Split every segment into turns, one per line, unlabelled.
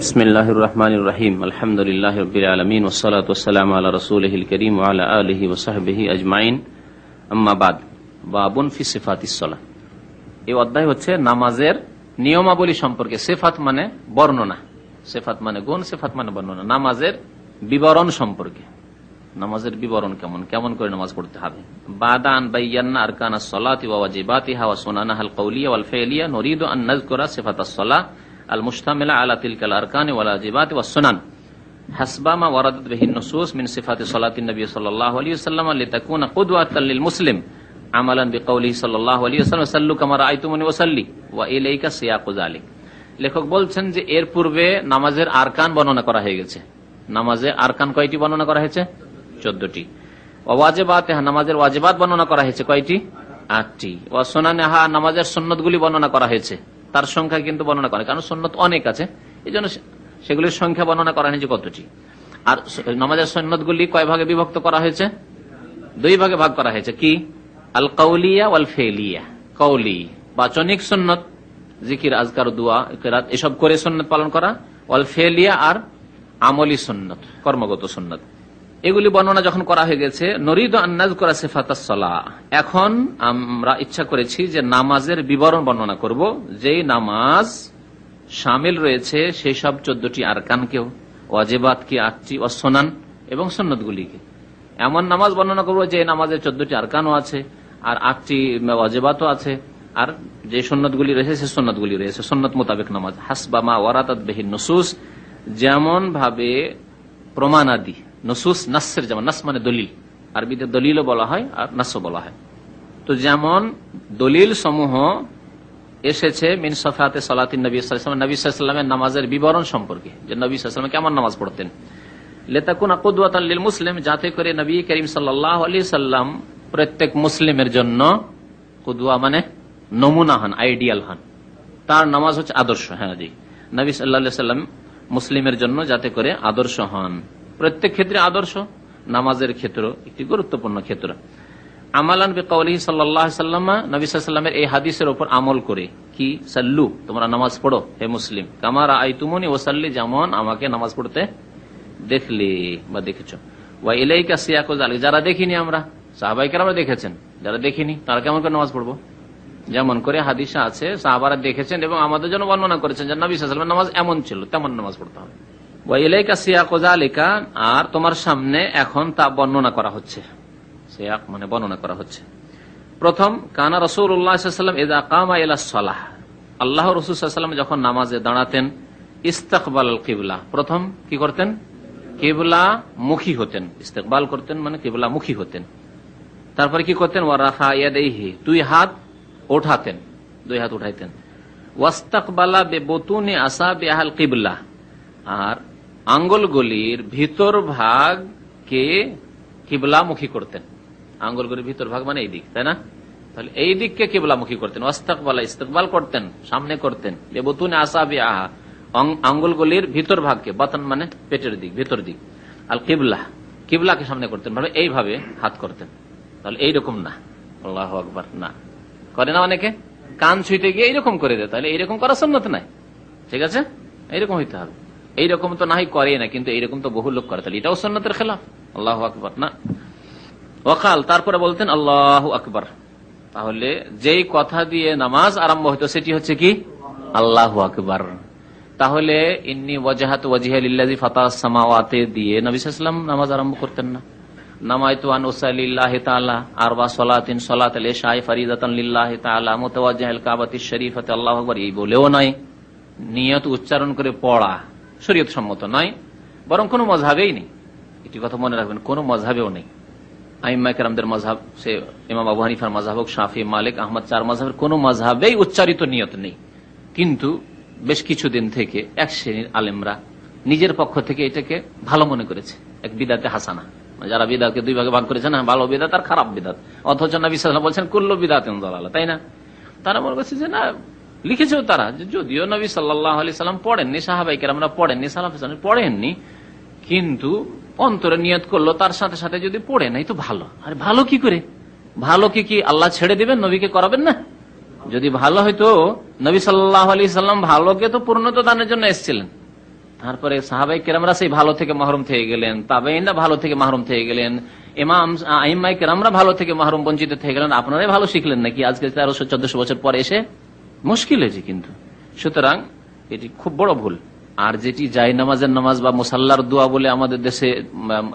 বিসমিল্লাহির রহমানির রহিম আলহামদুলিল্লাহি রাব্বিল আলামিন ওয়াসসালাতু ওয়াসসালামু আলা রাসূলিহিল কারীম ওয়া আলা আলিহি ওয়া সাহবিহি আজমাইন আম্মা বাদ। বাবুন ফি সিফাতিস সালাহ। এই অধ্যায় হচ্ছে নামাজের নিয়মাবলী সম্পর্কে। সিফাত মানে বর্ণনা, সিফাত মানে গুণ, সিফাত মানে বর্ণনা। নামাজের বিবরণ সম্পর্কে, নামাজের বিবরণ কেমন কেমন করে নামাজ পড়তে হবে। বাদান বায়ান্না আরকানাস সালাতি ওয়া ওয়াজিবাতিহা ওয়া সুনানাহাল কাউলিয়া ওয়াল ফি'লিয়া নুরিদু আন নাযকুরা সিফাতাস সালাহ আল মুশতামিলা আলা তিলকাল আরকানি ওয়াল ওয়াজিবাতি ওয়াস সুনান হাসবা মা ওয়ারাদাত বিহিন নুসুস মিন সিফাতি সালাতিন নবী সাল্লাল্লাহু আলাইহি ওয়াসাল্লাম লিতাকুনা কুদওয়াতাল লিল মুসলিম আমালান বিকাউলিহি সাল্লাল্লাহু আলাইহি ওয়াসাল্লাম সাল্লু কামা রাআইতুমুনি ওয়াসাল্লি ওয়া ইলাইকা সিয়াকু যালিক। লেখক বলছেন যে এর পূর্বে নামাজের আরকান বর্ণনা করা হয়ে গেছে। নামাজের আরকান কয়টি বর্ণনা করা হয়েছে? 14টি। ওয়াজিবাত, নামাজের ওয়াজিবাত বর্ণনা করা হয়েছে কয়টি? 8টি। ওয়া সুনানাহা, নামাজের সুন্নতগুলি বর্ণনা করা হয়েছে। তার সংখ্যা কিন্তু বর্ণনা করে, কারণ সুন্নত অনেক আছে, এই জন্য সেগুলির সংখ্যা বর্ণনা করা হয়েছে কতটি। আর নামাজের সুন্নতগুলি কয় ভাগে বিভক্ত করা হয়েছে? 2 ভাগে ভাগ করা হয়েছে। কি? আল কাউলিয়া ওয়াল ফি'লিয়া। কাউলি বাচনিক সুন্নত, জিকির, আজকার, দুয়া, কিরাত এসব করে সুন্নত পালন করা। ওয়াল ফি'লিয়া আর আমলি সুন্নত, কর্মগত সুন্নত। এগুলি বর্ণনা যখন করা হয়ে গেছে, নরিদু আন নাযকুরা সিফাতাস সালাহ, এখন আমরা ইচ্ছা করেছি যে নামাজের বিবরণ বর্ণনা করব, যেই নামাজ শামিল রয়েছে সেই সব 14টি আরকানকেও, ওয়াজিবাত কি 8টি, ও সুনান এবং সুন্নতগুলিকে। এমন নামাজ বর্ণনা করব যে নামাজের 14টি আরকানও আছে আর 8টি ওয়াজিবাতও আছে, আর যে সুন্নতগুলি রয়েছে সে সুন্নতগুলি রয়েছে, সুন্নত মোতাবেক নামাজ। হাসবা মা ওয়ারাদাত বিহিন নুসুস, যেমন ভাবে প্রমাণাদি, নুসুস নাসের, যেমন নাস মানে দলিল, আরবিতে দলিলও বলা হয় আর নাসও বলা হয়। তো যেমন দলিল সমূহ এসেছে মিন সিফাতে সালাতিন নবী সাল্লাল্লাহু আলাইহি ওয়াসাল্লাম, নবী সাল্লাল্লাহু আলাইহি ওয়াসাল্লামের নামাজের বিবরণ সম্পর্কে, যে নবী সাল্লাল্লাহু আলাইহি ওয়াসাল্লাম কেমন নামাজ পড়তেন। লিতাকুনা কুদওয়াতাল লিল মুসলিম, যাতে করে নবী করিম সাল্লাল্লাহু আলাইহি ওয়াসাল্লাম প্রত্যেক মুসলিমের জন্য, কুদওয়া মানে নমুনা হন, আইডিয়াল হন, তার নামাজ হচ্ছে আদর্শ। হ্যাঁ জি, নবী সাল্লাল্লাহু আলাইহি ওয়াসাল্লাম মুসলিমের জন্য যাতে করে আদর্শ হন, প্রত্যেক ক্ষেত্রে আদর্শ, নামাজের ক্ষেত্র একটি গুরুত্বপূর্ণ ক্ষেত্র। আমালান বিকাউলিহি সাল্লাল্লাহু আলাইহি ওয়াসাল্লাম, নবী সাল্লাল্লাহু আলাইহি ওয়াসাল্লামের এই হাদিসের উপর আমল করে। কি? সাল্লু, তোমরা নামাজ পড়ো হে মুসলিম, কামা রাআইতুমুনি ওয়াসাল্লি, যেমন আমাকে নামাজ পড়তে দেখলে বা দেখেছো। ওয়া ইলাইকা সিয়াকু যালিক, যারা দেখিনি আমরা, সাহাবায়ে কেরামরা দেখেছেন, যারা দেখিনি তারা কেমন করে নামাজ পড়বো? যেমন করে হাদিসে আছে সাহাবারা দেখেছেন এবং আমাদের জন্য বর্ণনা করেছেন যে নবী সাল্লাল্লাহু আলাইহি ওয়াসাল্লামের নামাজ এমন ছিল, তেমন নামাজ পড়তে হবে। ওয়া ইলাইকা সিয়াকু যালিকা, আর তোমার সামনে এখন তা বর্ণনা করা হচ্ছে। সিয়াক মানে বর্ণনা করা হচ্ছে। প্রথম, কানা রাসূলুল্লাহ সাল্লাল্লাহু আলাইহি ওয়াসাল্লাম ইযা কামা ইলাস সালাহ, আল্লাহ রাসূল সাল্লাল্লাহু আলাইহি ওয়াসাল্লাম যখন নামাজে দাঁড়াতেন, ইস্তাকবালাল কিবলা, প্রথম কি করতেন? কিবলা মুখী হতেন। ইস্তেকবাল করতেন মানে কিবলা মুখী হতেন। তারপরে কি করতেন? ওয়া রাফা ইয়াদাইহি, 2 হাত ওঠাতেন, 2 হাত উঠাইতেন। ওয়াস্তাকবালা বিবুতুনি আসাবিহাল কিবলা, আর আঙ্গুলগুলির ভিতর ভাগকে কিবলামুখী করতেন। আঙ্গুলগুলির ভিতর ভাগ মানে এই দিক, তাই না? তাহলে এই দিককে কিবলামুখী করতেন। ওয়াস্তাকবালা, ইস্তেকবাল করতেন, সামনে করতেন। বিবুতুনি আসাবিহা, আঙ্গুলগুলির ভিতর ভাগকে, বাতন মানে পেটের দিক, ভিতর দিক। আল কিবলা, কিবলাকে সামনে করতেন, ভাবে এইভাবে হাত করতেন। তাহলে এইরকম না, আল্লাহু আকবার না করে না অনেকে, কান ছুঁইতে গিয়ে এইরকম করে দেয়। তাহলে এইরকম করা সুন্নাত নাই, ঠিক আছে? এইরকম হইতে হবে। এইরকম তো নাই করে না, কিন্তু এইরকম তো বহু লোক করে, তাহলে এটাও সুন্নাতের খেলাফ। আল্লাহু আকবার না। ওয়াকাল, তারপরে বলতেন আল্লাহু আকবার। তাহলে যেই কথা দিয়ে নামাজ আরম্ভ হইতো সেটি হচ্ছে কি? আল্লাহু আকবার। তাহলে ইন্নী ওয়াজহাতু ওয়াজহিয়া লিল্লাযী ফাতারাস সামাওয়াতি দিয়ে নবী সাল্লাল্লাহু আলাইহি ওয়াসাল্লাম নামাজ আরম্ভ করতেন না। নামাইতু আন উসাল্লিল্লাহি তাআলা আরবা সালাতিন সালাতুল ইশা'i ফরিদাতান লিল্লাহি তাআলা মুতাওয়াজ্জিহাল কাবাতিশ শরীফাতি আল্লাহু আকবার, এই বলেও নয়। নিয়ত উচ্চারণ করে পড়া শরীয়ত সম্মত নয়, বরং কোনো মাযহাবেই নেই। এটি কথা মনে রাখবেন, কোনো মাযহাবেও নেই। আইম্মা কেরামদের মাযহাব, সে ইমাম আবু হানিফার মাযহাব হোক, শাফি, মালিক, আহমদ, 4 মাযহাবের কোনো মাযহাবেই উচ্চারিত নিয়ত নেই। কিন্তু বেশ কিছুদিন থেকে এক শ্রেণীর আলেমরা নিজের পক্ষ থেকে এটাকে ভালো মনে করেছে, এক বিদাতে হাসানা। যারা বিদাতকে 2 ভাগে ভাগ করেছে না, ভালো বিদাত আর খারাপ বিদাত, অথচ নবী সাল্লাল্লাহু আলাইহি ওয়াসাল্লাম বলছেন কুল্লু বিদাতিন দালালা, তাই না? তারা মনে করছে যে না, লিখেছেও তারা, যদিও নবী সাল্লাল্লাহু আলাইহি ওয়াসাল্লাম পড়েননি, সাহাবায়ে কেরামরা পড়েননি, সালাফে সালেহীন পড়েননি, কিন্তু অন্তরে নিয়ত করলো তার সাথে সাথে যদি পড়ে নাই তো ভালো। আরে ভালো কি করে? ভালো কি আল্লাহ ছেড়ে দিবেন, নবীকে করাবেন না? যদি ভালো হয়তো নবী সাল্লাল্লাহু আলাইহি সাল্লাম ভালোকে তো পূর্ণতা দানের জন্য এসেছিলেন, তারপরে সাহাবাই কেরামরা সেই ভালো থেকে মাহরুম থেকে গেলেন, তাবেঈনরা ভালো থেকে মাহরুম থেকে গেলেন, ইমাম আইম্মায়ে কেরামরা ভালো থেকে মাহরুম বঞ্চিত থেকে গেলেন। আপনারাই ভালো শিখলেন নাকি আজকে 1300-1400 বছর পরে এসে? মুশকিল হয়েছে কিন্তু। সুতরাং এটি খুব বড় ভুল। আর যেটি জায় নামাজের নামাজ বা মুসাল্লার দোয়া বলে আমাদের দেশে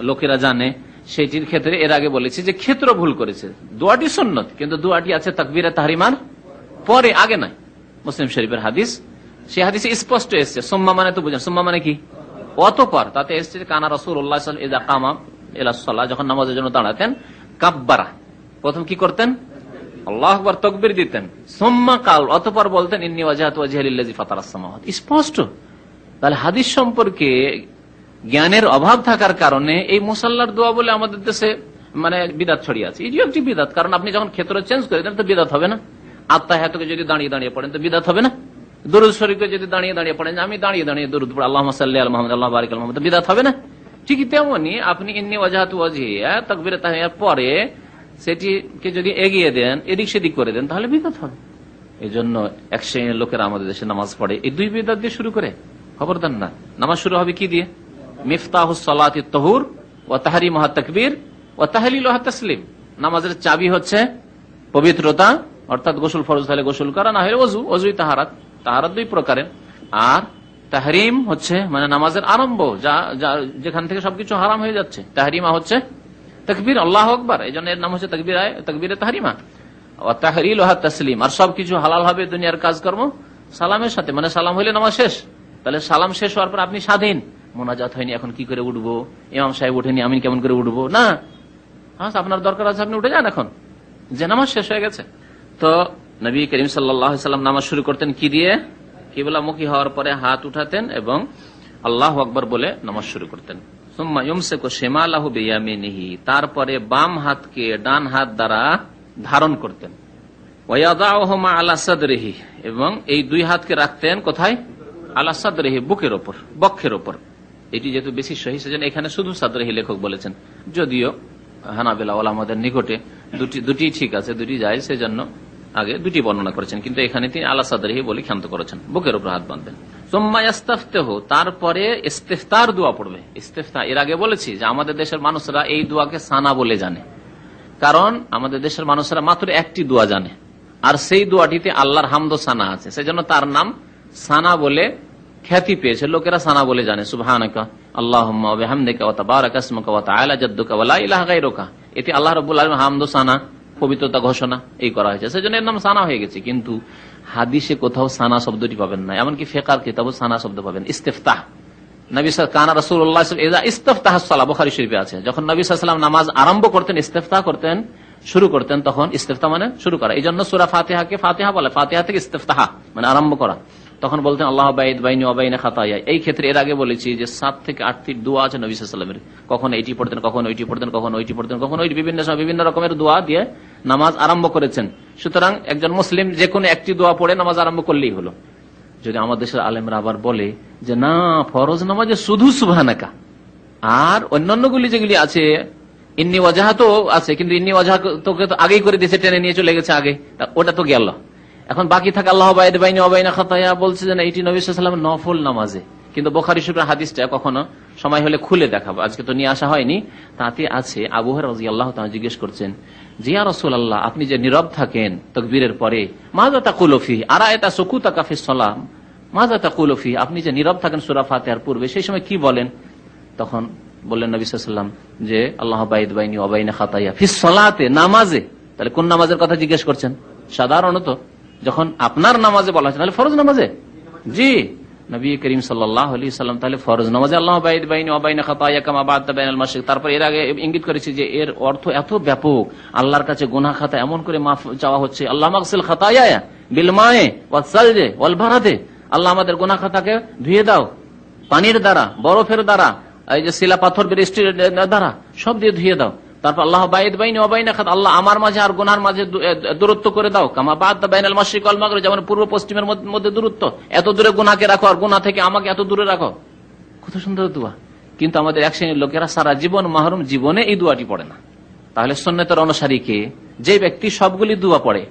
লোকেরা জানে, সেটির ক্ষেত্রে এর আগে বলেছি যে ক্ষেত্র ভুল করেছে। দোয়াটি সুন্নত, কিন্তু দোয়াটি আছে তাকবীরে তাহরিমার পরে, আগে নাই। মুসলিম শরীফের হাদিস, সেই হাদিসে স্পষ্ট এসছে। সুম্মা মানে তো বুঝেন, সুম্মা মানে কি? অতঃপর। তাতে এসছে কানা রাসূলুল্লাহ সাল্লাল্লাহু আলাইহি ওয়াসাল্লাম ইযা কামা ইলা সালাহ, যখন নামাজের জন্য দাঁড়াতেন, কাব্বারা, প্রথম কি করতেন? আল্লাহু আকবার, তাকবীর দিতেন। সুম্মা কাল, অতঃপর বলতেন ইন্নী ওয়াজহাতু ওয়াজহিয়া লিল্লাযী ফাতারাস সামাওয়াতি। স্পষ্ট। তাহলে হাদিস সম্পর্কে জ্ঞানের অভাব থাকার কারণে এই মুসাল্লার দোয়া বলে আমাদের দেশে মানে বিদাত ছড়িয়ে আছে। এটিও একটি বিদাত, কারণ আপনি যখন ক্ষেত্র চেঞ্জ করে দেন তো বিদাত হবে না? আত্তাহিয়াতুকে যদি দাঁড়িয়ে দাঁড়িয়ে পড়েন তো বিদাত হবে না? দুরূদ শরীফকে যদি দাঁড়িয়ে দাঁড়িয়ে পড়েন, আমি দাঁড়িয়ে দাঁড়িয়ে দুরূদ পড়ি আল্লাহুম্মা সাল্লি আলা মুহাম্মাদ আল্লাহুম্মা বারিক আলা মুহাম্মাদ, বিদাত হবে না? ঠিক তেমনি আপনি ইন্নী ওয়াজহাতু ওয়াজহিয়া তাকবীরে তাহরিমার পরে সেটিকে যদি এগিয়ে দেন, এদিক সেদিক করে দেন, তাহলে বিদাত হবে। এই জন্য এক শ্রেণীর লোকেরা আমাদের দেশে নামাজ পড়ে এই দুই বিদাত দিয়ে শুরু করে। খবরদার না, নামাজ শুরু হবে কি দিয়ে? মিফতাহুস সালাতিত তাহুর ওয়া তাহরিমুহা তাকবীর ওয়া তাহলিলুহা তাসলিম। নামাজের চাবি হচ্ছে পবিত্রতা, অর্থাৎ গোসল ফরজ হলে গোসল করা, না হলে ওযু, ওযুই তাহারাত। তাহারাত দুই প্রকারের। আর তাহরিম হচ্ছে মানে নামাজের আরম্ভ, যেখান থেকে সবকিছু হারাম হয়ে যাচ্ছে। তাহরিমা হচ্ছে তাকবীর, আল্লাহু আকবার, এই জন্য এর নাম হচ্ছে তাকবীরে তাহরিমা। ওয়া তাহলিলুহা তাসলিম, আর সবকিছু হালাল হবে দুনিয়ার কাজকর্ম সালামের সাথে, মানে সালাম হইলে নামাজ শেষ। তাহলে সালাম শেষ হওয়ার পর আপনি স্বাধীন। মোনাজাত হয়নি, এখন কি করে উঠবো? ইমাম সাহেব উঠেনি, আমি কেমন করে উঠবো? না, আপনার দরকার আছে, আপনি উঠে যান এখন, যে নামাজ শেষ হয়ে গেছে। তো নবী করিম সাল্লাল্লাহু আলাইহি ওয়াসাল্লাম নামাজ শুরু করতেন কি দিয়ে? কিবলামুখী হওয়ার পরে হাত উঠাতেন এবং আল্লাহু আকবার বলে নামাজ শুরু করতেন। সুম্মা ইউমসিকু শিমালাহু বিয়ামিনিহি, তারপরে বাম হাতকে ডান হাত দ্বারা ধারণ করতেন। ওয়া ইয়াদাউহুমা আলা সাদরিহি, এবং এই দুই হাতকে রাখতেন কোথায়? আলা সাদরিহি, বুকের ওপর, বক্ষের ওপর। এটি যেহেতু বেশি সহিহ, সেজন্য এখানে শুধু সাদরিহি লেখক বলেছেন, যদিও হানাবিলা ওলামাদের নিকটে দুটি ঠিক আছে, দুটি যায়, সেজন্য আগে দুটি বর্ণনা করেছেন, কিন্তু এখানে তিনি আলা সাদরিহি বলে ক্ষান্ত করেছেন, বুকের উপর হাত বাঁধবেন। সুম্মা ইস্তাফতাহু, তারপরে ইস্তিফতার দোয়া পড়বে। ইস্তিফতা এর আগে বলেছি যে আমাদের দেশের মানুষরা এই দোয়াকে সানা বলে জানে, কারণ আমাদের দেশের মানুষরা মাত্র একটি দোয়া জানে, আর সেই দোয়াটিতে আল্লাহর হামদ ও সানা আছে, সেজন্য তার নাম সানা বলে খ্যাতি পেয়েছে। লোকেরা সানা বলে জানে, সুবহানাকা আল্লাহুম্মা ওয়া বিহামদিকা ওয়া তাবারাকা ইসমুকা ওয়া তাআলা জাদ্দুকা ওয়া লা ইলাহা গায়রুকা। এটি আল্লাহ রাব্বুল আলামিন হামদ ও সানা, পবিত্রতা ঘোষণা এই করা হয়েছে, সেজন্য এর নাম সানা হয়ে গেছে। কিন্তু হাদিসে কোথাও সানা শব্দটি পাবেন না, এমনকি ফিকহের কিতাবে সানা শব্দ পাবেন। ইস্তিফতাহ, নবী কানা রাসূলুল্লাহ ইযা ইস্তাফতাহাস সালাহ, বুখারী শরীফে আছে, যখন নবী সাল্লাল্লাহু আলাইহি ওয়াসাল্লাম নামাজ আরম্ভ করতেন, ইস্তিফতাহ করতেন, শুরু করতেন, তখন ইস্তিফতাহ মানে শুরু করা। এই জন্য সূরা ফাতিহাকে ফাতিহা বলে, ফাতিহা থেকে ইস্তিফতাহ মানে আরম্ভ করা। তখন বলতেন আল্লাহ বাইদ বাইনি ওয়া বাইনা খাতায়া। এই ক্ষেত্রে এর আগে বলেছি যে 7 থেকে 8টি দোয়া আছে নবী সাল্লাল্লাহু আলাইহি ওয়াসাল্লামের, কখন এইটি পড়তেন, কখন ওইটি পড়তেন, কখন ওইটি পড়তেন, কখন ওই বিভিন্ন সময় বিভিন্ন রকমের দোয়া দিয়ে নামাজ আরম্ভ করেছেন। সুতরাং একজন মুসলিম যে কোনো একটি দোয়া পড়ে নামাজ আরম্ভ করলেই হলো। যদি আমাদের দেশের আলেমরা আবার বলে যে না, ফরজ নামাজে শুধু সুবহানাকা, আর অন্যান্যগুলি যেগুলি আছে ইন্নী ওয়াজহাতু আছে, কিন্তু ইন্নী ওয়াজহাতুকে তো আগেই করে দিয়েছে, টেনে নিয়ে চলে গেছে আগে, ওটা তো গেল। এখন বাকি থাকে আল্লাহ বাইদ বাইনি ওয়া বাইনা খাতায়া, বলছে যে না, এটি নবী সাল্লাল্লাহু আলাইহি ওয়াসাল্লাম নফল নামাজে। কিন্তু বুখারী শরীফের হাদিসটা কখনো সময় হলে খুলে দেখাবো, আজকে তো নিয়ে আসা হয়নি। তাতে আছে আবু হুরায়রা রাদিয়াল্লাহু তাআলা জিজ্ঞেস করছেন যে ইয়া রাসূলুল্লাহ, আপনি যে নীরব থাকেন তাকবীরের পরে, মাযা তাকুলু ফিহি আরাআইতা সুকুতাকা ফিস সালাহ, মাযা তাকুলু ফিহি, আপনি যে নীরব থাকেন সূরা ফাতিহার পূর্বে, সেই সময় কি বলেন? তখন বললেন নবী সাল্লাল্লাহু আলাইহি ওয়াসাল্লাম যে আল্লাহ বাইদ বাইনি ওয়া বাইনা খাতায়া ফিস সালাতে, নামাজে। তাহলে কোন নামাজের কথা জিজ্ঞেস করছেন? সাধারণত যখন আপনার নামাজে বলা হচ্ছে, তাহলে ফরজ নামাজে। জি, নবী করিম সাল্লাল্লাহু আলাইহি ওয়াসাল্লাম তাহলে ফরজ নামাজে আল্লাহ বাইদ বাইনি ওয়া বাইনা খাতায়া কামা বা'দা বাইনাল মাশরিক। তারপর এর আগে ইঙ্গিত করেছি যে এর অর্থ এত ব্যাপক, আল্লাহর কাছে গুনাহ খাতা এমন করে মাফ চাওয়া হচ্ছে, আল্লাহ মাগসিল খাতায়া বিল মায়ে ওয়াস সালজে ওয়াল বারাদে, আল্লাহ আমাদের গুনাহ খাতাকে ধুয়ে দাও পানির দ্বারা, বরফের দ্বারা, এই যে শিলা পাথর বৃষ্টির দ্বারা, সব দিয়ে ধুয়ে দাও। তারপর আল্লাহ বাইদ বাইনি ওয়া বাইনা খাতা, আল্লাহ আমার মাঝে আর গুনার মাঝে দূরত্ব করে দাও, কামা বা'দা বাইনাল মাশরিক ওয়াল মাগরিব, যেমন পূর্ব পশ্চিমের মধ্যে দূরত্ব, এত দূরে গুনাহকে রাখো আর গুনাহ থেকে আমাকে এত দূরে রাখো। কত সুন্দর দোয়া। কিন্তু আমাদের এক শ্রেণীর লোকেরা সারা জীবন মাহরুম, জীবনে এই দোয়াটি পড়ে না। তাহলে সুন্নতের অনুসারীকে যে ব্যক্তি সবগুলি দোয়া পড়ে,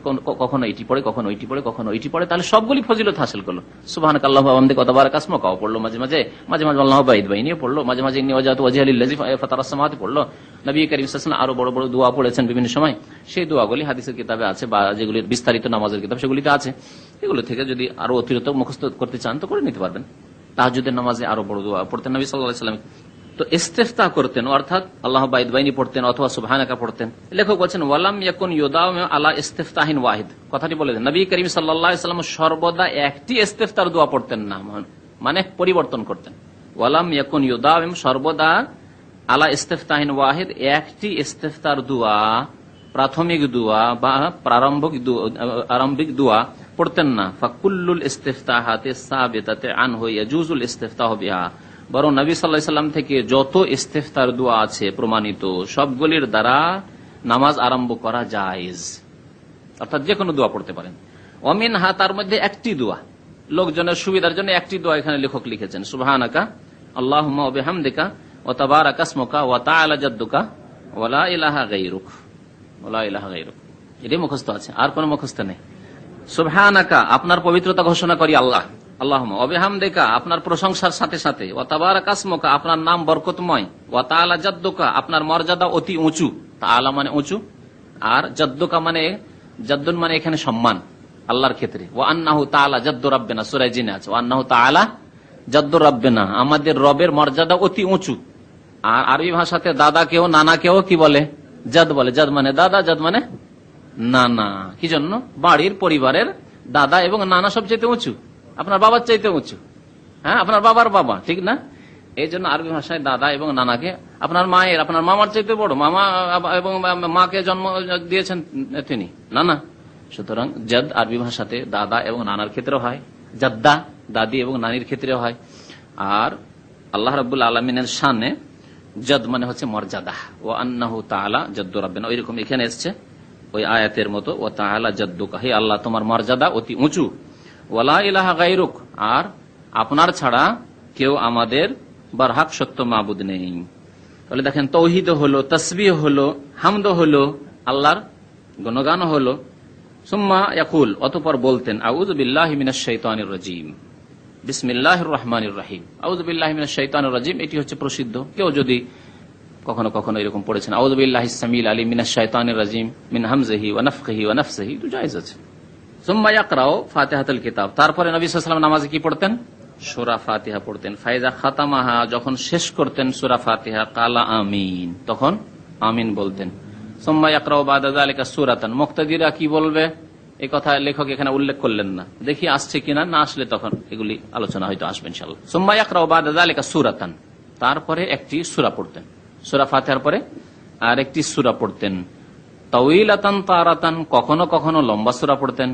কখনো এটি পড়ে, কখনো ওইটি পড়ে, কখনো ওইটি পড়ে, তাহলে সবগুলি ফজিলত হাসিল করলো। সুবহানাকাল্লাহু ওয়া বিহামদিহি ওয়া তাবারাকা ইসমুকা পড়লো, মাঝে মাঝে আল্লাহু বাইদ বাইনিও পড়লো, মাঝে মাঝে ইন্নী ওয়াজহাতু ওয়াজহিয়া লিল্লাযী ফাতারাস সামাওয়াতি পড়লো। নবী করিম সাল্লাল্লাহু আলাইহি ওয়াসাল্লাম আরো বড় বড় দোয়া পড়েছেন বিভিন্ন সময়। সেই দোয়াগুলি হাদিসের কিতাবে আছে বা যেগুলির বিস্তারিত নামাজের কিতাব সেগুলিতে আছে। এগুলো থেকে যদি আরো অতিরিক্ত মুখস্থ করতে চান তো করে নিতে পারবেন। তাহাজ্জুদের নামাজে আরো বড় দোয়া পড়তেন নবী সাল্লাল্লাহু আলাইহি ওয়াসাল্লাম। তো ইস্তিফতা করতেন, অর্থাৎ আল্লাহ বাইদ বাইনি পড়তেন অথবা সুবহানাকা পড়তেন। লেখক বলছেন ওয়ালাম ইয়াকুন ইউদাউ আলা ইস্তিফতাহিন ওয়াহিদ, কথাটি বলে দেন নবী করিম সাল্লাল্লাহু আলাইহি ওয়াসাল্লাম সর্বদা একটি ইস্তিফতার দোয়া পড়তেন না, মানে পরিবর্তন করতেন। ওয়ালাম ইয়াকুন ইউদাউ, সর্বদা আলা ইস্তিফতাহিন ওয়াহিদ, একটি ইস্তিফতার দোয়া, প্রাথমিক দোয়া বা আরম্ভিক দোয়া পড়তেন না। ফাকুল্লুল ইস্তিফতাহাতি সাবিতাতি আনহু ইয়াজুজুল ইস্তিফতাহু বিহা, বরং নবী সাল্লাল্লাহু আলাইহি ওয়াসাল্লাম থেকে যত ইস্তিফতার দোয়া আছে প্রমাণিত, সবগুলির দ্বারা নামাজ আরম্ভ করা জায়েজ, অর্থাৎ যে কোনো দোয়া পড়তে পারেন। ওয়ামিনহা, তার মধ্যে একটি দোয়া, লোকজনের সুবিধার জন্য একটি দোয়া এখানে লেখক লিখেছেন, সুবহানাকা আল্লাহুম্মা ওয়া বিহামদিকা ওয়া তাবারাকা ইসমুকা ওয়া তাআলা জাদ্দুকা ওয়া লা ইলাহা গায়রুক, ওয়া লা ইলাহা গায়রুক, এটাই মুখস্থ আছে, আর কোনো মুখস্থ নেই। সুবহানাকা, আপনার পবিত্রতা ঘোষণা করি আল্লাহ, আল্লাহুম্মা ওয়া বিহামদিকা, আপনার প্রশংসার সাথে সাথে, ওয়া তাবারাকা ইসমুকা, আপনার নাম বরকতময়, ওয়া তাআলা জাদ্দুকা, আপনার মর্যাদা অতি উঁচু, তাআলা মানে উঁচু, আর জাদ্দুকা মানে, জাদ্দুন মানে এখানে সম্মান আল্লাহর ক্ষেত্রে। ওয়া আন্নাহু তাআলা জাদ্দু রাব্বিনা, সূরা জিনে আছে, ওয়া আন্নাহু তাআলা জাদ্দু রাব্বিনা, আমাদের রবের মর্যাদা অতি উঁচু। আর আরবি ভাষাতে দাদাকেও নানাকেও কি বলে? জাদ বলে। জাদ মানে দাদা, জাদ মানে নানা। কি জন্য? বাড়ির পরিবারের দাদা এবং নানা সবচেয়ে উঁচু, আপনার বাবার চাইতে উঁচু, হ্যাঁ, আপনার বাবার বাবা, ঠিক না? এই জন্য আরবি ভাষায় দাদা এবং নানাকে আপনার মায়ের, আপনার মামার চাইতে বড়, মামা এবং মাকে জন্ম দিয়েছেন তিনি নানা। সুতরাং জাদ আরবি ভাষাতে দাদা এবং নানার ক্ষেত্রেও হয়, জাদ্দা দাদি এবং নানির ক্ষেত্রেও হয়। আর আল্লাহ রাব্বুল আলামিনের শানে জাদ মানে হচ্ছে মর্যাদা। ওয়া আন্নাহু তাআলা জাদ্দু রাব্বিনা, ওইরকম এখানে এসছে ওই আয়াতের মতো, ওয়া তাআলা জাদ্দুকা, হে আল্লাহ তোমার মর্যাদা অতি উঁচু। ওয়ালা ইলাহা গায়রুক, আর আপনার ছাড়া কেউ আমাদের বারহাক সত্য মাবুদ নেই। তাহলে দেখেন, তাওহীদ হলো, তাসবিহ হলো, হামদ হলো, আল্লাহর গুণগান হলো। সুম্মা ইয়াকুল, অতঃপর বলতেন, আউযু বিল্লাহি মিনাশ শাইতানির রাজীম, বিসমিল্লাহির রহমানির রহিম। আউযু বিল্লাহি মিনাশ শাইতানির রাজীম, এটি হচ্ছে প্রসিদ্ধ। কেউ যদি কখনো কখনো এরকম পড়েছেন, আউযু বিল্লাহিস সামিল আলিম মিনাশ শাইতানির রাজীম মিন হামজিহি ওয়া নাফখিহি ওয়া নাফসিহি, তো জায়েজ আছে। সুম্মা ইয়াকরাউ ফাতিহাতুল কিতাব, তারপরে নবী সাল্লাল্লাহু আলাইহি ওয়াসাল্লাম নামাজে কি পড়তেন? সূরা ফাতিহা পড়তেন। ফাইজা খাতামাহা, যখন শেষ করতেন সূরা ফাতিহা, কালা আমিন, তখন আমিন বলতেন। সুম্মা ইয়াকরাউ বাদা যালিকা সূরাতান, মুক্তাদিরা কি বলবে এই কথা লেখক এখানে উল্লেখ করলেন না, দেখি আসছে কিনা, না আসলে তখন এগুলি আলোচনা হয়তো আসবে ইনশাআল্লাহ। সুম্মা ইয়াকরাউ বাদা যালিকা সূরাতান, তারপরে একটি সূরা পড়তেন, সূরা ফাতিহার পরে আর একটি সূরা পড়তেন। তাওয়িলাতান তারাতান, কখনো কখনো লম্বা সূরা পড়তেন।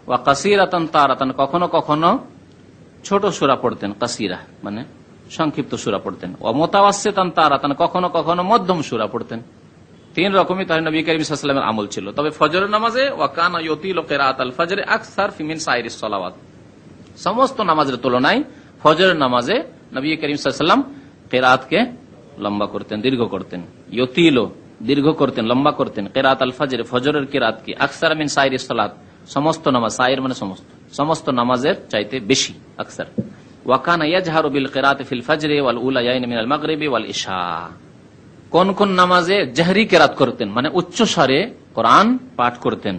ওয়া কাসীরাতান তারাতান, কখনো কখনো ছোট সূরা পড়তেন, কাসীরা মানে সংক্ষিপ্ত সূরা পড়তেন। ওয়া মুতাওয়াসসিতান তারাতান, কখনো কখনো মধ্যম সূরা পড়তেন। তিন রকমই তার নবী করিম সাল্লাল্লাহু আলাইহি ওয়াসাল্লামের আমল ছিল। তবে ফজরের নামাজে ওয়া কানা ইউতিলু কিরাআতাল ফজর আকসার ফি মিন সাইরিস সালাওয়াত, সমস্ত নামাজের তুলনায় ফজরের নামাজে নবী করিম সাল্লাল্লাহু আলাইহি ওয়াসাল্লাম কিরাআতকে লম্বা করতেন, দীর্ঘ করতেন। ইউতিলু দীর্ঘ করতেন, লম্বা করতেন। কিরাআতাল ফজর, ফজরের কিরাআতকে, আকসার মিন সাইরিস সালাত, সমস্ত নামাজ, সাইর মানে সমস্ত, সমস্ত নামাজের চাইতে বেশি, আকসার। ওয়া কানা ইয়াজহারু বিল কিরাআতি ফিল ফজর ওয়াল উলায়াইন মিনাল মাগরিবি ওয়াল ইশা, কোন কোন নামাজে জাহরি কিরাত করতেন, মানে উচ্চ স্বরে কোরআন পাঠ করতেন।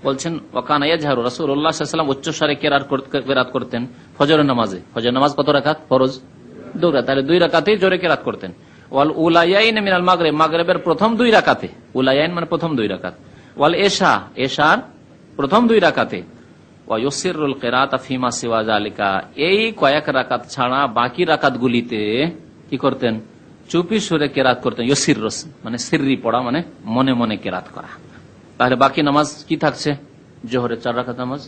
বলছেন ওয়া কানা ইয়াজহারু, রাসূলুল্লাহ সাল্লাল্লাহু আলাইহি ওয়াসাল্লাম উচ্চ স্বরে কিরাত করতেন ফজরের নামাজে। ফজরের নামাজ কত রাকাত? ফরজ 2 রাকাত, তাহলে 2 রাকাতেই জোরে কিরাত করতেন। ওয়াল উলায়াইন মিনাল মাগরিব, মাগরিবের প্রথম 2 রাকাতে, উলায়াইন মানে প্রথম 2 রাকাত। ওয়াল ইশা, ইশার প্রথম 2 রাকাতে। ওয়া ইউসিরুল কিরাআতা ফিমা সিওয়া যালিকা, এই কয়েক রাকাত ছাড়া বাকি রাকাতগুলিতে কি করতেন? চুপি সুরে কেরাত করতেন। ইউসিরুস মানে সিররি পড়া, মানে মনে মনে কেরাত করা। তাহলে বাকি নামাজ কি থাকছে? জোহরের 4 রাকাত নামাজ,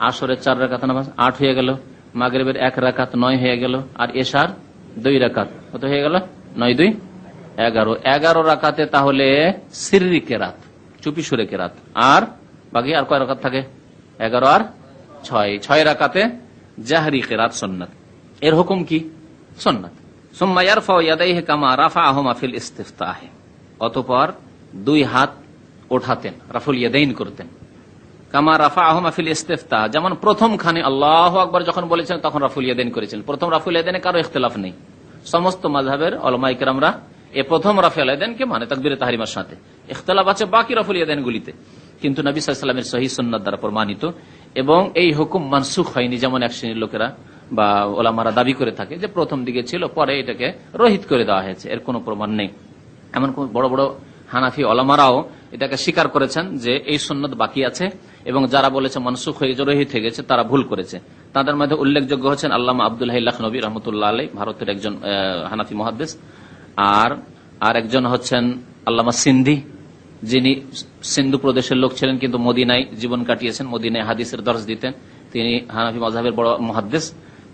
আসরের 4 রাকাত নামাজ, 8 হয়ে গেল। মাগরিবের 1 রাকাত, 9 হয়ে গেল। আর এশার 2 রাকাত, কত হয়ে গেল? 9 2 11, 11 রাকাতে তাহলে সিররি কেরাত, চুপি সুরে কেরাত। আর বাকি আর কয় রাকাত থাকে? 11 আর 6 রাকাতে জাহরি কেরাত সুন্নাত। এর হুকুম কি? সুন্নাত। সুম্মা ইয়ারফাউ ইয়াদাইহি কামা রাফাআহুমা ফিল ইস্তিফতাহ, অতঃপর দুই হাত ওঠাতেন, রাফুল ইয়াদাইন করতেন। কামা রাফাআহুমা ফিল ইস্তিফতা, যেমন প্রথম খানে আল্লাহু আকবার যখন বলেছেন তখন রাফুল ইয়াদাইন করেছেন। প্রথম রাফুল ইয়াদাইনে কারো ইখতিলাফ নেই, সমস্ত মাযহাবের উলামায়ে কেরামরা এই প্রথম রাফুল ইয়াদাইনকে মানে তাকবীরে তাহরিমার সাথে। ইখতিলাফ আছে বাকি রাফুল ইয়াদাইন গুলিতে, কিন্তু নবী সাল্লাল্লাহু আলাইহি ওয়াসাল্লামের সহিহ সুন্নাত দ্বারা প্রমাণিত, এবং এই হুকুম মানসুখ হয়নি, যেমন এক শ্রেণীর লোকেরা বা ওলামারা দাবি করে থাকে যে প্রথম দিকে ছিল, পরে এটাকে রহিত করে দেওয়া হয়েছে। এর কোনো প্রমাণ নেই। এমন বড় বড় হানাফি ওলামারাও এটাকে স্বীকার করেছেন যে এই সুন্নত বাকি আছে, এবং যারা বলেছে মানসুখ হয়ে রহিত হয়ে গেছে তারা ভুল করেছে। তাদের মধ্যে উল্লেখযোগ্য হচ্ছেন আল্লামা আব্দুল হাই লাখনবী রহমতুল্লাহ আলাইহি, ভারতের একজন হানাফি মুহাদ্দিস, আর একজন হচ্ছেন আল্লামা সিন্ধি, যিনি সিন্ধু প্রদেশের লোক ছিলেন কিন্তু মদিনায় জীবন কাটিয়েছেন, মদিনায় হাদিসের দর্শ দিতেন। তিনি হানাফি মাযহাবের বড় মুহাদ্দিস।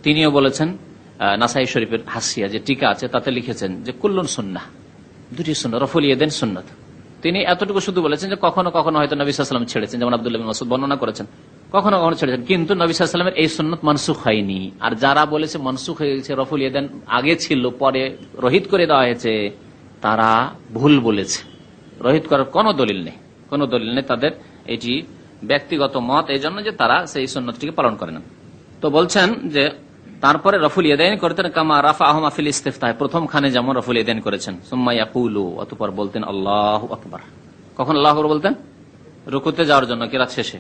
তিনিও বলেছেন নাসাই শরীফের হাসিয়া যে টিকা আছে তাতে লিখেছেন যে কুল্লুন সুন্নাহ, দুটি সুন্নাহ, রাফুল ইয়াদাইন সুন্নাত। তিনি এতটুকু শুধু বলেছেন যে কখনো কখনো হয়তো নবী সাল্লাল্লাহু আলাইহি ওয়াসাল্লাম ছেড়েছেন, যেমন আব্দুল্লাহ বিন মাসউদ বর্ণনা করেছেন, কখনো কখনো ছেড়েছেন, কিন্তু নবী সাল্লাল্লাহু আলাইহি ওয়াসাল্লামের এই সুন্নাত মানসুখ হয়নি। আর যারা বলেছে মানসুখ হয়ে গেছে, রাফুল ইয়াদাইন আগে ছিল পরে রহিত করে দেওয়া হয়েছে, তারা ভুল বলেছে। রহিত করার কোনো দলিল নেই, কোনো দলিল নেই তাদের, এটি ব্যক্তিগত মত, এই জন্য যে তারা সেই সুন্নতটিকে পালন করে না। তো বলছেন যে তারপরে রফুল ইয়াদাইন করতেন কামা রাফাআহুমা ফিল ইস্তিফতাহ, প্রথম খানে যেমন রফুল ইয়াদাইন করেছেন। সুম্মা ইয়াকুলু, অতঃপর বলতেন আল্লাহু আকবার। কখন আল্লাহু আকবার বলতেন? রুকুতে যাওয়ার জন্য, কিরাত শেষে।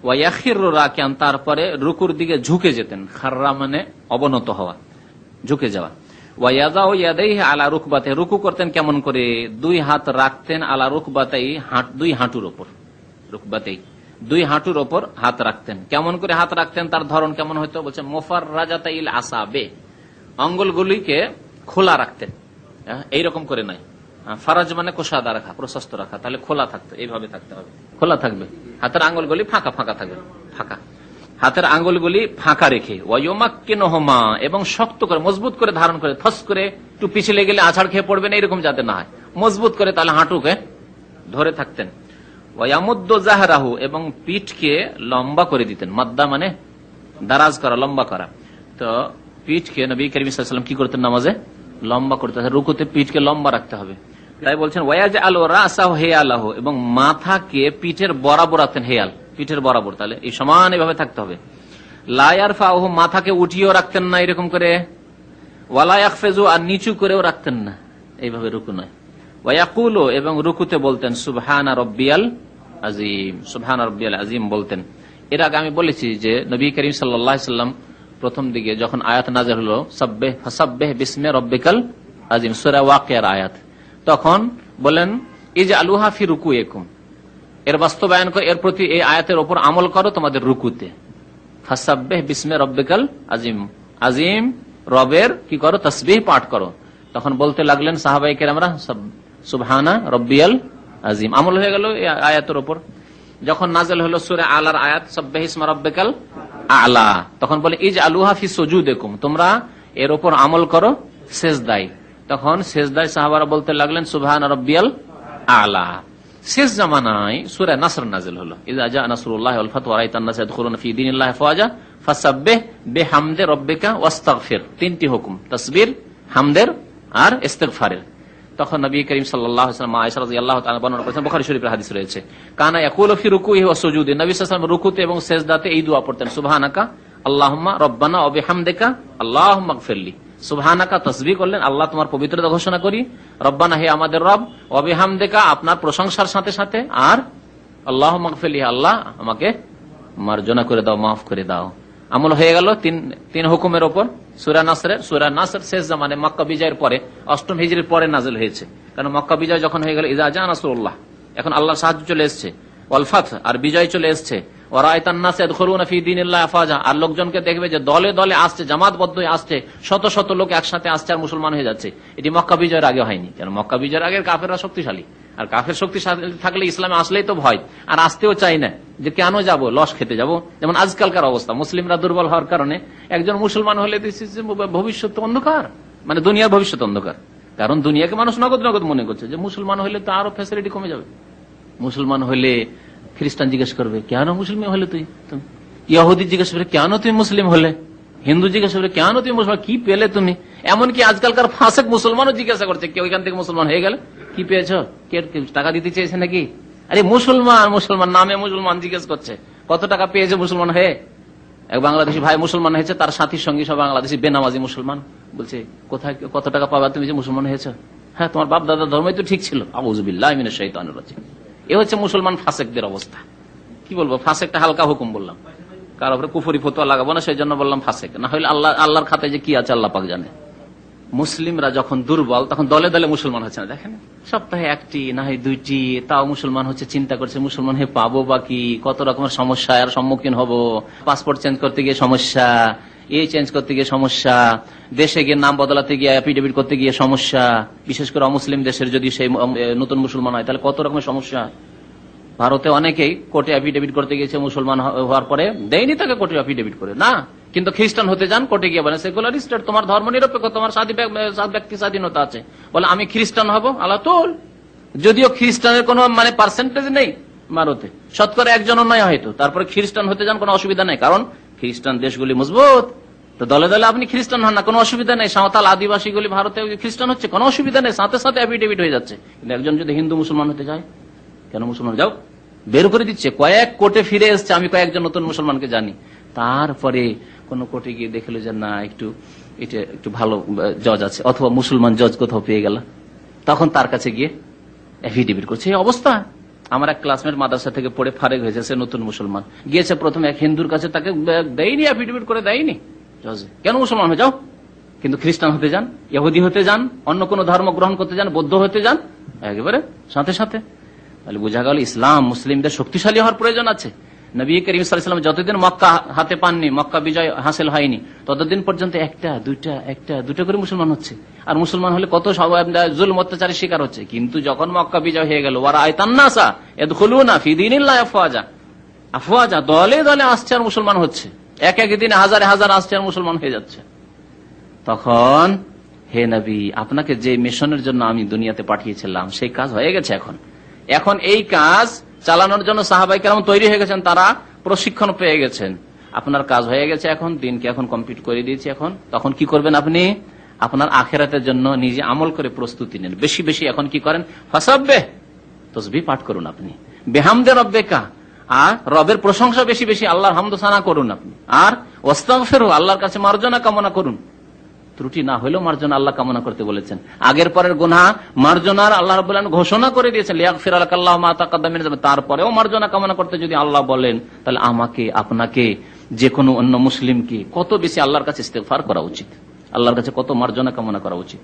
ওয়া ইয়াখিরু রাকিআন, তারপরে রুকুর দিকে ঝুঁকে যেতেন। খাররা মানে অবনত হওয়া, ঝুঁকে যাওয়া। ওয়া ইয়াযাউ ইয়াদাইহি আলা রুকবাতিহি, রুকু করতেন কেমন করে? দুই হাত রাখতেন আলা রুকবাতিহি, দুই হাঁটুর উপর, রুকবাতিহি দুই হাঁটুর ওপর হাত রাখতেন। কেমন করে হাত রাখতেন, তার ধরন কেমন হইতো? বলছে মুফাররাজাতাইল আসাবে, আঙ্গুলগুলিকে খোলা রাখতেন, এইরকম করে নয়। ফারাজ মানে কোষাদা রাখা, প্রশস্ত রাখা, তাহলে খোলা থাকতো, এইভাবে থাকতে হবে, খোলা থাকবে। হাতের আঙ্গুলগুলি ফাঁকা ফাঁকা থাকবে, ফাঁকা, হাতের আঙ্গুলগুলি ফাঁকা রেখে। ওয়ায়ুমাক্কিনুহুমা, এবং শক্ত করে মজবুত করে ধারণ করে, ফস করে একটু পিছলে গেলে আছাড় খেয়ে পড়বে না, এরকম যাতে না হয়, মজবুত করে তাহলে হাঁটুকে ধরে থাকতেন। ওয়ায়ামুদ্দু জাহরাহু, এবং পিঠকে লম্বা করে দিতেন। মাদ্দা মানে দারাজ করা, লম্বা করা। তো পিঠকে নবী করিম সাল্লাল্লাহু আলাইহি ওয়াসাল্লাম কি করতেন? নামাজে লম্বা করতে, রুকুতে পিঠকে লম্বা রাখতে হবে। তাই বলছেন ওয়ায়াজআলু রাসাহু হিয়ালাহু, এবং মাথাকে পিঠের বরাবর রাখতেন। হেয়াল পিঠের বরাবর, তাহলে এই সমান এভাবে থাকতে হবে। লা ইয়ারফাহু, মাথাকে উঠিয়েও রাখতেন না এরকম করে। ওয়ালা ইয়াখফিজু, আর নিচু করেও রাখতেন না, এইভাবে রুকু নয়। ওয়ায়াকুলু, এবং রুকুতে বলতেন সুবহানা রাব্বিয়াল আজিম, সুবহানা রাব্বিয়াল আজিম বলতেন। এর আগে আমি বলেছি যে নবী করিম সাল্লাল্লাহু আলাইহি ওয়াসাল্লাম প্রথম দিকে যখন আয়াত নাযিল হলো সাব্বিহ ফাসাব্বিহ বিসমি রাব্বিকাল আজিম, সূরা ওয়াকিয়ার আয়াত, তখন বলেন ইজআলুহা ফি রুকুইকুম, এর বাস্তবায়ন করে এর প্রতি এই আয়াতের উপর আমল করো তোমাদের রুকুতে। ফাসাব্বিহ বিসমি রাব্বিকাল আজিম, আজিম রবের কি করো? তাসবিহ পাঠ করো। তখন বলতে লাগলেন সাহাবায়ে কেরামরা সুবহানা রাব্বিয়াল আজিম, আমল হয়ে গেল এই আয়াতের উপর। যখন নাযিল হলো সূরা আলার আয়াত সাব্বিহ ইসমা রাব্বিকাল আলা, তখন বলে ইজআলুহা ফি সুজুদিকুম, তোমরা এর উপর আমল করো সিজদায়। তখন সিজদায় সাহাবারা বলতে লাগলেন সুবহানা রাব্বিয়াল আলা। শেষ জামানায় সূরা নাসর নাযিল হলো, ইযা জা নাসরুল্লাহি ওয়াল ফাতহু ওয়া রাআইতান নাসা ইয়াদখুলুনা ফি দীনিল্লাহি আফওয়াজা ফাসাব্বিহ বিহামদি রাব্বিকা ওয়াস্তাগফির, তিনটি হুকুম, তাসবিহ, হামদের আর ইস্তিগফারের। তখন নবী করিম সাল্লাল্লাহু আলাইহি ওয়াসাল্লাম আয়েশা রাদিয়াল্লাহু তাআলা বর্ণনা করেছেন, বুখারী শরীফের হাদিস রয়েছে, কানা ইয়াকুলু ফি রুকুইহি ওয়া সুজুদি, নবী সাল্লাল্লাহু আলাইহি ওয়াসাল্লাম রুকুতে এবং সিজদাতে এই দোয়া পড়তেন, সুবহানাকা আল্লাহুম্মা রব্বানা ওয়া বিহামদিকা আল্লাহুম্মা গফিরলি। সুবহানাকা তাসবিহ করলেন, আল্লাহ তোমার পবিত্রতা ঘোষণা করি, রব্বানা হে আমাদের রব, ওয়া বিহামদিকা আপনার প্রশংসার সাথে সাথে, আর আল্লাহুম্মা গফিরলি আল্লাহ আমাকে মার্জনা করে দাও, মাফ করে দাও। আমল হয়ে গেল তিন হুকুমের ওপর। সূরা নাসর শেষ জামানে মক্কা বিজয়ের পরে, 8ম হিজরির পরে নাযিল হয়েছে, কারণ মক্কা বিজয় যখন হয়ে গেল ইযা জা নাসরুল্লাহ, এখন আল্লাহর সাহায্য চলে এসেছে, ওয়াল ফাতহ আর বিজয় চলে এসেছে, ওয়া রাআইতান নাসা ইয়াদখুলুনা ফি দীনিল্লাহি আফওয়াজা, আর লোকজনকে দেখবে যে দলে দলে আসছে, জামাতবদ্ধ হয়ে আসছে, শত শত লোক একসাথে আসছে আর মুসলমান হয়ে যাচ্ছে। এটি মক্কা বিজয়ের আগে হয়নি, কারণ মক্কা বিজয়ের আগে কাফেররা শক্তিশালী, আর কাফের শক্তিশালী থাকলে ইসলামে আসলেই তো ভয়, আর আসতেও চাই না, যে কেন যাব, লস খেতে যাব। যেমন আজকালকার অবস্থা, মুসলিমরা দুর্বল হওয়ার কারণে একজন মুসলমান হলে ভবিষ্যৎ অন্ধকার, মানে দুনিয়ার ভবিষ্যৎ অন্ধকার। কারণ দুনিয়াকে মানুষ নগদ নগদ মনে করছে, যে মুসলমান হলে তো আরো ফ্যাসিলিটি কমে যাবে। মুসলমান হলে খ্রিস্টান জিজ্ঞেস করবে কেন মুসলিম হলে, তুই ইহুদি জিজ্ঞেস করবে কেন তুমি মুসলিম হলে, হিন্দু জিজ্ঞাসা করে কেন তুমি মুসলমান, কি পেলে তুমি? এমনকি আজকালকার ফাসেক মুসলমানও জিজ্ঞাসা করছে কেউ এখান থেকে মুসলমান হয়ে গেলে কি পেয়েছ? কে টাকা দিতে চেয়েছে নাকি? আরে মুসলমান, মুসলমান নামে মুসলমান জিজ্ঞেস করছে কত টাকা পেয়েছে মুসলমান হয়ে। এক বাংলাদেশি ভাই মুসলমান হয়েছে, তার সাথীর সঙ্গে সব বাংলাদেশি বেনামাজি মুসলমান। বলছে কোথায় কত টাকা পাবা তুমি যে মুসলমান হয়েছে? হ্যাঁ, তোমার বাপ দাদার ধর্মই তো ঠিক ছিল। আউযুবিল্লাহি মিনাশ শাইতানির রাজিম। এ হচ্ছে মুসলমান ফাসেকদের অবস্থা। কি বলবো, ফাসেকটা হালকা হুকুম বললাম, কার উপরে কুফরি ফতোয়া লাগাবো না, সেই জন্য বললাম ফাসেক। না হলে আল্লাহর খাতায় যে কি আছে আল্লাহ পাক জানে। মুসলিমরা যখন দুর্বল তখন দলে দলে মুসলমান হচ্ছে না। দেখেন, সপ্তাহে একটি না হয় দুইটি তাও মুসলমান হচ্ছে, চিন্তা করছে মুসলমান হয়ে পাবো বাকি কত রকমের সমস্যার সম্মুখীন হব। পাসপোর্ট চেঞ্জ করতে গিয়ে সমস্যা, এই চেঞ্জ করতে গিয়ে সমস্যা, দেশে গিয়ে নাম বদলাতে গিয়ে অ্যাফিডেভিট করতে গিয়ে সমস্যা, বিশেষ করে অমুসলিম দেশের যদি সেই নতুন মুসলমান হয় তাহলে কত রকমের সমস্যা। ভারতে অনেকেই কোর্টে অ্যাফিডেভিট করতে গিয়েছে মুসলমান হওয়ার পরে, দেয়নি তাকে কোর্টে অ্যাফিডেভিট করে না, কিন্তু খ্রিস্টান হতে যান কোর্টে গিয়ে বলেন সেকুলার স্টেট, তোমার ধর্ম নিরপেক্ষ, তোমার ব্যক্তি স্বাধীনতা আছে, বলে আমি খ্রিস্টান হব। আল্লাহ তোল, যদিও খ্রিস্টানের কোন মানে পার্সেন্টেজ নেই ভারতে, শতকরা একজনও নয় হয়তো, তারপরে খ্রিস্টান হতে যান কোনো অসুবিধা নেই, কারণ খ্রিস্টান দেশগুলি মজবুত। তো দলে দলে আপনি খ্রিস্টান হন না, কোনো অসুবিধা নেই। সাঁওতাল আদিবাসী গুলি ভারতে খ্রিস্টান হচ্ছে, কোনো অসুবিধা নেই, সাথে সাথে অ্যাফিডেভিট হয়ে যাচ্ছে। কিন্তু একজন যদি হিন্দু মুসলমান হতে যায়, কেন মুসলমান যাও বের করে দিচ্ছে, কয়েক কোর্টে ফিরে এসছে, আমি কয়েকজন নতুন মুসলমানকে জানি। তারপরে কোন কোর্টে গিয়ে দেখলো যে না এটা একটু ভালো জজ আছে, অথবা মুসলমান জজ কোথাও পেয়ে গেল, তখন তার কাছে গিয়ে অ্যাফিডেভিট করছে। এই অবস্থা। আমার এক ক্লাসমেট মাদ্রাসা থেকে পড়ে ফারেক হয়েছে, সে নতুন মুসলমান, গিয়েছে প্রথমে এক হিন্দুর কাছে, তাকে দেয়নি, অ্যাফিডেভিট করে দেয়নি জজে, কেন মুসলমান হয়ে যাও, কিন্তু খ্রিস্টান হতে যান, ইহুদি হতে যান, অন্য কোন ধর্ম গ্রহণ করতে যান, বৌদ্ধ হতে যান, একেবারে সাথে সাথে। তাহলে বোঝা গেল ইসলাম মুসলিমদের শক্তিশালী হওয়ার প্রয়োজন আছে। নবী করিম সাল্লাল্লাহু আলাইহি ওয়াসাল্লাম যতদিন মক্কা হাতে পাননি, মক্কা বিজয় হাসিল হয়নি, ততদিন পর্যন্ত একটা দুইটা করে মুসলমান হচ্ছে। আর মুসলমান হলে কত জুলম অত্যাচারের শিকার হচ্ছে। কিন্তু যখন মক্কা বিজয় হয়ে গেল, ওয়ারা আয়তান্নাসা ইয়াদখুলুনা ফি দীনিল্লাহি আফওয়াজা, দলে দলে আসছে আর মুসলমান হচ্ছে, এক এক দিনে হাজারে হাজার আসছে আর মুসলমান হয়ে যাচ্ছে। তখন হে নবী, আপনাকে যে মিশনের জন্য আমি দুনিয়াতে পাঠিয়েছিলাম সেই কাজ হয়ে গেছে। এখন এই কাজ চালানোর জন্য সাহাবায়ে কেরাম তৈরি হয়ে গেছেন, তারা প্রশিক্ষণ পেয়ে গেছেন, আপনার কাজ হয়ে গেছে। এখন দিনকে এখন কমপ্লিট করে দিয়েছি। তখন কি করবেন আপনি? আপনার আখিরাতের জন্য নিজে আমল করে প্রস্তুতি নেন। বেশি বেশি এখন কি করেন? ফাসাব্বিহ, তাসবিহ পাঠ করুন আপনি, বিহামদে রাব্বিকা, আর রবের প্রশংসা বেশি বেশি আল্লাহর হামদ সানা করুন আপনি, আর ওয়াস্তাগফিরু, আল্লাহর কাছে মার্জনা কামনা করুন। ত্রুটি না হলেও মার্জনা আল্লাহ কামনা করতে বলেছেন। আগের পরের গুনাহ মার্জনার আল্লাহ রাব্বুল আলামিন ঘোষণা করে দিয়েছেন, লিয়াগফির লাকাল্লাহু মা তাকাদ্দাম মিন যামবি, তারপরেও মার্জনা কামনা করতে যদি আল্লাহ বলেন, তাহলে আমাকে, আপনাকে, যে কোনো অন্য মুসলিমকে কত বেশি আল্লাহর কাছে ইস্তেগফার করা উচিত, আল্লাহর কাছে কত মার্জনা কামনা করা উচিত।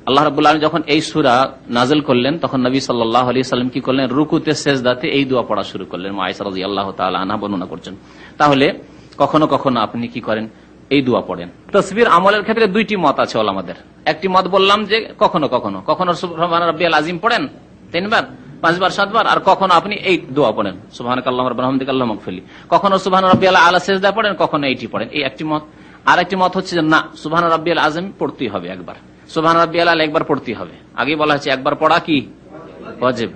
আল্লাহ রাব্বুল আলামিন যখন এই সূরা নাযিল করলেন, তখন নবী সাল্লাল্লাহু আলাইহি সাল্লাম কি করলেন? রুকুতে সেজদাতে এই দোয়া পড়া শুরু করলেন। মা আয়েশা রাদিয়াল্লাহু তাআলা আনহা বর্ণনা করছেন। তাহলে কখনো কখনো আপনি কি করেন? এই দোয়া পড়েন। তাসবির আমলের ক্ষেত্রে দুইটি মত আছে ওলামাদের। একটি মত বললাম যে কখনো কখনো সুবহান রাব্বিয়াল আযীম পড়েন 3 বার, 5 বার, 7 বার, আর কখনো আপনি এই দোয়া পড়েন, সুবহানাকাল্লাহুম্মা রাব্বানা হামদিকা আল্লাহুম্মা মাগফিরলি। কখনো সুবহান রাব্বিয়াল আলা সিজদা পড়েন, কখনো এইটি পড়েন। এই একটি মত। আর একটি মত হচ্ছে যে না, সুবহান রাব্বিয়াল আযীম পড়তেই হবে একবার, সুবহান রাব্বিয়াল আলা একবার পড়তেই হবে। আগে বলা হয়েছে একবার পড়া কি ওয়াজিব,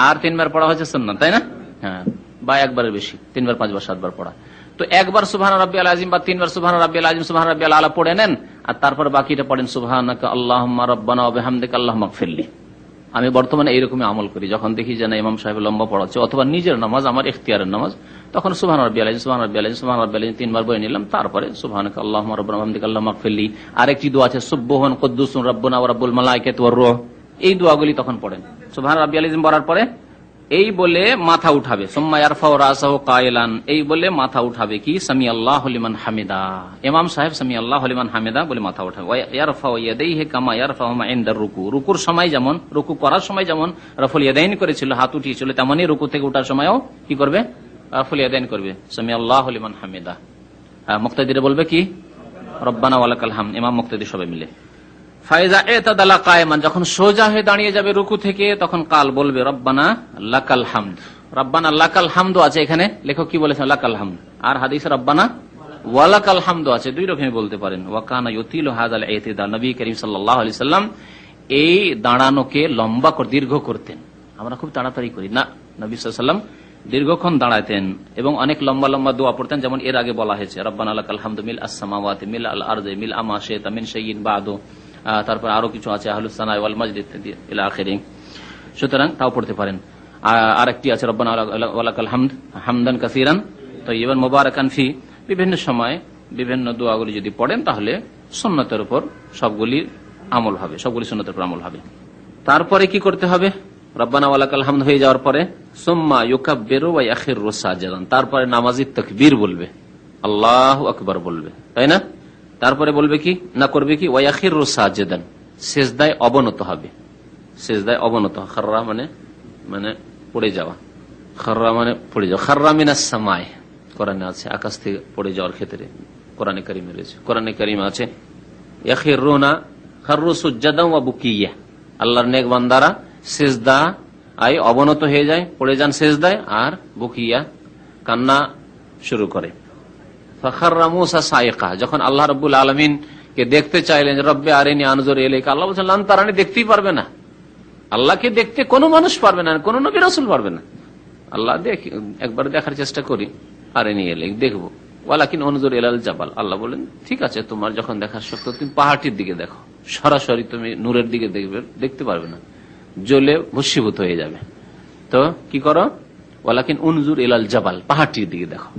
আর 3 বার পড়া হচ্ছে সুন্নাত, তাই না? হ্যাঁ, বা একবারের বেশি, 3 বার, 5 বার, 7 বার পড়া। তো একবার সুবহান রাব্বিয়াল আযীম বা 3 বার সুবহান রাব্বিয়াল আযীম, সুবহান রাব্বিয়াল আলা পড়ে নেন, আর তারপর বাকিটা পড়েন সুবহানাকা আল্লাহুম্মা রাব্বানা ওয়া বিহামদিকা আল্লাহুম্মা মাগফিরলি। আমি বর্তমানে এইরকমই আমল করি, যখন দেখি যে না ইমাম সাহেব লম্বা পড়াচ্ছে, অথবা নিজের নামাজ, আমার ইখতিয়ারের নামাজ, তখন সুবহান রাব্বিয়াল আযীম, সুবহান রাব্বিয়াল আযীম, সুবহান রাব্বিয়াল আযীম 3 বার বলে নিলাম, তারপরে সুবহানাকা আল্লাহুম্মা রাব্বানা ওয়া বিহামদিকা আল্লাহুম্মা মাগফিরলি। আরেকটি দোয়া আছে সুবহান কুদ্দুসুন রাব্বুনা ওয়া রাব্বুল মালায়েকাতি ওয়ার রূহ, এই দোয়াগুলি তখন পড়েন। সুবহান রাব্বিয়াল আযীম পড়ার পরে এই বলে মাথা উঠাবে, সুম্মা ইয়ারফাউ রাসাহু কাইলান, এই বলে মাথা উঠাবে কি সামি আল্লাহু লিমান হামিদা, ইমাম সাহেব সামি আল্লাহু লিমান হামিদা বলে মাথা উঠাবে। ওয়া ইয়ারফাউ ইয়াদাইহি কামা ইয়ারফাউ মা ইনদার রুকু, রুকুর সময় যেমন, রুকু করার সময় যেমন রাফুল ইয়াদাইন করেছিল, হাত উঠিয়েছিল, তেমনি রুকু থেকে ওঠার সময়ও কি করবে? রাফুল ইয়াদাইন করবে, সামি আল্লাহু লিমান হামিদা। মুক্তাদিরে বলবে কি রব্বানা ওয়া লাকাল হামদ, ইমাম মুক্তাদি সবাই মিলে। ফাইজা ইতাদালা কায়মান, যখন সোজা হয়ে দাঁড়িয়ে যাবে রুকু থেকে, তখন কাল বলবে রব্বানা লাকাল হামদ। রব্বানা লাকাল হামদ আছে, এখানে লেখক কি বলেছেন? লাকাল হামদ। আর হাদিসে রব্বানা ওয়া লাকাল হামদ আছে, দুই রকমই বলতে পারেন। ওয়া কানা ইউতিলু হাযাল ইতিদাল, নবী করিম সাল্লাল্লাহু আলাইহি সাল্লাম এই দাঁড়ানোকে লম্বা করে দীর্ঘ করতেন। আমরা খুব তাড়াতাড়ি করি না, নবী সাল্লাল্লাহু আলাইহি সাল্লাম দীর্ঘক্ষণ দাঁড়াতেন এবং অনেক লম্বা লম্বা দোয়া পড়তেন, যেমন এর আগে বলা হয়েছে রব্বানা লাকাল হামদু মিল আস-সামাওয়াতি মিল আল আরদি মিল আমা শি'তা মিন শাইইন বা'দু, তারপর আরো কিছু আছে আহলুস সানা ওয়াল মাজদ ইলা আখিরি। সুতরাং তাও পড়তে পারেন। আর একটি আছে রব্বানা ওয়ালাকাল হামদ হামদান কাসীরান তাইয়িবান মুবারাকান ফি। বিভিন্ন সময় বিভিন্ন দোয়াগুলি যদি পড়েন তাহলে সুন্নতের উপর সবগুলি আমল হবে, সবগুলি সুন্নতের উপর আমল হবে। তারপরে কি করতে হবে? রব্বানা ওয়ালাকাল হামদ হয়ে যাওয়ার পরে সুম্মা ইউকাব্বিরু ওয়া ইয়াখিরু সাজিদান, তারপরে নামাজি তাকবীর বলবে, আল্লাহু আকবার বলবে, তাই না? তারপরে বলবে কি না করবে কি ওয়া ইয়াখিরু সাজিদান, সিজদায় অবনত হবে। সিজদায় অবনত, খাররা মানে পড়ে যাওয়া, খাররা মানে পড়ে যাওয়া। খাররা মিনাস সামায় কোরআনে আছে, আকাশ থেকে পড়ে যাওয়ার ক্ষেত্রে কোরআনে কারিমে রয়েছে। কোরআনে কারিমে আছে ইয়াখিরুনা খাররু সুজদান ওয়া বুকিয়া, আল্লাহর নেক বান্দারা সিজদা আই অবনত হয়ে যায়, পড়ে যান সিজদায়, আর বুকিয়া কান্না শুরু করে। ফাখাররা মূসা সাইকা, যখন আল্লাহ রাব্বুল আলামিন কে দেখতে চাইলেন, রব্বে আরিনি আনজুর ইলাইকা, আল্লাহ বলেন লান তারানি, দেখতেই পারবে না। আল্লাহকে দেখতে কোনো মানুষ পারবে না, কোন নবী রাসূল পারবে না। আল্লাহ একবার দেখার চেষ্টা করি, আরিনি ইলাইক, দেখবো। ওয়ালাকিন আনজুর ইলাল জাবাল, আল্লাহ বলেন ঠিক আছে, তোমার যখন দেখার শক্তি, তুমি পাহাড়টির দিকে দেখো, সরাসরি তুমি নূরের দিকে দেখতে পারবে না, জ্বলে ভস্মীভূত হয়ে যাবে। তো কি করো? ওয়ালাকিন উনজুর ইলাল জাবাল, পাহাড়টির দিকে দেখো।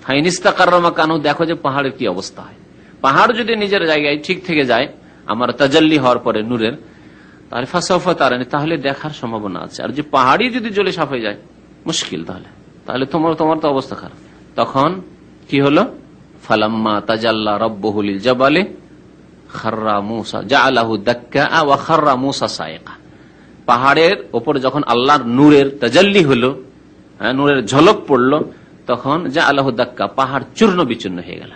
ফাইনিস্তাকাররা মাকানহু, দেখো যে পাহাড়ের কি অবস্থা হয়। পাহাড় যদি নিজের জায়গায় ঠিক থেকে যায় আমার তাজাল্লি হওয়ার পরে নূরের, তাহলে ফাসাউফা তারানি, তাহলে দেখার সম্ভাবনা আছে। আর যে পাহাড়ি যদি জ্বলে সাফ হয়ে যায় মুশকিল, তাহলে তোমার তো অবস্থা খারাপ। তখন কি হলো? ফালাম্মা তাজাল্লা রাব্বুহু লিল জাবালি খাররা মূসা জাআলাহু দাক্কা ওয়া খাররা মূসা সাইকা, পাহাড়ের ওপর যখন আল্লাহর নূরের তাজাল্লি হলো, নূরের ঝলক পড়লো, তখন জাআলাহু দাক্কা, পাহাড় চূর্ণ বিচূর্ণ হয়ে গেল।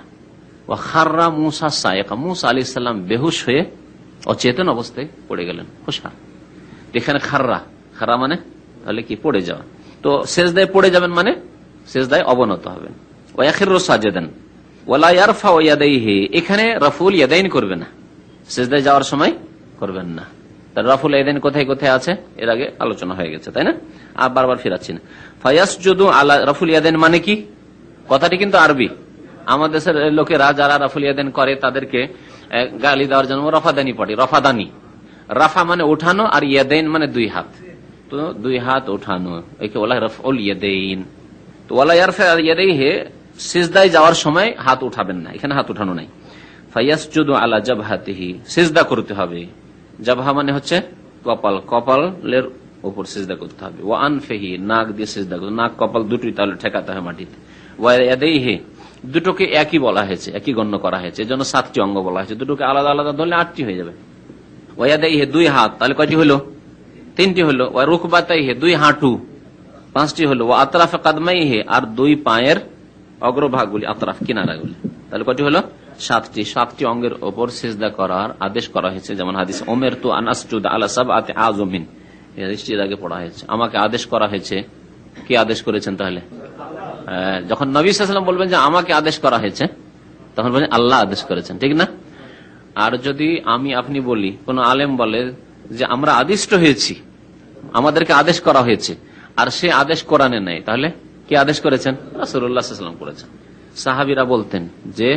ওয়া খাররা মূসা সাইকা, মূসা আলাইহিস সালাম বেহুশ হয়ে অচেতন অবস্থায় পড়ে গেলেন, হুশার। এখানে খাররা মানে তাহলে কি? পড়ে যাওয়া। তো সিজদায় পড়ে যাবেন মানে সিজদায় অবনত হবেন। ওয়া ইয়াখিরু সাজিদান ওয়ালা ইয়ারফাউ ইয়াদাইহি, এখানে রাফুল ইয়াদাইন করবে না, সিজদায় যাওয়ার সময় করবেন না। তার রাফুল ইয়াদাইন কোথায় কোথায় আছে এর আগে আলোচনা হয়ে গেছে, তাই না? আর বারবার ফিরাচ্ছি না। ফায়াসজুদু আলা, রাফুল ইয়াদাইন মানে কি? কথাটি কিন্তু আরবি। আমাদের দেশের লোকেরা যারা রাফুল ইয়াদাইন করে তাদেরকে গালি দেওয়ার জন্য রফাদানি পড়ে। রফাদানি, রাফা মানে উঠানো, আর ইয়াদাইন মানে দুই হাত, তো দুই হাত উঠানো, একে বলা হয় রাফউল ইয়াদাইন। তো ওয়ালা ইয়ারফা ইয়াদাইহি, সিজদায় যাওয়ার সময় হাত উঠাবেন না, এখানে হাত উঠানো নাই। ফায়াসজুদু আলা জাবহাতিহি, সিজদা করতে হবে। জাবহা মানে হচ্ছে কপাল, কপালের উপর সিজদা করতে হবে। ওয়া আনফিহি, নাক দিয়ে সিজদা করতে, নাক কপাল দুটোই তাহলে ঠেকাতে হয় মাটিতে। ওয়া ইয়াদাইহি, দুটোকে একই বলা হয়েছে, একই গণ্য করা হয়েছে, এজন্য 7টি অঙ্গ বলা হয়েছে। দুটোকে আলাদা আলাদা ধরলে 8টি হয়ে যাবে। ওয়া ইয়াদাইহি, দুই হাত, তাহলে কয়টি হলো? 3টি হলো। ওয়া রুকবাতাইহি, দুই হাঁটু, 5টি হলো। ওয়া আতরাফে কাদমাইহি, আর দুই পায়ের অগ্রভাগগুলি, আতরাফ কিনারাগুলি, তাহলে কয়টি হলো? 7টি। 7টি অঙ্গের ওপর সিজদা করার আদেশ করা হয়েছে, যেমন হাদিস উমিরতু আন আসজুদা আলা সাবআতি আযমিন, এই হাদিসটির আগে পড়া হয়েছে। আমাকে আদেশ করা হয়েছে, কি আদেশ করেছেন? তাহলে যখন নবী সাল্লাল্লাহু আলাইহি ওয়াসাল্লাম বলবেন যে আমাকে আদেশ করা হয়েছে, তখন বলেন আল্লাহ আদেশ করেছেন, ঠিক না? আর যদি আপনি বলি, কোন আলেম বলে যে আমরা আদিষ্ট হয়েছি, আমাদেরকে আদেশ করা হয়েছে, আর সে আদেশ কোরআনে নেই, তাহলে কি আদেশ করেছেন? রাসূলুল্লাহ সাল্লাল্লাহু আলাইহি ওয়াসাল্লাম করেছেন। সাহাবীরা বলতেন যে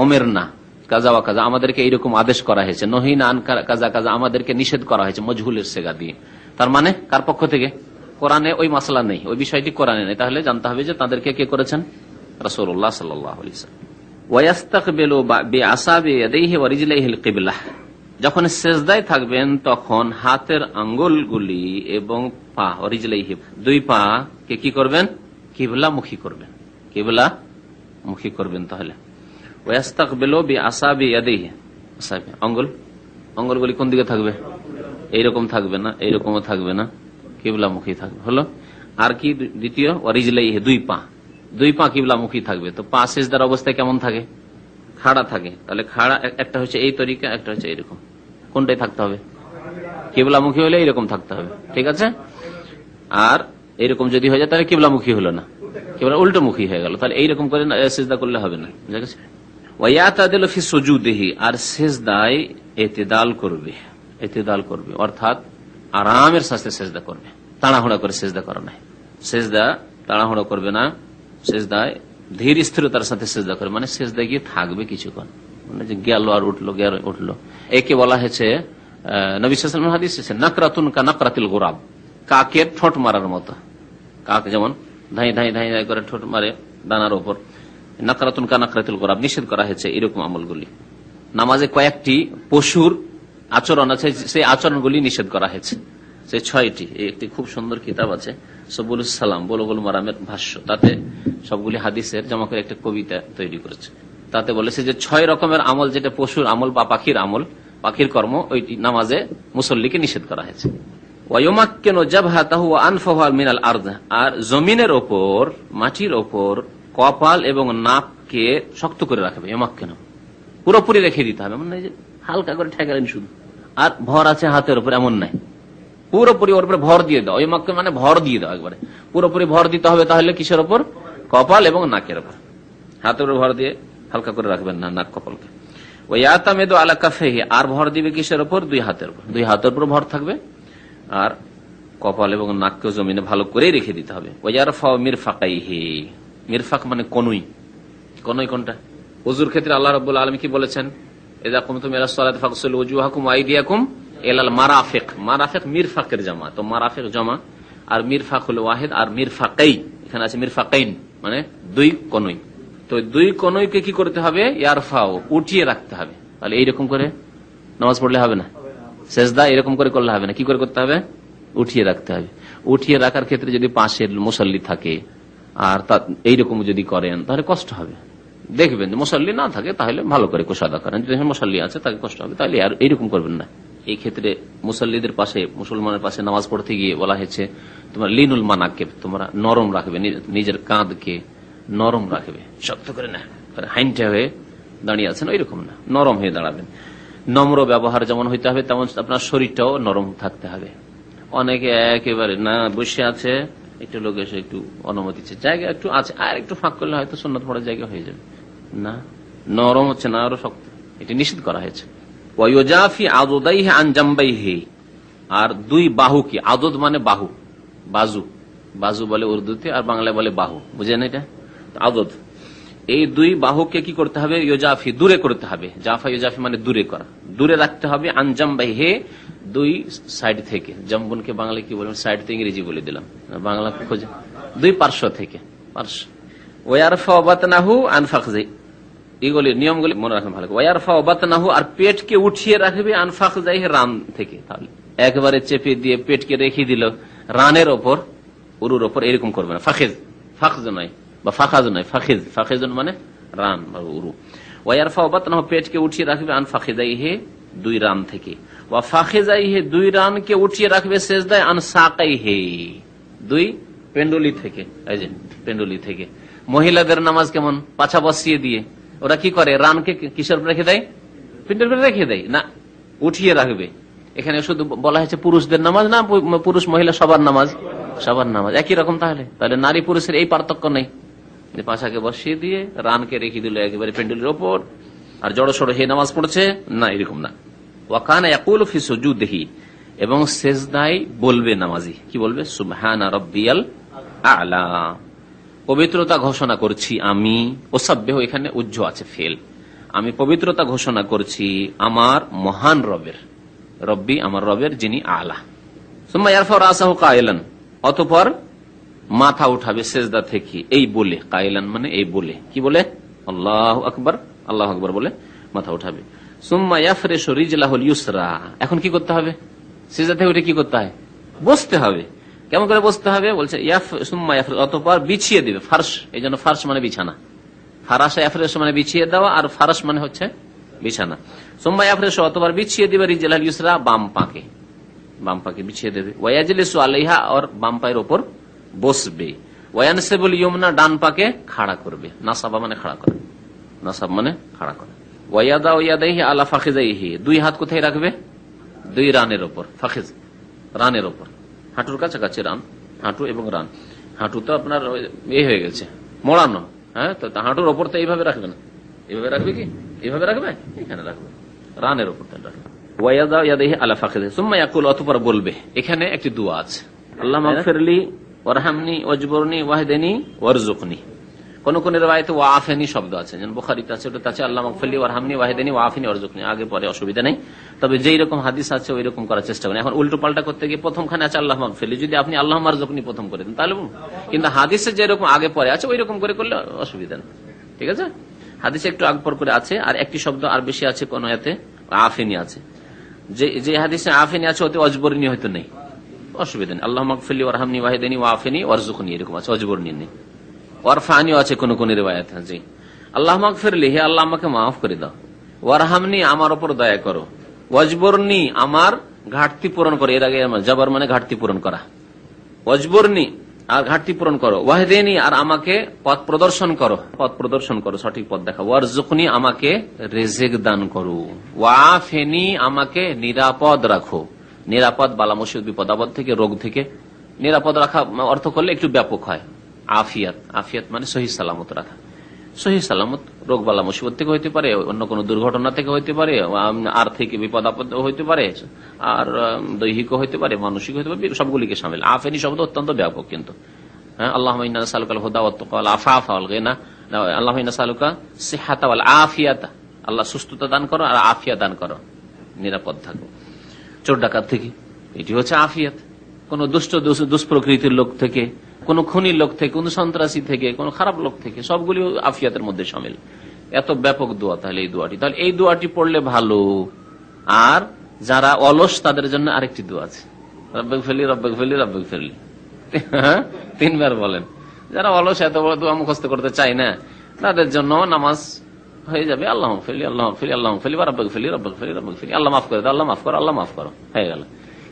ওমের না কাজা ওয়া কাজা, আমাদেরকে এইরকম আদেশ করা হয়েছে। নহিনা আন কাজা কাজা, আমাদেরকে নিষেধ করা হয়েছে মজহুলের সেগা দিয়ে। তার মানে কার পক্ষ থেকে? কোরআনে ওই মাসলা নেই, ওই বিষয়টি কোরআনে নেই, তাহলে জানতে হবে যে তাদেরকে কে করেছেন? রাসূলুল্লাহ সাল্লাল্লাহু আলাইহি ওয়াসাল্লাম। ওয়া ইয়াস্তাকবিলু বিআসাবি ইয়াদাইহি ওয়া রিজলাইহিল কিবলাহ, যখন সিজদায় থাকবেন তখন হাতের আঙ্গুলগুলি এবং পা, রিজলাইহি দুই পা কে কি করবেন? কিবলামুখী করবেন, কিবলামুখী করবেন। তাহলে ওয়া ইয়াস্তাকবিলু বিআসাবি ইয়াদাইহি, আসাবি আঙ্গুলগুলি কোন দিকে থাকবে? এইরকম থাকবে না, এইরকমও থাকবে না, কিবলামুখী থাকবে। হলো। আর কি দ্বিতীয়? ওয়ারিজলাইহি, দুই পা কিবলামুখী থাকবে। তো পা সিজদার অবস্থায় কেমন থাকে? খাড়া থাকে। তাহলে খাড়া একটা হচ্ছে এই তরিকা, একটা হচ্ছে এইরকম। কোনটাই থাকতে হবে? কিবলামুখী হলে এইরকম থাকতে হবে, ঠিক আছে? আর এইরকম যদি হয়ে যায় তাহলে কিবলামুখী হলো না, কিবলা উল্টোমুখী হয়ে গেল, তাহলে এইরকম করে সিজদা করলে হবে না। বুঝা গেছে? ওয়া ইয়াতাদিলু ফি সুজুদিহি, আর সিজদায় ইতিদাল করবে, অর্থাৎ আরামের সাথে সিজদা করবে, তাড়াহুড়া করে সিজদা করা নাই। সিজদা তাড়াহুড়া করবে না, সিজদায় ধীর স্থিরতার সাথে সিজদা করবে, মানে সিজদায় গিয়ে থাকবে কিছুক্ষণ, মানে যে গেল আর উঠলো। একে বলা হয়েছে নবী সাল্লাল্লাহু আলাইহি ওয়াসাল্লাম হাদিস আছে নাকরাতুন কা নাকরাতিল গুরাব, কাকের ঠোঁট মারার মতো। কাক যেমন ধাই ধাই ধাই ধাই করে ঠোঁট মারে ডানার ওপর, নাকরাতুন কা নাকরাতুল গোরাব, নিষেধ করা হয়েছে এরকম আমলগুলি। নামাজে কয়েকটি পশুর আচরণ আছে, সেই আচরণগুলি নিষেধ করা হয়েছে, সেই 6টি। একটি খুব সুন্দর কিতাব আছে সবুল সালাম বুলুগুল মারামের ভাষ্য, তাতে সবগুলি হাদিসের জমা করে একটা কবিতা তৈরি করেছে। তাতে বলেছে যে 6 রকমের আমল, যেটা পশুর আমল বা পাখির আমল, পাখির কর্ম, ওই নামাজে মুসল্লিকে নিষেধ করা হয়েছে। আর জমিনের ওপর, মাটির ওপর কপাল এবং নাককে শক্ত করে রাখবে। ইমাক্কেন পুরোপুরি রেখে দিতে হবে, এমন নাই যে হালকা করে ঠেকালেন শুধু আর ভর আছে হাতের উপর, এমন নাই। পুরোপুরি ওর উপরে ভর দিয়ে দাও। ইমাক্কেন মানে ভর দিয়ে দাও, একবারে পুরোপুরি ভর দিতে হবে। তাহলে কিসের ওপর? কপাল এবং নাকের ওপর। হাতের উপর ভর দিয়ে হালকা করে রাখবেন না নাক কপালকে। ওয়াতামেদু আলা কাফেহি, আর ভর দিবে কিসের ওপর? 2 হাতের উপর। 2 হাতের উপর ভর থাকবে, আর কপাল এবং নাককে জমিনে ভালো করে রেখে দিতে হবে। ওয়ারফাউ মিরফাকাইহি, মিরফাক মানে কনুই। কনুই কোনটা? ওযুর ক্ষেত্রে আল্লাহ রাব্বুল আলামিন কি বলেছেন? ইযা কুমতুম ইলাস সালাতি ফাগসিলু ওয়াজুহাকুম ওয়া আইদিয়াকুম ইলাল মারাফিক। মারাফিক মিরফাকের জামা, তো মারাফিক জমা, আর মিরফাক হলো ওয়াহিদ, আর মিরফাকাই এখানে আছে মিরফাকাইন মানে 2 কনুই। তো 2 কনুইকে কি করতে হবে? ইয়ারফাও, উঠিয়ে রাখতে হবে। তাহলে এইরকম করে নামাজ পড়লে হবে না, সেজদা এরকম করে করলে হবে না, কি করে করতে হবে? উঠিয়ে রাখতে হবে। উঠিয়ে রাখার ক্ষেত্রে যদি পাশের মুসল্লি থাকে আর এইরকম যদি করেন তাহলে কষ্ট হবে। দেখবেন যে মুসল্লি না থাকে তাহলে ভালো করে কোষাদা করেন, যদি মুসল্লি আছে তাকে কষ্ট হবে, তাহলে আর এইরকম করবেন না। এই ক্ষেত্রে মুসল্লিদের পাশে, মুসলমানের পাশে নামাজ পড়তে গিয়ে বলা হয়েছে তোমার লিনুল মানাকে, তোমরা নরম রাখবে, নিজের কাঁধকে নরম রাখবে, শক্ত করে না হাইনটা হয়ে দাঁড়িয়ে আছেন ওইরকম না, নরম হয়ে দাঁড়াবেন। নম্র ব্যবহার যেমন হইতে হবে তেমন আপনার শরীরটাও নরম থাকতে হবে। অনেকে একেবারে না বসে আছে, একটু লোক এসে একটু অনুমতি জায়গা একটু আছে, আর একটু ফাঁক করলে হয়তো সুন্নাত পড়ার জায়গা হয়ে যাবে না, নরম হচ্ছে না, আরো শক্ত, এটি নিষেধ করা হয়েছে। ওয়ায়ুজাফি আদুদাইহি আন জামবাইহি, আর 2 বাহুকে, আদুদ মানে বাহু, বাজু, বাজু বলে উর্দুতে, আর বাংলায় বলে বাহু, বুঝেন এটা আদুদ। এই 2 বাহুকে কি করতে হবে? ইউজাফি, দূরে করতে হবে। জাফা ইউজাফি মানে দূরে করা, দূরে রাখতে হবে। আন জামবাইহি, 2 সাইড থেকে। জাম্বুনকে বাংলায় কি বলবেন? সাইড তো ইংরেজি বলে দিলাম, বাংলা খোঁজে 2 পার্শ্ব থেকে, পার্শ্ব। ওয়ারফাউ বাতনাহু আন ফাখজি, এগুলি নিয়মগুলি মনে রাখবেন ভালো। ওয়ারফাউ বাতনাহু, আর পেটকে উঠিয়ে রাখবে আন ফাখজাইহি, রান থেকে। তাহলে একবারে চেপে দিয়ে পেটকে রেখে দিল রানের ওপর, উরুর ওপর, এরকম করবে না। ফাখিজ, ফাখজ নয় বা ফাখাজ নয়, ফাখিজ, ফাখিজ মানে রান বা উরু। ওয়ারফাউ বাতনাহু, পেটকে উঠিয়ে রাখবে আন ফাখিজাইহি, 2 রান থেকে। ওয়া ফাখিজাইহি, 2 রানকে উঠিয়ে রাখবে সেজদায় আন সাকাইহি, 2 পেন্ডুলি থেকে। এই যে পেন্ডুলি থেকে। মহিলাদের নামাজ কেমন? পাছা বসিয়ে দিয়ে ওরা কি করে? রানকে কিসের রেখে দেয়? পিন্ডের উপরে রেখে দেয় না, উঠিয়ে রাখবে। এখানে শুধু বলা হয়েছে পুরুষদের নামাজ না, পুরুষ মহিলা সবার নামাজ, সবার নামাজ একই রকম। তাহলে নারী পুরুষের এই পার্থক্য নেই যে পাছাকে বসিয়ে দিয়ে রানকে রেখে দিল একেবারে পেন্ডুলের ওপর আর জড়ো সড়ো হে নামাজ পড়ছে, না, এরকম না। ওয়াকানা ইয়াকুলু ফি সুজুদিহি, এবং সেজদায় বলবে নামাজি, কি বলবে? সুবহানা রাব্বিয়াল আ'লা, পবিত্রতা ঘোষণা করছি আমি। ওসাব্বিহু, এখানে উজ্জ আছে ফেল, আমি পবিত্রতা ঘোষণা করছি আমার মহান রবের, রব্বি আমার রবের যিনি আলা। সুম্মা ইয়ারফাউ রাসাহু কাইলান, অতঃপর মাথা উঠাবে সেজদা থেকে এই বলে, কাইলান মানে এই বলে, কি বলে? আল্লাহু আকবার, আল্লাহু আকবার বলে মাথা উঠাবে। সুম্মা ইয়াফরিশু রিজলাহুল ইউসরা, এখন কি করতে হবে? সেজদা থেকে উঠে কি করতে হয়? বসতে হবে। কেমন করে বসতে হবে? বলছে সুম্মা ইয়াফরিশু, অতঃপর বিছিয়ে দিবে। ফারশ, এই জন্য ফারশ মানে বিছানা, ফারাশা ইয়াফরিশু মানে বিছিয়ে দেওয়া, আর ফারশ মানে হচ্ছে বিছানা। সুম্মা ইয়াফরিশু, অতঃপর বিছিয়ে দিবে রিজলাহুল ইউসরা, বাম পাকে, বাম পাকে বিছিয়ে দেবে। ওয়ায়াজলিসু আলাইহা, আর বাম পায়ের উপর বসবে। ওয়ায়ানসিবুল ইয়ুমনা, ডান পাকে খাড়া করবে। নাসাবা মানে খাড়া করে, নাসাব মানে খাড়া করে। ওয়ায়াদাউ ইয়াদাইহি আলা ফাখিজাইহি, 2 হাত কোথায় রাখবে? 2 রানের উপর, ফাখিজ রানের উপর, হাঁটুর কাছাকাছি রান, হাঁটু এবং রান। হাঁটু তো আপনার এই হয়ে গেছে মোড়ানো, হ্যাঁ, তো হাঁটুর ওপর তো এইভাবে রাখবে না, এইভাবে রাখবে, কি এইভাবে রাখবে, এখানে রাখবে, রানের উপর রাখবে। ওয়ায়াদাউ ইয়াদাইহি আলা ফাখিজাইহি সুম্মা ইয়াকুল, অতঃপর বলবে। এখানে একটি দোয়া আছে, আল্লাহ মাগফিরলি ওয়ারহামনি ওয়াজবুরনি ওয়াহদিনি ওয়ারযুকনি। কোন কোন রিওয়ায়াতে ওয়াফেনি শব্দ আছে, যেমন বুখারীতে আছে, ওটাতে আছে আল্লাহ মাগফিরলি ওয়ারহামনি ওয়াহিদানি ওয়াফিনি ওয়ারজুকনি, আগে পরে অসুবিধা নেই। তবে যেই রকম হাদিস আছে ওই রকম করার চেষ্টা করেন। এখন উল্টো পাল্টা করতে গিয়ে প্রথমখানে আছে আল্লাহ মাগফিরলি, যদি আপনি আল্লাহ মারজুকনি প্রথম করে দেন তাহলে, কিন্তু হাদিসে যেরকম আগে পরে আছে ওই রকম করে করলে অসুবিধা নেই, ঠিক আছে। হাদিসে একটু আগ পর করে আছে, আর একটি শব্দ আর বেশি আছে কোন আয়াতে আফিনি আছে, যে হাদিসে আফিনি আছে ওতে অজবরনি হয়তো নেই, অসুবিধা নেই। আল্লাহ মাগফিরলি ওয়ারহামনি ওয়াহিদানি ওয়াফিনি ওয়ারজুকনি এরকম আছে, অজবরনি নেই। ওয়ারফানিও আছে কোন কোন রিওয়ায়াতে, জি। আল্লাহ মাগফিরলি, হে আল্লাহ আমাকে মাফ করে দাও, ওয়ারহামনি আমার উপর দয়া করো, ওয়াজবরনি আমার ঘাটতি পূরণ করো, এর আগে জবর মানে ঘাটতি পূরণ করা, ওয়াজবরনি আর ঘাটতি পূরণ করো, ওয়াহদিনি আর আমাকে পথ প্রদর্শন করো, পথ প্রদর্শন করো, সঠিক পথ দেখাও, ওয়ারজুকনি আমাকে রিজিক দান করো, ওয়াফিনি আমাকে নিরাপদ রাখো। নিরাপদ বালা মুসিবত বিপদ আপদ থেকে, রোগ থেকে নিরাপদ রাখা অর্থ করলে একটু ব্যাপক হয়। আফিয়াত, আফিয়াত মানে সহি সালামত রাখা, সহি সালামত রোগ বালা মুসিবত থেকে হইতে পারে, অন্য কোনো দুর্ঘটনা থেকে হইতে পারে, আর্থিক বিপদ আপদ হইতে পারে, আর দৈহিক হইতে পারে, মানসিক হইতে পারে, সবগুলিকে সামিল। আফেনি শব্দ অত্যন্ত ব্যাপক কিন্তু। হ্যাঁ, আল্লাহুম্মা ইন্না নাসআলুকাল হুদা ওয়াত তাকা ওয়াল আফাফা ওয়াল গিনা, আল্লাহুম্মা ইন্না নাসআলুকা সিহহাতা ওয়াল আফিয়াতা, আল্লাহ সুস্থতা দান করো আর আফিয়া দান করো, নিরাপদ থাকো চোর ডাকাত থেকে, এটি হচ্ছে আফিয়াত। কোন দুষ্ট দুষ্প্রকৃতির লোক থেকে, কোন খুনির লোক থেকে, কোন সন্ত্রাসী থেকে, কোন খারাপ লোক থেকে, সবগুলি আফিয়াতের মধ্যে শামিল। এত ব্যাপক দোয়া তাহলে এই দোয়াটি, তাহলে এই দোয়াটি পড়লে ভালো। আর যারা অলস তাদের জন্য আরেকটি দোয়া আছে, রব্বিক ফিরলি রব্বিক ফিরলি রব্বিক ফিরলি, তিনবার বলেন। যারা অলস, এত বড় দোয়া মুখস্থ করতে চায় না, তাদের জন্য নামাজ হয়ে যাবে আল্লাহ ফিরলি আল্লাহ ফিরলি আল্লাহ ফিরলি রব্বিক ফিরলি রব্বিক ফিরলি রব্বিক ফিরলি, আল্লাহ মাফ করে দাও, আল্লাহ মাফ করো, আল্লাহ মাফ করো, হয়ে গেল।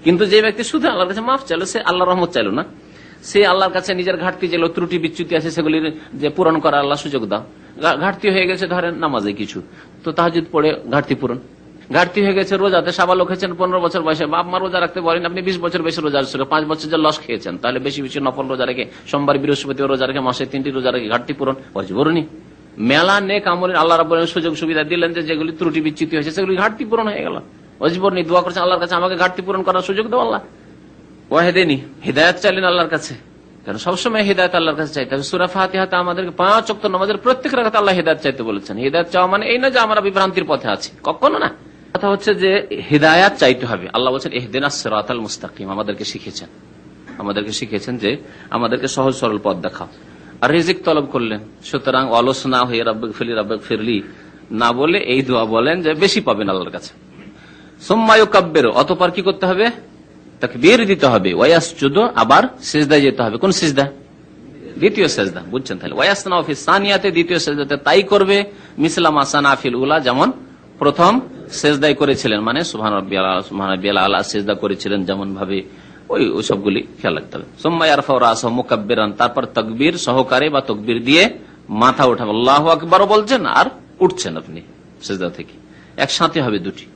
কিন্তু যে ব্যক্তি শুধু আল্লাহর কাছে মাফ চাইলো, সে আল্লাহ রহমত চাইলো না, সে আল্লাহর কাছে নিজের ঘাটতি যেগুলো ত্রুটি বিচ্যুতি আছে সেগুলির যে পূরণ করা আল্লাহ সুযোগ দাও। ঘাটতি হয়ে গেছে ধরেন নামাজে কিছু, তো তাহাজ্জুদ পড়ে ঘাটতি পূরণ। ঘাটতি হয়ে গেছে রোজাতে, সাবালক হয়েছেন 15 বছর বয়সে, বাপ মা রোজা রাখতে বলেন, আপনি 20 বছর বয়সে রোজা ছিল, 5 বছর যে লস খেয়েছেন, তাহলে বেশি বেশি নফল রোজা রেখে, সোমবার বৃহস্পতিবার রোজা রেখে, মাসে 3টি রোজা রেখে ঘাটতি পূরণ ওয়াজিবরনি। মেলা নেক আমলের আল্লাহ রাব্বুল আলামিন সুযোগ সুবিধা দিলেন, যে যেগুলি ত্রুটি বিচ্যুতি হয়েছে সেগুলি ঘাটতি পূরণ হয়ে গেল, ওয়াজিবরনি। দোয়া করছেন আল্লাহর কাছে আমাকে ঘাটতি পূরণ করার সুযোগ দাও আল্লাহ। ওয়াহিদিনী, হিদায়াত চাইলেন আল্লাহর কাছে, কারণ সবসময় হিদায়াত আল্লাহর কাছে চাইতে হবে। সূরা ফাতিহাতে আমাদেরকে 5 ওয়াক্ত নামাজের প্রত্যেক রাকাতে আল্লাহ হিদায়াত চাইতে বলেছেন। হিদায়াত চাওয়া মানে এই না যে আমরা বিভ্রান্তির পথে আছি, কখনো না। কথা হচ্ছে যে হিদায়াত চাইতে হবে। আল্লাহ বলছেন ইহদিনাস সিরাতাল মুস্তাকিম, আমাদেরকে শিখিয়েছেন যে আমাদেরকে সহজ সরল পথ দেখাও। আর রিজিক তলব করলেন, সুতরাং অলস না হয়ে রব্বিক ফিরলি রব্বিক ফিরলি না বলে এই দোয়া বলেন যে বেশি পাবেন আল্লাহর কাছে। সুম্মা ইউকাব্বিরু, অতঃপর কি করতে হবে? তাকবীর দিতে হবে। ওয়ায়াসজুদু, আবার সিজদায় যেতে হবে। কোন সিজদা? দ্বিতীয় সিজদা, বুঝছেন তাহলে। ওয়ায়াসনাউ ফিস সানিয়াতে, দ্বিতীয় সিজদাতে তাই করবে, মিসলা মা সানা ফিল উলা, যেমন প্রথম সিজদায় করেছিলেন, মানে সুবহান রাব্বিয়াল আলা সিজদা করেছিলেন যেমন ভাবে, ওই সবগুলি খেয়াল রাখতে হবে। সুম্মা ইয়ারফাউ রাসাহু মুকাব্বিরান, তারপর তাকবীর সহকারে বা তাকবীর দিয়ে মাথা উঠাবে, আল্লাহু আকবার বলছেন আর উঠছেন আপনি সিজদা থেকে। একসাথে হবে দুটি,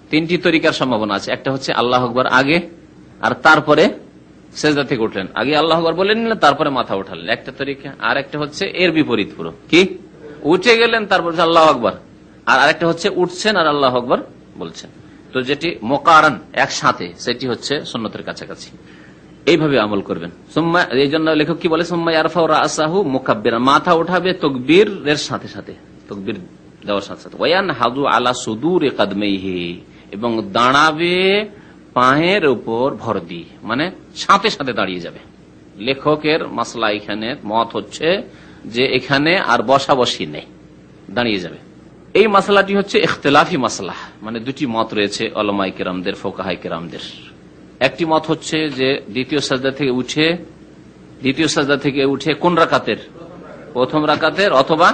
3টি তরিকার সম্ভাবনা আছে। একটা হচ্ছে আল্লাহু আকবার আগে, আর তারপরে সিজদা থেকে উঠলেন, আগে আল্লাহু আকবার বলে নিলেন, তারপরে মাথা উঠালেন, একটা তরিকা। আর একটা হচ্ছে এর বিপরীত পুরো, কি উঠে গেলেন তারপর আল্লাহু আকবার, আর আরেকটা হচ্ছে উঠছেন আর আল্লাহু আকবার বলছেন। তো যেটি মোকারান একসাথে, সেটি হচ্ছে সুন্নতের কাছাকাছি। এইভাবে আমল করবেন। সুম্মা, এই জন্য লেখক কি বলে, সুম্মা ইয়ারফাউ রাসাহু মুকাব্বিরান, মাথা উঠাবে তাকবীরের সাথে সাথে, তাকবীর দেওয়ার সাথে সাথে। ওয়ায়ানহাদু আলা সুদুরি কাদমাইহি, এবং দাঁড়াবে পায়ের উপর ভর দিয়ে, মানে সাথে সাথে দাঁড়িয়ে যাবে। লেখকের মাসলা এখানে মত হচ্ছে যে এখানে আর বসা বসি নেই, দাঁড়িয়ে যাবে। এই মাসলাটি হচ্ছে ইখতিলাফি মাসলা, মানে দুটি মত রয়েছে উলামায়ে কেরামদের, ফুকাহায়ে কেরামদের। একটি মত হচ্ছে যে দ্বিতীয় সাজদা থেকে উঠে কোন রাকাতের? প্রথম রাকাতের, অথবা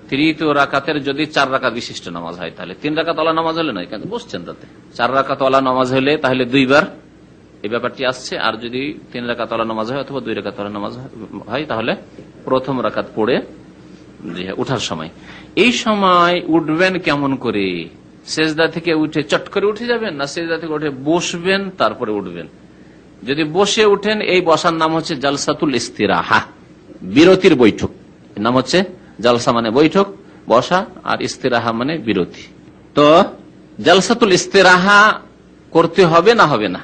তৃতীয় রাকাতের। যদি 4 রাকাত বিশিষ্ট নামাজ হয় তাহলে 3 রাকাত ওয়ালা নামাজ হলে নয়, কিন্তু বুঝছেন, তাতে 4 রাকাত ওয়ালা নামাজ হলে তাহলে 2 বার এই ব্যাপারটি আসছে। আর যদি 3 রাকাত ওয়ালা নামাজ হয় অথবা 2 রাকাত ওয়ালা নামাজ হয় তাহলে প্রথম রাকাত পড়ে উঠার সময়। এই সময় উঠবেন কেমন করে? সেজদা থেকে উঠে চট করে উঠে যাবেন, না সেজদা থেকে উঠে বসবেন তারপরে উঠবেন? যদি বসে উঠেন, এই বসার নাম হচ্ছে জালসাতুল ইস্তিরাহা, বিরতির বৈঠক। এর নাম হচ্ছে জালসা মানে বৈঠক, বসা, আর ইস্তিরাহা মানে বিরতি। তো জালসাতুল ইস্তিরাহা করতে হবে না হবে না?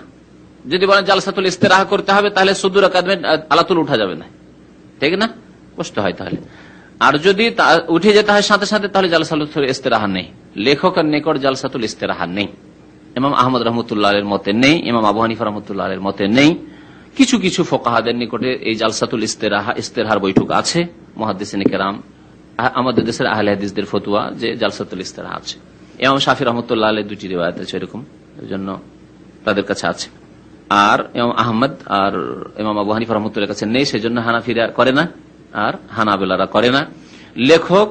যদি বলেন জালসাতুল ইস্তিরাহা করতে হবে, তাহলে সুদুর কাদমে আলাতুল উঠা যাবে না, ঠিক না? বসতে হয় তাহলে। আর যদি উঠে যেতে হয় সাথে সাথে, তাহলে জালসাতুল ইস্তিরাহা নেই। লেখকের নিকট জালসাতুল ইস্তিরাহা নেই। ইমাম আহমদ রহমতুল্লাহ এর মতে নেই, ইমাম আবু হানিফা রহমতুল্লাহ এর মতে নেই। কিছু কিছু ফোকাহাদের নিকটে এই জালসাতুল ইস্তিরাহার বৈঠক আছে। মুহাদ্দিসিন কেরাম, আমাদের দেশের আহলে হাদিসদের ফতোয়া যে জালসাতুল ইস্তিরাহা আছে। ইমাম শাফি রহমতুল্লাহ আলাইহির দুটি রিওয়ায়াত আছে এরকম, এই জন্য তাদের কাছে আছে। আর ইমাম আহমদ আর ইমাম আবু হানিফা রহমতুল্লাহর কাছে নেই, সেজন্য হানাফিরা করে না আর হানাবেলারা করে না। লেখক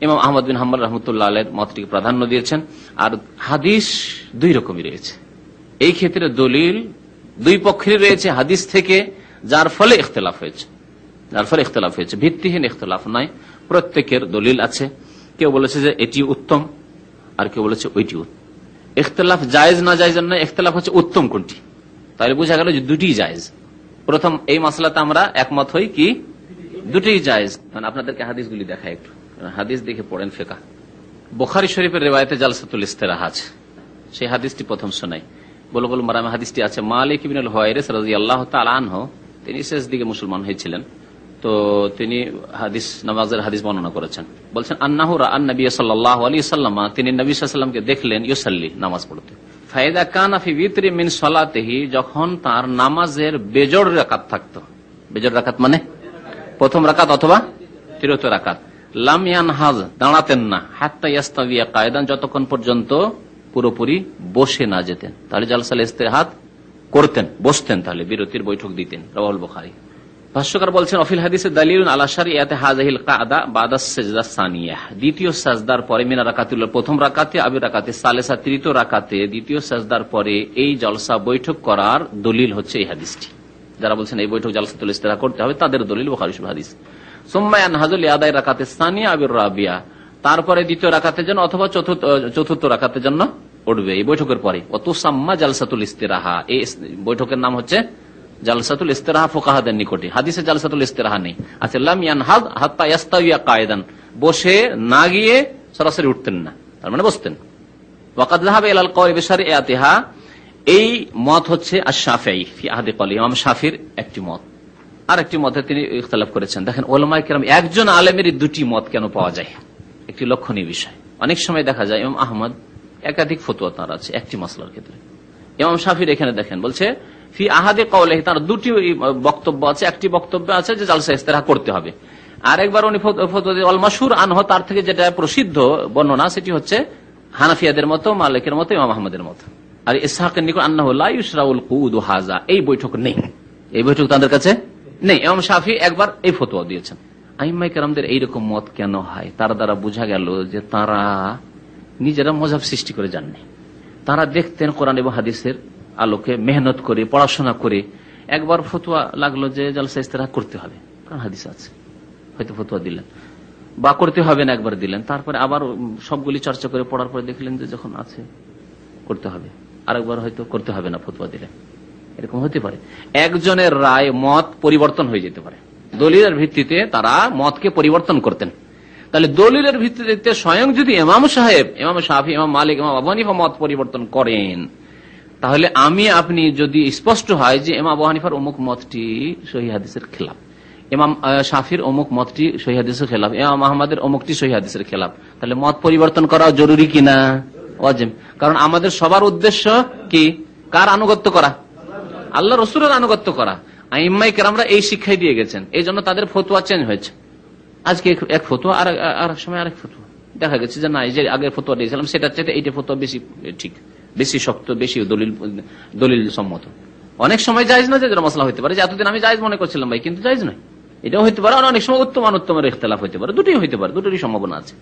ইমাম আহমদ বিন হাম্বল রহমতুল্লাহ আলাইহির মতটিকে প্রাধান্য দিয়েছেন। আর হাদিস দুই রকমই রয়েছে, এই ক্ষেত্রে দলিল দুই পক্ষেরই রয়েছে হাদিস থেকে, যার ফলে ইখতিলাফ হয়েছে, ভিত্তিহীন ইখতিলাফ নয়, প্রত্যেকের দলিল আছে। কেউ বলেছে যে এটি উত্তম, আর কেউ বলেছে ওইটি উত্তম। ইখতিলাফ জায়েজ না জায়েজ নয়, ইখতিলাফ হচ্ছে উত্তম কোনটি। তাহলে বোঝা গেল যে দুটি জায়েজ। প্রথম এই মাসলাতে আমরা একমত হই কি দুটি জায়েজ। আপনাদেরকে হাদিসগুলি দেখাই একটু, হাদিস দেখে পড়েন ফিকহ। বুখারী শরীফের রিওয়ায়াতে জালসাতুল ইস্তিরাহা আছে, সেই হাদিসটি প্রথম শোনাই। বুলুগুল মারামে হাদিসটি আছে, মালিক ইবনে হুয়াইরিস রাদিয়াল্লাহু তাআলা আনহু, তিনি শেষ দিকে মুসলমান হয়েছিলেন, তো তিনি নামাজের হাদিস বর্ণনা করেছেন। বলছেন আন্নাহু রাআন নবী সাল্লাল্লাহু আলাইহি ওয়াসাল্লাম, তিনি নবী সাল্লাল্লাহু আলাইহি ওয়াসাল্লামকে দেখলেন ইউসাল্লি, নামাজ পড়তে। ফাইদা কানা ফি বিত্রি মিন সালাতিহি, যখন তার নামাজের বেজোড় রাকাত থাকতো। বেজোড় রাকাত মানে প্রথম রাকাত অথবা তৃতীয় রাকাত। লাম ইয়ানহাজ, দাঁড়াতেন না, হাত্তা ইয়াস্তাবিয়া কায়দান, যতক্ষণ পর্যন্ত পুরোপুরি বসে না যেতেন। তাহলে জালসাল ইস্তিরাহাত করতেন, বসতেন, তাহলে বিরতির বৈঠক দিতেন। রাওয়াহুল বুখারী। ভাষ্যকার বলছেন অফিল হাদিসে দালিলুন আলা শারিয়াতি হাযিহিল কাদা বাদা সাজদা সানিয়াহ, দ্বিতীয় সাজদার পরে মিনা রাকাতুল, প্রথম রাকাতে আবি রাকাতে সালেসা, তৃতীয় রাকাতে দ্বিতীয় সাজদার পরে এই জলসা বৈঠক করার দলিল হচ্ছে এই হাদিসটি। যারা বলছেন এই বৈঠক জালসাতুল ইস্তিরাহা করতে হবে, তাদের দলিল বুখারী শরীফ হাদিস। সুম্মা ইয়ানহাজুল ইয়াদাই রাকাতে সানিয়া আবি রাবিয়া, তারপরে দ্বিতীয় রাকাতের জন্য অথবা চতুর্থ রাকাতের জন্য উঠবে এই বৈঠকের পরে। ওয়াতুসাম্মা জালসাতুল ইস্তিরাহা, এই বৈঠকের নাম হচ্ছে জালসাতুল ইস্তিরাহা ফুকাহাদের নিকটে। হাদিসে জালসাতুল ইস্তিরাহা নেই। আচ্ছা, লাম ইয়ানহাজ হাত্তা ইয়াস্তাবিয়া কায়দান, বসে না গিয়ে সরাসরি উঠতেন না, তার মানে বসতেন। ওয়াকাদ যাহাবা ইলাল কওলি বিশারিয়াতিহা, এই মত হচ্ছে আশ-শাফিঈ ফি আহদি কওলি, ইমাম শাফির একটি মত। আর একটি মতে তিনি ইখতিলাফ করেছেন। দেখেন উলামায়ে কেরাম, একজন আলেমের দুটি মত কেন পাওয়া যায়, একটি লক্ষণীয় বিষয়। অনেক সময় দেখা যায় ইমাম আহমদ একাধিক ফতোয়া তার আছে একটি মাসলার ক্ষেত্রে। ইমাম শাফির এখানে দেখেন বলছে ফি আহাদে কওলিহি, তার দুটি বক্তব্য আছে। একটি বক্তব্য আছে যে জালসা ইস্তিরাহা করতে হবে, আর একবার উনি ফতোয়া দিয়ে আল মাশহুর আনহু, তার থেকে যেটা প্রসিদ্ধ বর্ণনা সেটি হচ্ছে হানাফিয়াদের মতো, মালিকের মতো, ইমাম আহমদের মতো। আর ইসহাকের নিকট আন্নাহু লা ইউশরাউল কুউদু হাযা, এই বৈঠক নেই, এই বৈঠক তাদের কাছে নেই। ইমাম শাফি একবার এই ফতোয়া দিয়েছেন। আইম্মায়ে কেরামদের এইরকম মত কেন হয়? তার দ্বারা বোঝা গেল যে তারা নিজেরা মযহাব সৃষ্টি করে যাননি। তারা দেখতেন কোরআন এবং হাদিসের আলোকে, মেহনত করে, পড়াশোনা করে। একবার ফতোয়া লাগলো যে জালসা ইস্তিরাহা করতে হবে, কোরআন হাদিস আছে, হয়তো ফতোয়া দিলেন, বা করতে হবে না একবার দিলেন, তারপরে আবার সবগুলি চর্চা করে পড়ার পরে দেখলেন যে যখন আছে করতে হবে, আরেকবার হয়তো করতে হবে না, ফতোয়া দিলেন। এরকম হতে পারে। একজনের রায় মত পরিবর্তন হয়ে যেতে পারে। দলিলের ভিত্তিতে তারা মতকে পরিবর্তন করতেন। তাহলে দলিলের ভিত্তিতে স্বয়ং যদি ইমাম সাহেব, ইমাম শাফি, ইমাম মালিক, ইমাম আবু হানিফা মত পরিবর্তন করেন, তাহলে আপনি যদি স্পষ্ট হয় যে ইমাম আবু হানিফার অমুক মতটি সহিহ হাদিসের খেলাফ, ইমাম শাফির অমুক মতটি সহিহ হাদিসের খেলাফ, ইমাম আহমদের অমুকটি সহিহ হাদিসের খেলাফ, তাহলে মত পরিবর্তন করা জরুরি কিনা? ওয়াজিব। কারণ আমাদের সবার উদ্দেশ্য কি? কার আনুগত্য করা? আল্লাহ রসুলের আনুগত্য করা। আইম্মায়ে কেরামরা এই শিক্ষাই দিয়ে গেছেন, এই জন্য তাদের ফতোয়া চেঞ্জ হয়েছে। আজকে এক ফতোয়া, আর এক সময় আরেক ফতোয়া। দেখা গেছে যে না, এই যে আগের ফতোয়া দিয়েছিলাম সেটার চাইতে এইটা ফতোয়া বেশি ঠিক, বেশি শক্ত, বেশি দলিল সম্মত। অনেক সময় জায়েজ না জায়েজের মাসলা হতে পারে, যে এতদিন আমি জায়েজ মনে করছিলাম ভাই, কিন্তু জায়েজ নয়, এটাও হতে পারে। আর অনেক সময় উত্তম অনুত্তমের ইখতিলাফ হতে পারে, দুটোই হতে পারে, দুটোরই সম্ভাবনা আছে।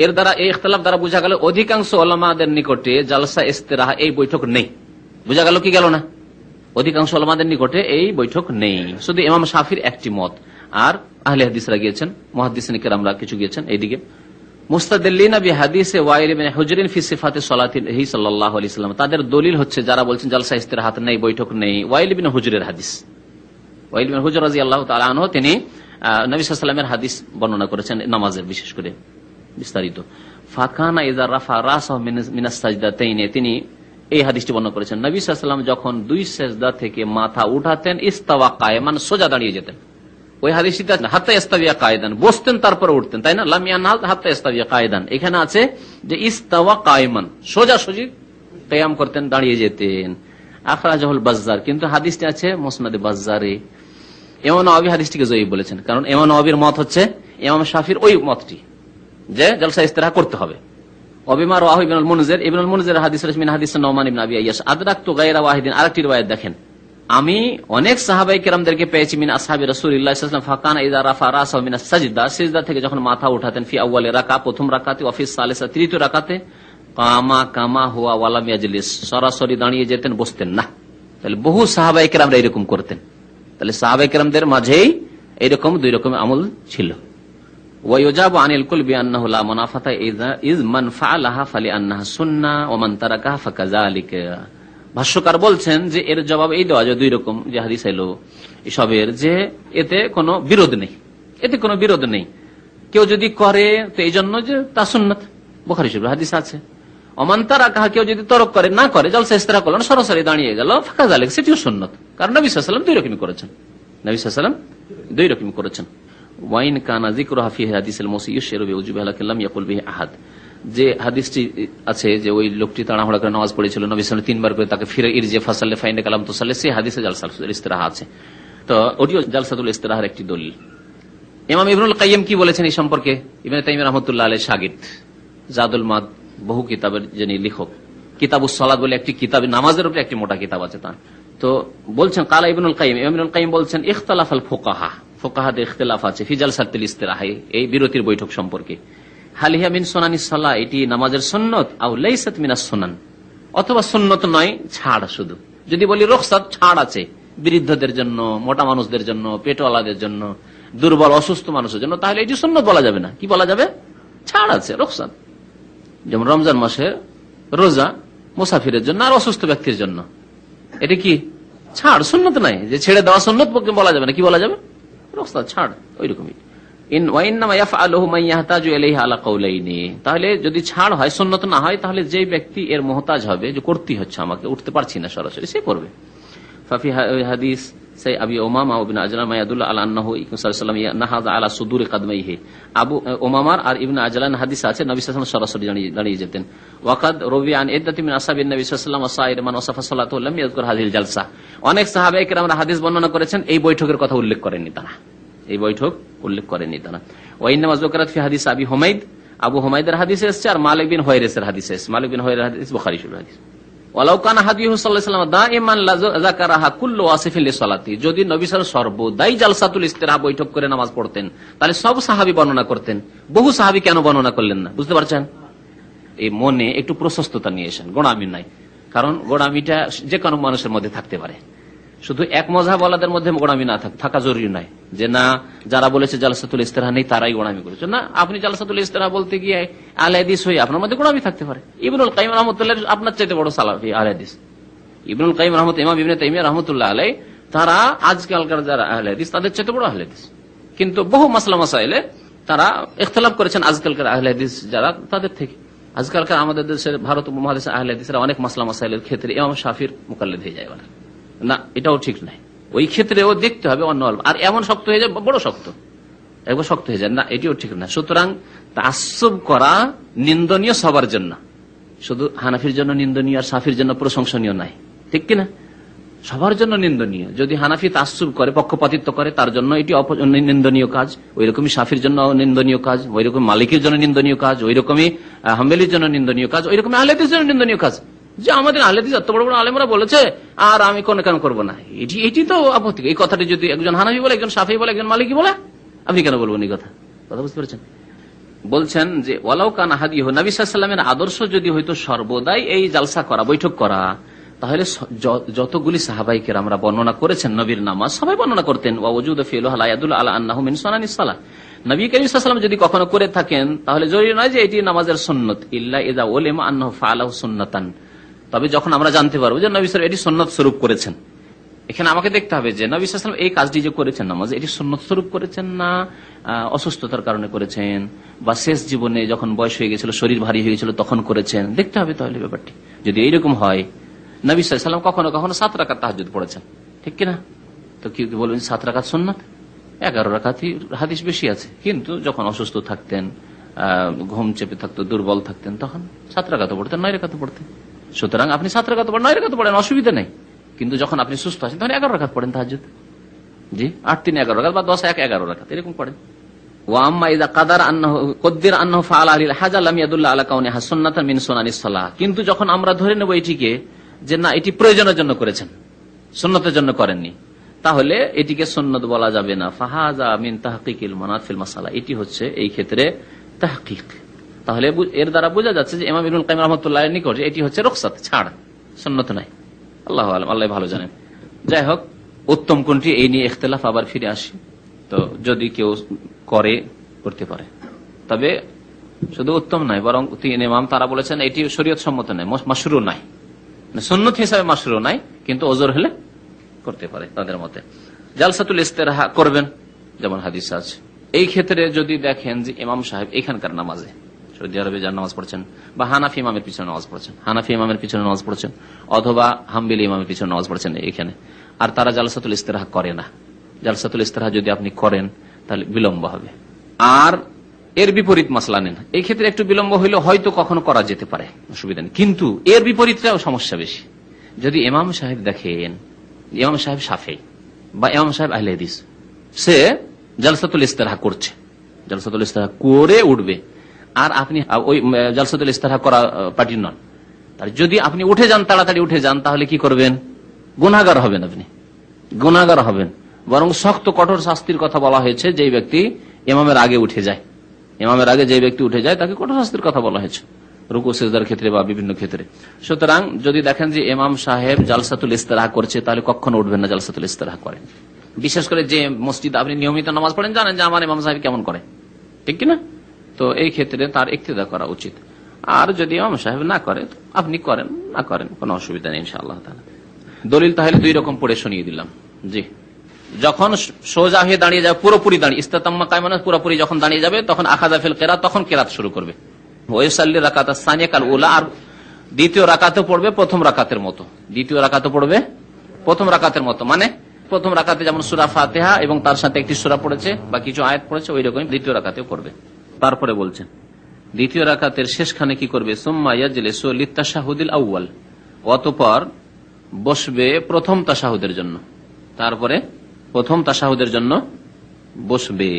এর দ্বারা, এই ইখতিলাফ দ্বারা বোঝা গেল অধিকাংশ উলামাদের নিকটে জালসা ইস্তিরাহা এই বৈঠক নেই। বোঝা গেল কি গেল না? অধিকাংশ উলামাদের নিকটে এই বৈঠক নেই, শুধু ইমাম শাফির একটি মত। আর আহলে হাদিসরা গিয়েছেন, মুহাদ্দিসিন কেরামরা কিছু গিয়েছেন এইদিকে। মুস্তাদিল্লিনা বিহাদিসে ওয়াইল ইবনে হুজরিন ফি সিফাতি সালাতিহি সাল্লাল্লাহু আলাইহি ওয়াসাল্লাম, তাদের দলিল হচ্ছে যারা বলছেন জালসা ইস্তিরাহাত নেই, বৈঠক নেই, ওয়াইল ইবনে হুজরের হাদিস। ওয়াইল ইবনে হুজর রাদিয়াল্লাহু তাআলা আনহু, তিনি নবী সাল্লাল্লাহু আলাইহি ওয়াসাল্লামের হাদিস বর্ণনা করেছেন নামাজের, বিশেষ করে বিস্তারিত। ফাকানা ইযা রাফা রাসাহু মিনাস সাজদাতাইনি, তিনি এই হাদিসটি বর্ণনা করেছেন, নবী সাল্লাল্লাহু আলাইহি ওয়াসাল্লাম যখন দুই সেজদা থেকে মাথা উঠাতেন, ইস্তাওয়া কায়মান, সোজা দাঁড়িয়ে যেতেন। ওই হাদিসটিতে হাত্তা ইস্তাবিয়া কায়দান, বসতেন তারপরে উঠতেন, তাই না? লাম ইয়ানহাজ হাত্তা ইস্তাবিয়া কায়দান, এখানে আছে যে ইস্তাওয়া কায়মান, সোজাসুজি কিয়াম করতেন, দাঁড়িয়ে যেতেন। আখরাজাহুল বাজ্জার, কিন্তু হাদিসটি আছে মুসনাদে বাজ্জারে। ইমাম নওয়াবী হাদিসটিকে জয়ীফ বলেছেন, কারণ ইমাম নওয়াবীর মত হচ্ছে ইমাম শাফির ওই মতটি যে জলসা ইস্তিরাহা করতে হবে। ওয়াবিমা রাওয়াহু ইবনুল মুনজির, ইবনুল মুনজির হাদিস মিন হাদিস নওমান ইবনে আবি আইয়াস আদরাকতু গায়রা ওয়াহিদিন, আরেকটি riwayat দেখেন, আমি অনেক সাহাবায়ে কেরামদেরকে পেয়েছি মিন আসহাবি রাসূলুল্লাহ সাল্লাল্লাহু আলাইহি ওয়াসাল্লাম ফাকানা ইযা রাফা রাসাহু মিনাস সাজদা, সিজদা থেকে যখন মাথা উঠাতেন, ফি আউয়ালি রাকা, প্রথম রাকাতে, ওয়া ফি সালিসা, তৃতীয় রাকাতে, কামা কামা হুয়া ওয়া লাম ইয়াজলিস, সরাসরি দাঁড়িয়ে যেতেন, বসতেন না। তাহলে বহু সাহাবায়ে কেরামরা এরকম করতেন। তাহলে সাহাবায়ে কেরামদের মাঝেই এরকম দুই রকমের আমল ছিল। ওয়ায়ুজাবু আনিল কুল বিআন্নাহু লা মুনাফাতা ইয মান ফাআলাহা ফালিআন্নাহা সুন্নাহ ওয়া মান তারাকাহা ফাকাযালিকা। ভাষ্যকার বলছেন যে এর জবাব এই দেওয়া যায় দুই রকম, যে হাদিস এলো এসবের, যে এতে কোনো বিরোধ নেই, এতে কোনো বিরোধ নেই। কেউ যদি করে তো এই জন্য যে তা সুন্নাত, বুখারী শরীফে হাদিস আছে। ওমান তারাকাহা, কেউ যদি তরক করে, না করে, জলসা ইস্তিরাহা করলো, সরাসরি দাঁড়িয়ে গেল, ফাকাযালিকা, সেটিও সুন্নাত। কারণ নবী সাল্লাল্লাহু আলাইহি ওয়াসাল্লাম দুই রকমই করেছেন, নবী সাল্লাল্লাহু আলাইহি ওয়াসাল্লাম দুই রকমই করেছেন। ওয়াইন কানা যিকরুহা ফি হাদিসিল মুসিই ইউশিরু বিউজুবিহি লাকিন লাম ইয়াকুল বিহি আহাদ, যে হাদিসটি আছে যে ওই লোকটি তাড়াহুড়া করে নামাজ পড়েছিল, নবী সাল্লাল্লাহু আলাইহি ওয়াসাল্লাম তিনবার করে তাকে ফিরে ইরজি ফাসাল্লি ফাইন্নাকা লাম তুসাল্লি, সেই হাদিসে জালসাতুল ইস্তিরাহা আছে। তো ওটিও জালসাতুল ইস্তিরাহার একটি দলিল। ইমাম ইবনুল কাইয়্যিম কি বলেছেন এই সম্পর্কে? ইবনে তাইমিয়া রাহমাতুল্লাহ আলাইহি শাগির্দ, জাদুল মাদ বহু কিতাবের যিনি লেখক, কিতাবুস সালাত বলে একটি কিতাব, নামাজের উপরে একটি মোটা কিতাব আছে তার। তো বলছেন কালা ইবনুল কাইয়্যিম, ইবনুল কাইয়্যিম বলছেন ইখতিলাফাল ফুকাহা, ফুকাহাদের ইখতিলাফ আছে ফি জালসাতিল ইস্তিরাহা, এই বিরতির বৈঠক সম্পর্কে। হাল হিয়া মিন সুনানিস সালাহ, এটি নামাজের সুন্নত, আও লাইসাত মিনাস সুনান, অথবা সুন্নত নয়, ছাড় শুধু। যদি বলি রুখসাত, ছাড় আছে বৃদ্ধদের জন্য, মোটা মানুষদের জন্য, পেটওয়ালাদের জন্য, দুর্বল অসুস্থ মানুষের জন্য, তাহলে এটি সুন্নত বলা যাবে না। কি বলা যাবে? ছাড় আছে, রুখসাত। যেমন রমজান মাসে রোজা মুসাফিরের জন্য আর অসুস্থ ব্যক্তির জন্য, এটা কি ছাড়, সুন্নত নাই, যে ছেড়ে দেওয়া সুন্নত বলা যাবে না। কি বলা যাবে? রুখসাত, ছাড়, ওই রকমই। তাহলে যদি ছাড় হয়, সুন্নত না হয়, তাহলে যে ব্যক্তি এর মোহতাজ হবে, যে করতে হচ্ছে আমাকে, উঠতে পারছি না সরাসরি, সে করবে। ফাফি হাদিস সাই আবি উমামা ইবনে আজলান মা ইয়াদুল্লু আলা আন্নাহু সাল্লাল্লাহু আলাইহি নাহাযা আলা সুদুরি কদমাইহি, আবু উমামার আর ইবনে আজলান হাদিস আছে, নবী সাল্লাল্লাহু আলাইহি ওয়াসাল্লাম সরাসরি দাঁড়িয়ে যেতেন। ওয়াকাদ রুবি আন ইদ্দাতি মিন আসহাবিন নবী সাল্লাল্লাহু আলাইহি ওয়াসাল্লাম ওয়া সাইর মান ওয়াসাফা সালাতু লাম ইয়াযকুর হাযিল জালসা, অনেক সাহাবায়ে কেরামরা হাদিস বর্ণনা করেছেন, এই বৈঠকের কথা উল্লেখ করেননি তারা, এই বৈঠক উল্লেখ করেননি তারা। ওয়াইন্নামা যুকরাত ফি হাদিস আবি হুমাইদ, আবু হুমাইদের হাদিসে এসেছে, আর মালিক বিন হুয়াইরিসের হাদিসে এসেছে। মালিক বিন হুয়াইরিসের হাদিস বুখারী শরীফের হাদিস। ওয়ালাউ কানা হাদিয়ুহু সাল্লাল্লাহু আলাইহি ওয়াসাল্লাম দাইমান যাকারাহা কুল্লু ওয়াসিফিন লিসালাতি, যদি নবী সাল্লাল্লাহু আলাইহি ওয়াসাল্লাম সর্বদাই জালসাতুল ইস্তিরাহা বৈঠক করে নামাজ পড়তেন, তাহলে সব সাহাবী বর্ণনা করতেন। বহু সাহাবী কেন বর্ণনা করলেন না? বুঝতে পারছেন? এই মনে একটু প্রশস্ততা নিয়ে এসেন, গোড়ামি নাই। কারণ গোড়ামিটা যে কোনো মানুষের মধ্যে থাকতে পারে, শুধু এক মাযহাবওয়ালাদের মধ্যে গোড়ামি না থাকা জরুরি নয়, যে না যারা বলেছে জালসাতুল ইস্তিরাহা নেই তারাই গোড়ামি করেছে। না, আপনি জালসাতুল ইস্তিরাহা বলতে গিয়ে আহলে হাদিস হয়ে আপনার মধ্যে গোড়ামি থাকতে পারে। ইবনুল কাইয়্যিম রাহমাতুল্লাহ আপনার চাইতে বড় সালাফি আহলে হাদিস। ইবনুল কাইয়্যিম রাহমাতুল্লাহ, ইমাম ইবনে তাইমিয়া রাহমাতুল্লাহ আলাইহি, তারা আজকালকার যারা আহলে হাদিস তাদের চাইতে বড় আহলে হাদিস, কিন্তু বহু মাসলা মাসাইলে তারা ইখতিলাফ করেছেন আজকালকার আহলে হাদিস যারা, তাদের থেকে। আজকালকার আমাদের দেশের ভারত উপমহাদেশের আহলে হাদিসরা অনেক মাসলা মাসাইলের ক্ষেত্রে ইমাম শাফির মুকাল্লিদ হয়ে যায় বলে না, এটাও ঠিক নাই। ওই ক্ষেত্রেও দেখতে হবে অন্য, আর এমন শক্ত হয়ে যায়, বড় শক্ত, একবার শক্ত হয়ে যায় না, এটিও ঠিক না। সুতরাং তাআসসুব করা নিন্দনীয় সবার জন্য, শুধু হানাফির জন্য নিন্দনীয় আর শাফির জন্য প্রশংসনীয় নাই, ঠিক কিনা? সবার জন্য নিন্দনীয়। যদি হানাফি তাআসসুব করে, পক্ষপাতিত্ব করে, তার জন্য এটি নিন্দনীয় কাজ। ওই রকমই শাফির জন্য নিন্দনীয় কাজ, ওই রকম মালিকের জন্য নিন্দনীয় কাজ, ওই রকমই হাম্বলির জন্য নিন্দনীয় কাজ, ওই রকম আহলে হাদিসের জন্য নিন্দনীয় কাজ। যে আমাদের আহলে হাদিস এত বড় বড় আলেমরা বলেছে আর আমি কেন করবো না, এটি তো আপত্তি। এই কথাটি যদি একজন হানাফি বলে, একজন শাফি বলে, একজন মালিকি বলে, আপনি কেন বলবেন এই কথা? বুঝতে পেরেছেন? বলছেন যে ওয়ালাউ কানা হাদিয়ুহু, নবী সাল্লাল্লাহু আলাইহি ওয়াসাল্লামের আদর্শ যদি হয়তো সর্বদাই এই জালসা করা, বৈঠক করা, তাহলে যতগুলি সাহাবায়ে কেরামরা বর্ণনা করেছেন নবীর নামাজ, সবাই বর্ণনা করতেন। ওয়া ওয়াজুদু ফিলহা লা ইয়াদুল্লু আলা আন্নাহু মিন সুনানিস সালাহ, নবী করিম সাল্লাল্লাহু আলাইহি ওয়াসাল্লাম যদি কখনো করে থাকেন তাহলে জরুরি নয় যে এটি নামাজের সুন্নত, ইল্লা ইযা উলিমা আন্নাহু ফাআলাহু সুন্নাতান, তবে যখন আমরা জানতে পারবো যে নবী সাল্লাল্লাহু আলাইহি ওয়াসাল্লাম এটি সুন্নত স্বরূপ করেছেন। এখানে আমাকে দেখতে হবে যে নবী সাল্লাল্লাহু আলাইহি ওয়াসাল্লাম এই কাজটি যে করেছেন নামাজ, এটি সুন্নত স্বরূপ করেছেন না অসুস্থতার কারণে করেছেন, বা শেষ জীবনে যখন বয়স হয়ে গেছিল, শরীর ভারী হয়ে গেছিল, তখন করেছেন, দেখতে হবে তাহলে ব্যাপারটি। যদি এইরকম হয়, নবী সাল্লাল্লাহু আলাইহি ওয়াসাল্লাম কখনো কখনো 7 রাকাত তাহাজ্জুদ পড়েছেন, ঠিক কিনা? তো কি বলবেন 7 রাকাত সুন্নাত? 11 রাকাতই হাদিস বেশি আছে, কিন্তু যখন অসুস্থ থাকতেন, ঘুম চেপে থাকতো, দুর্বল থাকতেন, তখন 7 রাকাত পড়তেন, 9 রাকাত পড়তেন। সুতরাং আপনি 7 রাকাত পড়েন, 9 রাকাত পড়েন, অসুবিধা নেই। কিন্তু যখন আপনি সুস্থ আছেন তখন 11 রাকাত পড়েন তাহাজ্জুদ। জি, 8 3 11 রাকাত বা 10 1 11 রাকাত এরকম পড়েন। কিন্তু যখন আমরা ধরে নেব এটিকে যে না, এটি প্রয়োজনের জন্য করেছেন, সুন্নতের জন্য করেননি, তাহলে এটিকে সুন্নত বলা যাবে না। ফাহাজা মিন তাহকিকিল মানাত ফিল মাসালা, এটি হচ্ছে এই ক্ষেত্রে তাহকিক। তাহলে এর দ্বারা বোঝা যাচ্ছে যে ইমাম ইবনুল কাইয়িম রাহমাতুল্লাহ এর নিকট এটি হচ্ছে রুখসাত, ছাড়, সুন্নত নাই। আল্লাহু আলাম, আল্লাহ ভালো জানেন। যাই হোক, উত্তম কোনটি এই নিয়ে ইখতিলাফ। আবার ফিরে আসি, তো যদি কেউ করতে পারে, তবে শুধু উত্তম নাই, বরং 3 ইমাম তারা বলেছেন এটি শরীয়ত সম্মত নাই, মাশরু নাই, সুন্নত হিসাবে মাশরু নাই, কিন্তু ওজর হলে করতে পারে তাদের মতে। জালসাতুল ইস্তেরাহা করবেন, যেমন হাদিস আছে। এই ক্ষেত্রে যদি দেখেন যে ইমাম সাহেব এখানকার নামাজে, সৌদি আরবে যার নামাজ পড়ছেন, বা হানাফি ইমামের পিছনে নামাজ পড়ছেন, হানাফি ইমামের পিছনে নামাজ পড়ছেন, অথবা হাম্বলি ইমামের পিছনে নামাজ পড়ছেন এখানে, আর তারা জালসাতুল ইস্তেরাহা করে না, জালসাতুল ইস্তেরাহা যদি আপনি করেন তাহলে বিলম্ব হবে। আর এর বিপরীত মাসলা নেন, এই ক্ষেত্রে একটু বিলম্ব হইলে হয়তো কখনো করা যেতে পারে, অসুবিধা নেই। কিন্তু এর বিপরীতটাও সমস্যা বেশি। যদি ইমাম সাহেব দেখেন, ইমাম সাহেব শাফেঈ বা ইমাম সাহেব আহলে হাদিস, সে জালসাতুল ইস্তেরাহা করছে, জালসাতুল ইস্তেরাহা করে উঠবে, আর আপনি ওই জালসাতুল ইস্তেরাহা করা পার্টি নন, আর যদি আপনি উঠে যান, তাড়াতাড়ি উঠে যান, তাহলে কি করবেন? গুনাহগার হবেন, আপনি গুনাহগার হবেন। বরং শক্ত কঠোর শাস্তির কথা বলা হয়েছে যে ব্যক্তি ইমামের আগে উঠে যায়, ইমামের আগে যে ব্যক্তি উঠে যায় তাকে কঠোর শাস্তির কথা বলা হয়েছে, রুকু সিজদার ক্ষেত্রে বা বিভিন্ন ক্ষেত্রে। সুতরাং যদি দেখেন যে ইমাম সাহেব জালসাতুল ইস্তেরাহা করছে, তাহলে কখনো উঠবেন না, জালসাতুল ইস্তেরাহা করেন। বিশেষ করে যে মসজিদ আপনি নিয়মিত নামাজ পড়েন, জানেন যে আমার ইমাম সাহেব কেমন করে, ঠিক কিনা? তো এই ক্ষেত্রে তার ইক্তেদা করা উচিত। আর যদি ইমাম সাহেব না করে, আপনি করেন, না করেন, কোনো অসুবিধা নেই ইনশাআল্লাহ তাআলা। দলিল তাহলে 2 রকম পড়ে শুনিয়ে দিলাম। জি, যখন সোজা হয়ে দাঁড়িয়ে যাবে, পুরোপুরি দাঁড়িয়ে, ইস্তাতাম্মা কায়মান, পুরোপুরি যখন দাঁড়িয়ে যাবে, তখন আখাযা ফিল কিরাত, তখন কিরাত শুরু করবে। ওয়াইসাল্লি রাকাতাস সানিয়া কাল উলা, আর দ্বিতীয় রাকাতে পড়বে প্রথম রাকাতের মতো, দ্বিতীয় রাকাতে পড়বে প্রথম রাকাতের মতো, মানে প্রথম রাকাতে যেমন সূরা ফাতিহা এবং তার সাথে একটি সূরা পড়েছে বা কিছু আয়াত পড়েছে, ওই রকম দ্বিতীয় রাকাতেও করবে। তারপরে বলছেন দ্বিতীয় রাকাতের শেষখানে কি করবে? সুম্মা ইয়াজলিসু লিতাশাহুদিল আউয়াল, অতঃপর বসবে প্রথম তাশাহুদের জন্য, তারপরে প্রথম তাশাহুদের জন্য বসবে।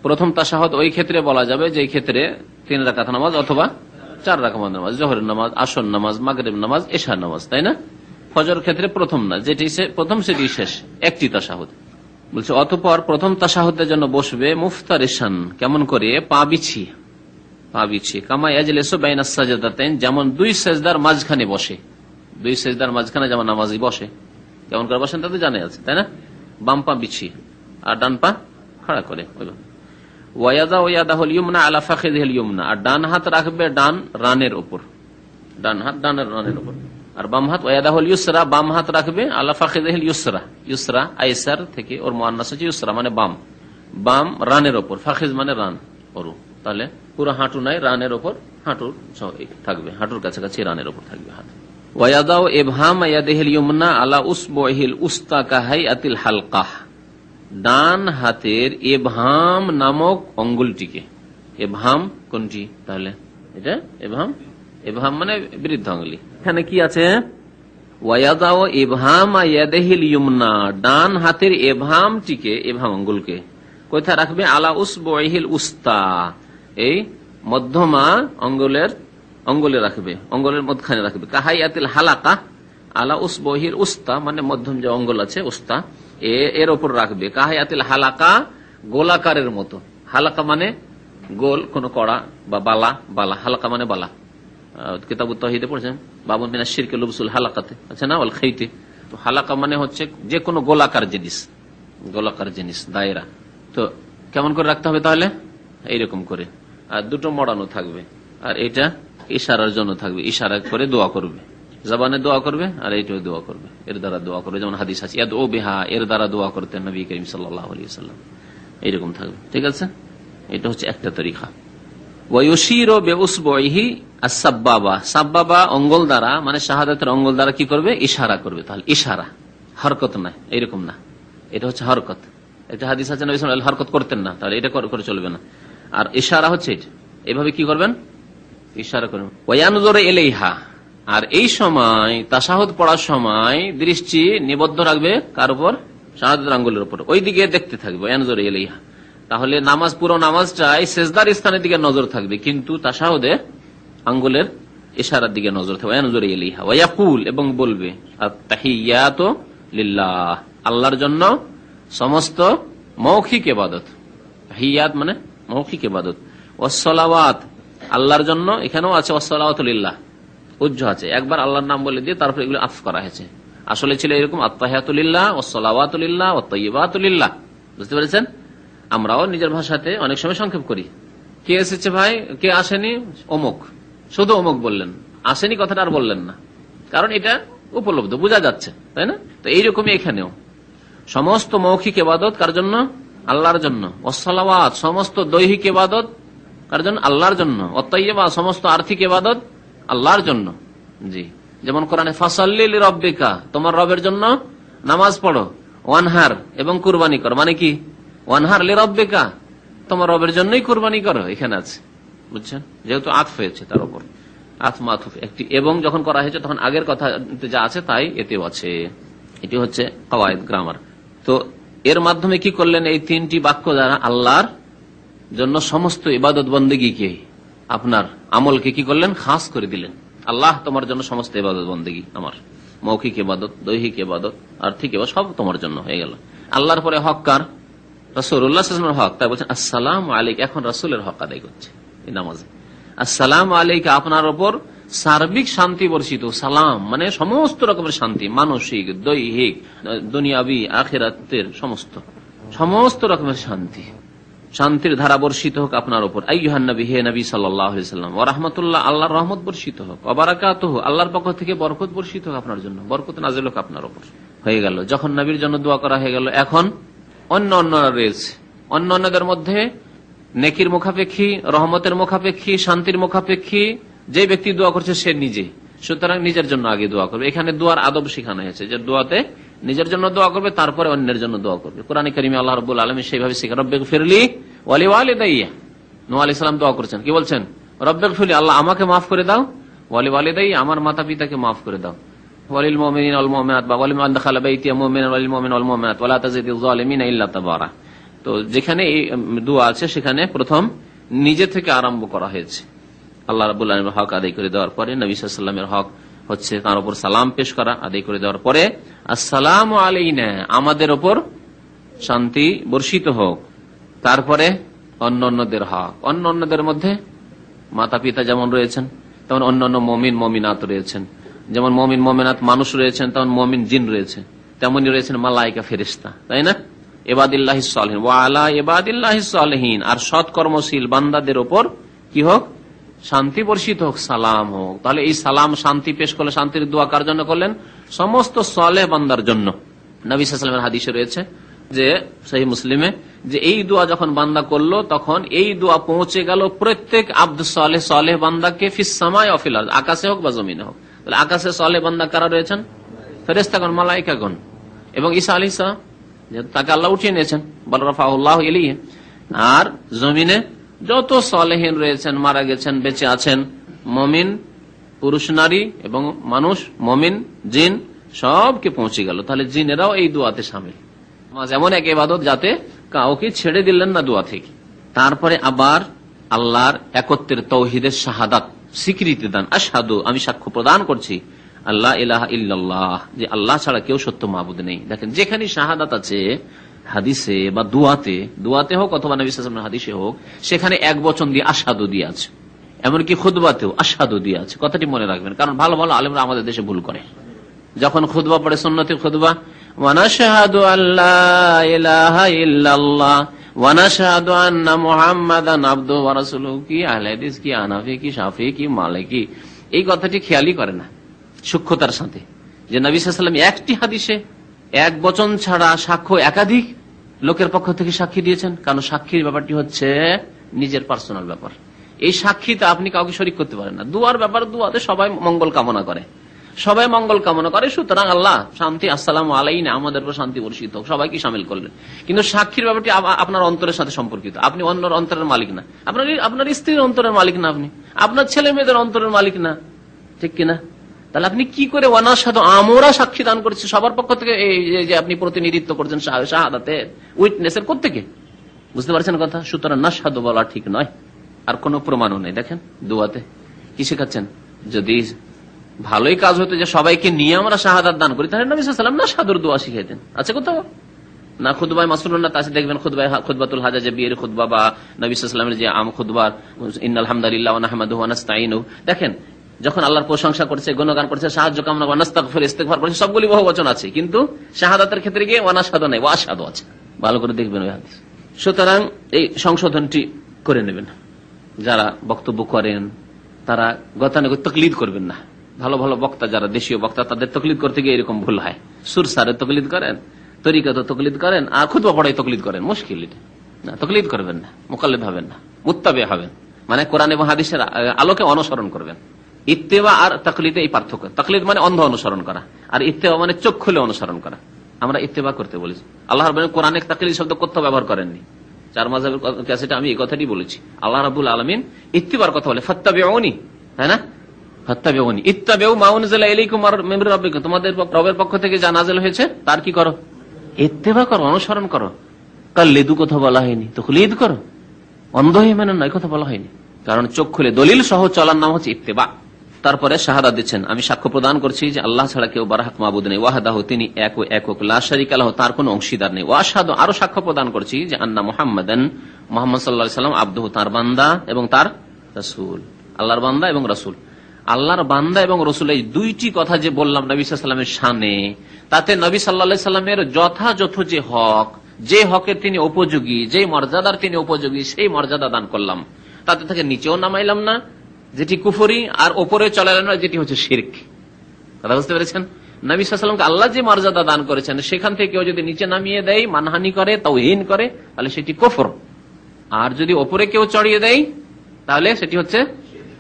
প্রথম তাশাহুদ ওই ক্ষেত্রে বলা যাবে যে ক্ষেত্রে 3 রাকাত নামাজ অথবা 4 রাকাত নামাজ, জোহরের নামাজ, আসর নামাজ, মাগরিব নামাজ, এশার নামাজ, তাই না? ফজর ক্ষেত্রে প্রথম না, যেটি প্রথম সেটি শেষ, একটি তাশাহুদ। বলছে অতঃপর প্রথম তাশাহুদের জন্য বসবে মুফতারিশান, কেমন করে? পা বিছিয়ে, পা বিছিয়ে, কামা ইয়াজলিসু বাইনাস সাজদাতাইন, যেমন 2 সিজদার মাঝখানে বসে, 2 সিজদার মাঝখানে যেমন নামাজি বসে, কেমন করে বসেন তা তো জানা আছে, তাই না? বাম পা বিছিয়ে আর ডান পা খাড়া করে। ওয়ায়াদা ওয়াদাহুল ইউমনা আলা ফাখিযিহিল ইউমনা, আর ডান হাত রাখবে ডান রানের উপর, ডান হাত ডানের রানের উপর, আর বাম হাত ওয়াদাহুল ইউসরা, বাম হাত রাখবে আলা ফাখিযিহিল ইউসরা, ইউসরা আইসার থেকে ওর মুআন্নাস হচ্ছে ইউসরা, মানে বাম, বাম রানের উপর, ফাখিজ মানে রান, ওরু, তাহলে পুরো হাঁটু নাই, রানের উপর হাঁটুর থাকবে, হাঁটুর কাছাকাছি রানের উপর থাকবে হাত। ওয়াদাউ ইবহাম ইয়াদিহিল ইউমনা আলা উসবুহিল উস্তা কাহাইয়াতিল হালকাহ, ডান হাতের ইবহাম নামক আঙ্গুলটিকে, ইবহাম কোনটি তাহলে? এটা ইবহাম, ইবহাম মানে বৃদ্ধ আঙ্গুলি। এখানে কি আছে? ওয়াদাউ ইবহাম ইয়াদিহিল ইউমনা, ডান হাতের ইবহামটিকে, ইবহাম আঙ্গুলকে কোথায় রাখবে? আলা উসবুহিল উস্তা, এই মধ্যমা অঙ্গুলে রাখবে, অঙ্গুলের মধ্যখানে রাখবে। কাহাইয়াতিল হালাকা আলা উসবহিল উস্তা, মানে মধ্যম যে অঙ্গুল আছে উস্তা, এর ওপর রাখবে। কাহাইয়াতিল হালাকা, গোলাকারের মতো, হালাকা মানে গোল, কোন কড়া বা বালা, বালা, হালাকা মানে বালা। কিতাবুত তাওহীদে পড়ছেন বাবুন মিনাশ শিরকি লুবসুল হালাকাতে, আচ্ছা না, ওয়াল খাইতে। তো হালাকা মানে হচ্ছে যে কোনো গোলাকার জিনিস, গোলাকার জিনিস, দায়রা। তো কেমন করে রাখতে হবে তাহলে? এইরকম করে, আর 2টো মোড়ানো থাকবে, আর এটা ইশারার জন্য থাকবে, ইশারা করে দোয়া করবে, জবানে দোয়া করবে, আর এইটাও দোয়া করবে, এর দ্বারা দোয়া করবে। যেমন হাদিস আছে ইয়াদউ বিহা, এর দ্বারা দোয়া করতেন নবী করিম সাল্লাল্লাহু আলাইহি ওয়াসাল্লাম, এইরকম থাকবে। ঠিক আছে, এটা হচ্ছে একটা তরিকা। ওয়া ইউশিরু বিউসবুহি আস-সাব্বাবা, সাব্বাবা অঙ্গুল দ্বারা, মানে শাহাদাতের অঙ্গুল দ্বারা কি করবে? ইশারা করবে। তাহলে ইশারা, হরকত না, এইরকম না, এটা হচ্ছে হরকত। একটা হাদিস আছে নবী সাল্লাল্লাহু আলাইহি ওয়াসাল্লাম হরকত করতেন না, তাহলে এটা করে চলবে না। আর ইশারা হচ্ছে এটা, এভাবে কি করবেন, ইশারা করবেন। ওয়ায়ানজুরু ইলাইহা, আর এই সময় তাশাহুদ পড়ার সময় দৃষ্টি নিবদ্ধ রাখবে কার উপর, শাহাদাতের আঙ্গুলের উপর, ওই দিকে দেখতে থাকবে। ওয়ায়ানজুরু ইলাইহা, তাহলে নামাজ, পুরো নামাজটাই সেজদার স্থানের দিকে নজর থাকবে, কিন্তু তাশাহুদে আঙ্গুলের ইশারার দিকে নজর থাকবে। ওয়ায়ানজুরু ইলাইহা ওয়া ইয়াকুল, এবং বলবে আত-তাহিয়াতু লিল্লাহ, আল্লাহর জন্য সমস্ত মৌখিক ইবাদত। তাহিয়াত মানে মৌখিক ইবাদত। ওয়াস-সালাওয়াত, আল্লাহর জন্য, এখানেও আছে ওয়াস-সালাওয়াতু লিল্লাহ, উজ্জ আছে, একবার আল্লাহর নাম বলে দিয়ে তারপর এগুলো আফ করা হয়েছে। আসলে ছিল এরকম আত-তাহিয়াতু লিল্লাহ ওয়াস-সালাওয়াতু লিল্লাহ ওয়াত-তাইয়্যিবাতু লিল্লাহ। বুঝতে পেরেছেন? আমরাও নিজের ভাষাতে অনেক সময় সংক্ষেপ করি। কে এসেছে ভাই, কে আসেনি, অমুক, শুধু অমুক বললেন, আসেনি কথাটা আর বললেন না, কারণ এটা উপলব্ধ, বোঝা যাচ্ছে, তাই না? তো এইরকমই এখানেও সমস্ত মৌখিক ইবাদত কার জন্য, আল্লাহর জন্য। ওয়াস-সালাওয়াত, সমস্ত দৈহিক ইবাদত কার জন্য, আল্লাহর জন্য। ওয়াত-তাইয়্যিবা, সমস্ত আর্থিক ইবাদত আল্লাহর জন্য। জি, যেমন কোরআনে ফাসাল্লি লিরাব্বিকা, তোমার রবের জন্য নামাজ পড়ো, ওয়ানহার, এবং কুরবানি করো, মানে কি, ওয়ানহার লিরাব্বিকা, তোমার রবের জন্যই কুরবানি করো, এখানে আছে, বুঝছেন? যেহেতু আতফ হয়েছে তার উপর, আতমাতুফ একটি, এবং যখন করা হয়েছে তখন আগের কথা যা আছে তাই এতেও আছে। এটি হচ্ছে কাওয়ায়েদ, গ্রামার। তো এর মাধ্যমে কি করলেন, এই তিনটি বাক্য দ্বারা আল্লাহর জন্য সমস্ত ইবাদত বন্দেগীকে, আপনার আমলকে কি করলেন, খাস করে দিলেন। আল্লাহ, তোমার জন্য সমস্ত ইবাদত বন্দেগী, আমার মৌখিক ইবাদত, দৈহিক ইবাদত, আর্থিক ইবাদত, সব তোমার জন্য হয়ে গেল। আল্লাহর পরে হক কার, রাসূলুল্লাহ সাল্লাল্লাহু আলাইহি ওয়াসাল্লামের হক, তাই বলছেন আসসালামু আলাইকা, এখন রাসূলের হক আদায় করছে এই নামাজে। আসসালামু আলাইকা, আপনার উপর সার্বিক শান্তি বর্ষিত। সালাম মানে সমস্ত রকমের শান্তি, মানসিক, দৈহিক, দুনিয়াবি, আখিরাতের সমস্ত রকমের শান্তি, শান্তির ধারা বর্ষিত হোক আপনার উপর। আইয়ুহান নবী, হে নবী সাল্লাল্লাহু আলাইহি ওয়াসাল্লাম। ওয়া রাহমাতুল্লাহ, আল্লাহর রহমত বর্ষিত হোক। ওয়া বারাকাতুহু, আল্লাহর পক্ষ থেকে বরকত বর্ষিত হোক আপনার জন্য, বরকত নাযিল হোক আপনার উপর। হয়ে গেল, যখন নবীর জন্য দোয়া করা হয়ে গেল, এখন অন্যরা রয়েছে। অন্যদের মধ্যে নেকির মুখাপেক্ষী, রহমতের মুখাপেক্ষী, শান্তির মুখাপেক্ষী যে ব্যক্তি দোয়া করছে সে নিজে, সুতরাং নিজের জন্য আগে দোয়া করবে। এখানে দোয়ার আদব শেখানো হয়েছে যে দোয়াতে নিজের জন্য দোয়া করবে, তারপরে অন্যের জন্য দোয়া করবে। কোরআনে কারিমে আল্লাহ রাব্বুল আলামিন সেইভাবে শেখা, রব্বিগফিরলি ওয়া লিওয়ালিদাইয়া। নূহ আলাইহিস সালাম দোয়া করেছেন, কি বলছেন, রব্বিগফিরলি, আল্লাহ আমাকে মাফ করে দাও, ওয়া লিওয়ালিদাইয়া, আমার মাতা পিতাকে মাফ করে দাও, ওয়ালিল মুমিনিনা ওয়াল মুমিনাত, বা ওয়ালিমান দাখালা বাইতিয়া মুমিনান ওয়ালিল মুমিনিনা ওয়াল মুমিনাত ওয়া লা তাজিদিজ জালিমিনা ইল্লা তাবারা। তো যেখানে এই দোয়া আছে সেখানে প্রথম নিজে থেকে আরম্ভ করা হয়েছে। আল্লাহ রাব্বুল আলামিনের হক আদায় করে দেওয়ার পরে নবী সাল্লাল্লাহু আলাইহি ওয়াসাল্লামের হক হচ্ছে তার উপর সালাম পেশ করা, আদায় করে দেওয়ার পরে আসসালামু আলাইনা, আমাদের উপর শান্তি বর্ষিত হোক। তারপরে অন্যদের হক, অন্যদের মধ্যে মাতা পিতা যেমন রয়েছেন তেমন অন্যান্য মুমিন মুমিনাত রয়েছেন, যেমন মুমিন মুমিনাত মানুষ রয়েছেন তেমন মুমিন জিন রয়েছে, তেমনই রয়েছেন মালায়েকা ফেরেশতা, তাই না? ইবাদিল্লাহিস সালিহিন ওয়া আলা ইবাদিল্লাহিস সালিহিন, আর সৎ কর্মশীল বান্দাদের উপর কি হোক, শান্তি বর্ষিত হোক, সালাম হোক। তাহলে এই সালাম, শান্তি পেশ করলে, শান্তির দোয়া কার জন্য করলেন, সমস্ত সালেহ বান্দার জন্য। নবী সাল্লাল্লাহু আলাইহি ওয়াসাল্লামের হাদিসে রয়েছে যে সহিহ মুসলিমে, যে এই দোয়া যখন বান্দা করলো তখন এই দোয়া পৌঁছে গেল প্রত্যেক আব্দ সালেহ, সালেহ বান্দাকে, ফিস সামাই ওয়া ফিল আরদ, আকাশে হোক বা জমিনে হোক। তাহলে আকাশে সালেহ বান্দা কারা রয়েছেন, ফেরেশতাগণ, মালায়েকাগণ, এবং ঈসা আলাইহিস সালাম, তাকে আল্লাহ উঠিয়ে নিয়েছেন, বল রাফাহুল্লাহু ইলাইহি। আর জমিনে যত সালেহিন রয়েছেন, মারা গেছেন, বেঁচে আছেন, মুমিন পুরুষ নারী এবং মানুষ, মুমিন জিন, সবকে পৌঁছে গেল। তাহলে জিনেরাও এই দোয়াতে শামিল। এমন এক ইবাদত যাতে কাউকে ছেড়ে দিলেন না দোয়া থেকে। তারপরে আবার আল্লাহর একত্বের, তৌহিদের শাহাদাত, স্বীকৃতি দান, আশহাদু, আমি সাক্ষ্য প্রদান করছি, আল্লাহ ইলাহা ইল্লাল্লাহ, যে আল্লাহ ছাড়া কেউ সত্য মাবুদ নেই। দেখেন, যেখানে শাহাদাত আছে হাদিসে বা দুয়াতে হোক অথবা নবী সাল্লাল্লাহু আলাইহি ওয়াসাল্লামের হাদিসে হোক, সেখানে এক বচন দিয়ে আশহাদু দিয়ে আছে। এমনকি খুতবাতেও আশহাদু দিয়ে আছে। কথাটি মনে রাখবেন, কারণ ভালো ভালো আলেমরা আমাদের দেশে ভুল করে। যখন খুতবা পড়ে, সুন্নতি খুতবা, ওয়া নাশহাদু আল্লা ইলাহা ইল্লাল্লাহ ওয়া নাশহাদু আন্না মুহাম্মাদান আবদুহু ওয়া রাসূলুহু, কি আহলে হাদিস, কি হানাফি, কি শাফি, কি মালিকি, এই কথাটি খেয়ালই করে না সূক্ষ্মতার সাথে, যে নবী সাল্লাল্লাহু আলাইহি ওয়াসাল্লাম একটি হাদিসে এক বচন ছাড়া সাক্ষ্য একাধিক লোকের পক্ষ থেকে সাক্ষী দিয়েছেন। কারণ সাক্ষীর ব্যাপারটি হচ্ছে নিজের পার্সোনাল ব্যাপার। এই সাক্ষীতে আপনি কাউকে শরীক করতে পারেন না। দুয়ার ব্যাপার, দুয়াতে সবাই মঙ্গল কামনা করে, সবাই মঙ্গল কামনা করে, সুতরাং আল্লাহ শান্তি, আসসালামু আলাইনা, আমাদের উপর শান্তি বর্ষিত হোক, সবাইকে সামিল করলেন। কিন্তু সাক্ষীর ব্যাপারটি আপনার অন্তরের সাথে সম্পর্কিত। আপনি অন্য অন্তরের মালিক না, আপনার স্ত্রীর অন্তরের মালিক না, আপনি আপনার ছেলে মেয়েদের অন্তরের মালিক না, ঠিক কিনা? তাহলে আপনি কি করে ওয়ানাশহাদু, আমরা সাক্ষী দান করছি সবার পক্ষ থেকে, এই যে আপনি প্রতিনিধিত্ব করছেন শাহাদাতের, উইটনেসের, কোত্থেকে? বুঝতে পারছেন কথা? সুতরাং নাশহাদু বলা ঠিক নয়। আর কোন প্রমাণও নেই। দেখেন দোয়াতে কি শেখাচ্ছেন, যদি ভালোই কাজ হতো যে সবাইকে নিয়ে আমরা শাহাদাত দান করি, তাহলে নবী সাল্লাল্লাহু আলাইহি ওয়াসাল্লাম নাশহাদুর দোয়া শিখাইতেন। আছে কোথাও? না খুতবায় মাসরুর না, তাতে দেখবেন খুতবাতুল হাজা, যে বিয়ের খুতবা বা নবী সাল্লাল্লাহু আলাইহি ওয়াসাল্লামের যে আম খুতবার, ইন্নাল হামদালিল্লাহ ওয়া নাহমাদুহু ওয়া নাস্তাঈনু, দেখেন যখন আল্লাহর প্রশংসা করছে, গুণগান করছে, সাহায্য কামনা, ওয়া নাস্তাগফির, ইস্তিগফার করছে, সবগুলি বহুবচন আছে, কিন্তু শাহাদাতের ক্ষেত্রে গিয়ে ওয়া নাশহাদু নাই, ওয়া আশহাদু আছে। ভালো করে দেখবেন ওই হাদিস। সুতরাং এই সংশোধনটি করে নেবেন। যারা বক্তব্য করেন তারা গতানুগতিক তাকলিদ করবেন না। ভালো ভালো বক্তা যারা দেশীয় বক্তা, তাদের তাকলিদ করতে গিয়ে এরকম ভুল হয়। সুরসারে তাকলিদ করেন, তরিকাতে তাকলিদ করেন, আর খুতবা পড়ায় তাকলিদ করেন। মুশকিল এটা না, তাকলিদ করবেন না, মুকাল্লিদ হবেন না, মুত্তাবি হবেন, মানে কোরআন এবং হাদিসের আলোকে অনুসরণ করবেন। ইত্তেবা আর তাকলিদে এই পার্থক্য। তাকলিদ মানে অন্ধ অনুসরণ করা, আর ইত্তেবা মানে চোখ খুলে অনুসরণ করা। আমরা ইত্তেবা করতে বলেছি। আল্লাহ রাব্বুল কোরআনে তাকলিদ শব্দ কোথাও ব্যবহার করেননি। চার মাযহাবের ক্যাসেটে আমি এই কথাটি বলেছি। আল্লাহ রাব্বুল আলামিন ইত্তিবার কথা বলে ফাত্তাবিউনি, তাই না? ফাত্তাবিউনি ইত্তাবিউ মা উনজিলা ইলাইকুম মির রাব্বিকুম, তোমাদের রবের পক্ষ থেকে যা নাযিল হয়েছে তার কি করো? ইত্তেবা করো, অনুসরণ করো। কাল্লিদু কথা বলা হয়নি, তাকলিদ করো, অন্ধ হয়ে মেনে নয়, কথা বলা হয়নি। কারণ চোখ খুলে দলিল সহ চলার নাম হচ্ছে ইত্তেবা। তারপরে শাহাদাত দিচ্ছেন, আমি সাক্ষ্য প্রদান করছি যে আল্লাহ ছাড়া কেউ বারহাক মাবুদ নেই, ওয়াহদাহু, তিনি এক ও একক, লা শারীকা লাহু, তার কোনো অংশীদার নেই, ওয়া আশহাদু, আরো সাক্ষ্য প্রদান করছি যে আন্না মুহাম্মাদান, মুহাম্মদ সাল্লাল্লাহু আলাইহি ওয়াসাল্লাম, আবদুহু, তার বান্দা এবং তার রাসূল। আল্লাহর বান্দা এবং রাসূল। আল্লাহর বান্দা এবং রাসূল, এই দুইটি কথা যে বললাম নবী সাল্লাল্লাহু আলাইহি ওয়াসাল্লামের শানে, তাতে নবী সাল্লাল্লাহু আলাইহি ওয়াসাল্লামের যথাযথ যে হক, যে হকের তিনি উপযোগী, যে মর্যাদার তিনি উপযোগী, সেই মর্যাদা দান করলাম। তাতে থেকে নিচেও নামাইলাম না, যেটি কুফরি, আর ওপরে চলাইলাম না, যেটি হচ্ছে শিরক। কথা বুঝতে পেরেছেন? নবী সাল্লাল্লাহু আলাইহি ওয়াসাল্লামকে আল্লাহ যে মর্যাদা দান করেছেন, সেখান থেকে কেউ যদি নিচে নামিয়ে দেয়, মানহানি করে, তাওহীন করে, তাহলে সেটি কুফর। আর যদি ওপরে কেউ চড়িয়ে দেয়, তাহলে সেটি হচ্ছে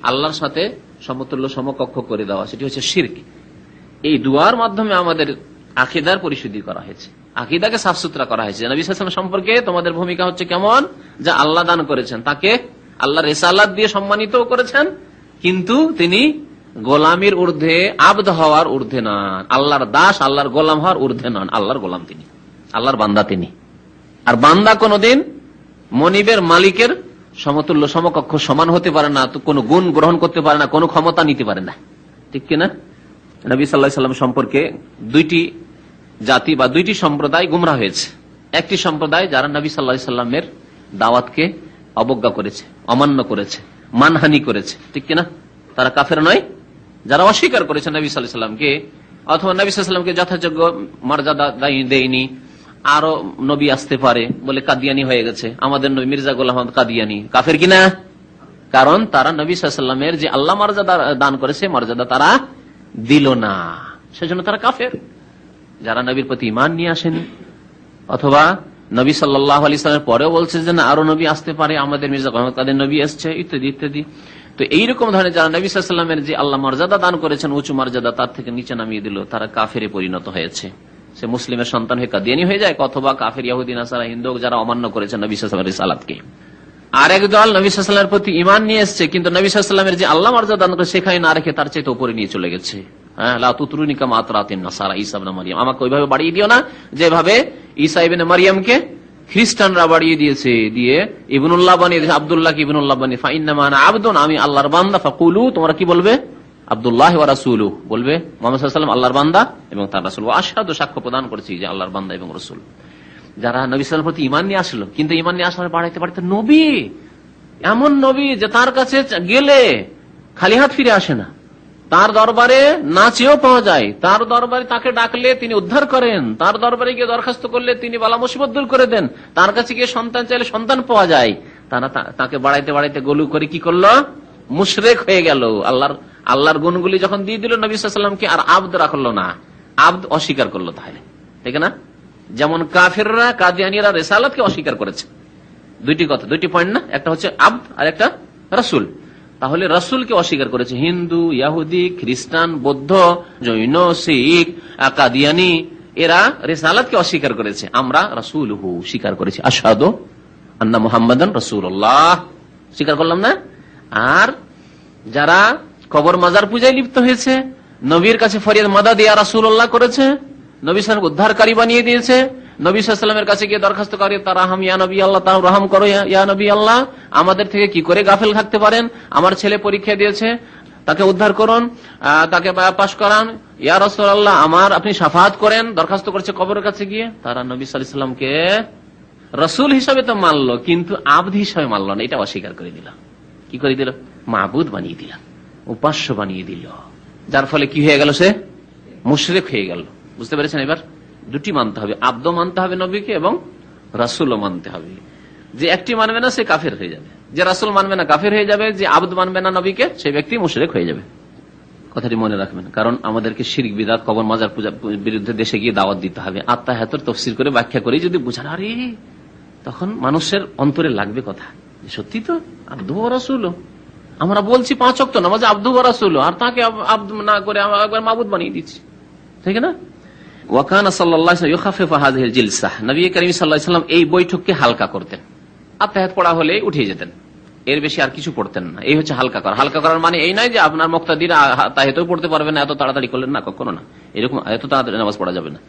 আল্লাহর সাথে সমতুল্য, সমকক্ষ করে দেওয়া, সেটি হচ্ছে শিরক। এই দুয়ার মাধ্যমে আমাদের আকীদার পরিশুদ্ধি করা হয়েছে, আকীদাকে সাফ সুতরা করা হয়েছে। নবী সাল্লাল্লাহু আলাইহি ওয়াসাল্লাম সম্পর্কে তোমাদের ভূমিকা হচ্ছে কেমন, যা আল্লাহ দান করেছেন, তাকে আল্লাহ রিসালাত দিয়ে সম্মানিত করেছেন, কিন্তু তিনি গোলামির ঊর্ধ্বে, আবদ হওয়ার ঊর্ধ্বে নন। আল্লাহর দাস, আল্লাহর গোলাম হওয়ার ঊর্ধ্বে নন। আল্লাহর গোলাম তিনি, আল্লাহর বান্দা তিনি। আর বান্দা কোনদিন মনিবের মালিকের সমতুল্য, সমকক্ষ, সমান হতে পারে না, তো কোনো গুণ গ্রহণ করতে পারে না, কোনো ক্ষমতা নিতে পারে না, ঠিক কিনা? নবী সাল্লাল্লাহু আলাইহি ওয়াসাল্লাম সম্পর্কে দুইটি জাতি বা দুইটি সম্প্রদায় গুমরাহ হয়েছে। একটি সম্প্রদায় যারা নবী সাল্লাল্লাহু আলাইহি ওয়াসাল্লামের দাওয়াতকে অবজ্ঞা করেছে, অমান্য করেছে, মানহানি করেছে, ঠিক কিনা? তারা কাফের নয়, যারা অস্বীকার করেছে নবী সাল্লাল্লাহু আলাইহি ওয়াসাল্লামকে, অথবা নবী সাল্লাল্লাহু আলাইহি ওয়াসাল্লামকে যথাযোগ্য মর্যাদা দেয়নি। আরো নবী আসতে পারে বলে কাদিয়ানি হয়ে গেছে, আমাদের নবী মির্জা গোলাম আহমদ কাদিয়ানি, কাফের কিনা? কারণ তারা নবী সাল্লাল্লাহু আলাইহি ওয়াসাল্লামের যে আল্লাহ মর্যাদা দান করেছে, মর্যাদা তারা দিল না, সেজন্য তারা কাফের। যারা নবীর প্রতি ঈমান নিয়ে আসেনি, অথবা নবী সাল্লাল্লাহু আলাইহি ওয়াসাল্লামের পরেও বলছে যে না, আরো নবী আসতে পারে, আমাদের মির্জা গোলাম কাদের নবী এসছে, ইত্যাদি ইত্যাদি। তো এইরকম ধরনের যারা নবী সাল্লাল্লাহু আলাইহি ওয়াসাল্লামের যে আল্লাহ মর্যাদা দান করেছেন, উঁচু মর্যাদা, তার থেকে নিচে নামিয়ে দিল, তারা কাফেরে পরিণত হয়েছে। সে মুসলিমের সন্তান হয়ে কাদিয়ানি হয়ে যায়, অথবা কাফের, ইহুদি, নাসারা, হিন্দু, যারা অমান্য করেছে নবী সাল্লাল্লাহু আলাইহি ওয়াসাল্লামের রিসালাতকে। আর একদল নবী সাল্লাল্লাহু আলাইহি ওয়াসাল্লামের প্রতি ঈমান নিয়ে এসেছে, কিন্তু নবী সাল্লাল্লাহু আলাইহি ওয়াসাল্লামের যে আল্লাহ মর্যাদা দান করে সেখানে না রেখে তার চাইতে উপরে নিয়ে চলে গেছে। লা তুতরুনি কামা আতরাতিন নাসারা ঈসা ইবনে মারইয়াম, আমাকে ওইভাবে বাড়িয়ে দিও না যেভাবে ঈসা ইবনে মারইয়ামকে খ্রিস্টানরা বাড়িয়ে দিয়েছে, দিয়ে ইবনুল্লাহ বানিয়ে দিয়েছে, আব্দুল্লাহকে ইবনুল্লাহ বানিয়ে। ফাইন্নামা আনা আবদুন, আমি আল্লাহর বান্দা। ফাকুলু, তোমরা কি বলবে? আব্দুল্লাহ ওয়া রাসূলুহু, বলবে মুহাম্মদ সাল্লাল্লাহু আলাইহি ওয়াসাল্লাম আল্লাহর বান্দা এবং তার রাসূল। ওয়া আশহাদু, সাক্ষ্য প্রদান করছি যে আল্লাহর বান্দা এবং রাসূল। যারা নবী সাল্লাল্লাহু আলাইহি ওয়াসাল্লামের প্রতি ঈমান নিয়ে আসলো, কিন্তু ঈমান নিয়ে আসার বাড়াইতে বাড়াইতে নবী, এমন নবী যে তার কাছে গেলে খালি হাত ফিরে আসে না, তার দরবারে না চেয়েও পাওয়া যায়, তার দরবারে তাকে ডাকলে তিনি উদ্ধার করেন, তার দরবারে গিয়ে দরখাস্ত করলে তিনি বালা মুসিবত দূর করে দেন, তার কাছে গিয়ে সন্তান চাইলে সন্তান পাওয়া যায়। তারা তাকে বাড়াইতে বাড়াইতে গলু করে কি করলো? মুশরিক হয়ে গেল। আল্লাহর গুণগুলি যখন দিয়ে দিল নবী সাল্লাল্লাহু আলাইহি ওয়াসাল্লামকে, আর আব্দ রাখলো না, আব্দ অস্বীকার করলো। তাহলে ঠিক না? যেমন কাফেররা, কাদিয়ানীরা রিসালাতকে অস্বীকার করেছে। দুইটি কথা, দুইটি পয়েন্ট না? একটা হচ্ছে আব্দ আর একটা রাসূল। তাহলে রাসূলকে অস্বীকার করেছে। হিন্দু, ইহুদি, খ্রিস্টান, বৌদ্ধ, জৈন, শিখ, কাদিয়ানি এরা রিসালাতকে অস্বীকার করেছে। আমরা রাসূলহু স্বীকার করেছি। আশহাদু আন্না মুহাম্মাদান রাসূলুল্লাহ স্বীকার করলাম না। আর যারা কবর মাজার পূজায় লিপ্ত হয়েছে, নবীর কাছে ফরিয়াদ মাদাদ ইয়া রাসূলুল্লাহ করেছে, নবী সাল্লাল্লাহু আলাইহি উদ্ধারকারী বানিয়ে দিয়েছে, নবী সাল্লাল্লাহু আলাইহি ওয়াসাল্লামের কাছে গিয়ে দরখাস্ত করে তারাহাম ইয়া নবী আল্লাহ, তার রহম করো ইয়া নবী আল্লাহ, আমাদের থেকে কি করে গাফেল থাকতে পারেন, আমার ছেলে পরীক্ষা দিয়েছে, তাকে উদ্ধার করুন, তাকে পাশ করান, ইয়া রাসূলুল্লাহ আমার আপনি শাফাআত করেন, দরখাস্ত করেছে কবরের কাছে গিয়ে। তারা নবী সাল্লাল্লাহু আলাইহি ওয়াসাল্লামকে রাসূল হিসাবে তো মানলো, কিন্তু আবদ হিসাবে মানলো না, এটা অস্বীকার করে দিল। কি করে দিল? মাবুদ বানিয়ে দিল, উপাস্য বানিয়ে দিল। যার ফলে কি হয়ে গেল? সে মুশরিক হয়ে গেল। বুঝতে পেরেছেন? এবার দুটি মানতে হবে, আব্দ মানতে হবে নবীকে এবং রাসূলও মানতে হবে। যে একটি মানবে না সে কাফের হয়ে যাবে, যে রাসূল মানবে না কাফের হয়ে যাবে, যে আব্দ মানবে না নবীকে সেই ব্যক্তি মুশরিক হয়ে যাবে। কথাটি মনে রাখবেন, কারণ আমাদেরকে শিরক বিদআত কবর মাজার পূজার বিরুদ্ধে দেশে গিয়ে দাওয়াত দিতে হবে। আত্মায়াতের তাফসীর করে ব্যাখ্যা করে যদি বুঝান, আরে তখন মানুষের অন্তরে লাগবে কথা, সত্যি তো আব্দু ওয়া রাসূল, আমরা বলছি 5 ওয়াক্ত নামাজ আব্দু ওয়া রাসূল, আর তাকে আব্দ না করে আমরা একবার মাবুদ বানিয়ে দিচ্ছি, ঠিক না? ওয়াকানা সাল্লাল্লাহু আলাইহি ওয়া সাল্লাম ইউখাফিফু হাযিহিল জিলসা, নবী করিম সাল্লাল্লাহু আলাইহি ওয়াসাল্লাম এই বৈঠককে হালকা করতেন। আত্মায়াত পড়া হলে উঠে যেতেন, এর বেশি আর কিছু পড়তেন না। এই হচ্ছে হালকা করা। হালকা করার মানে এই নয় যে আপনার মুক্তাদির তাহিয়াতও পড়তে পারবে না, এত তাড়াতাড়ি করলেন না, কখনো না। এরকম এত তাড়াতাড়ি নামাজ পড়া যাবে না,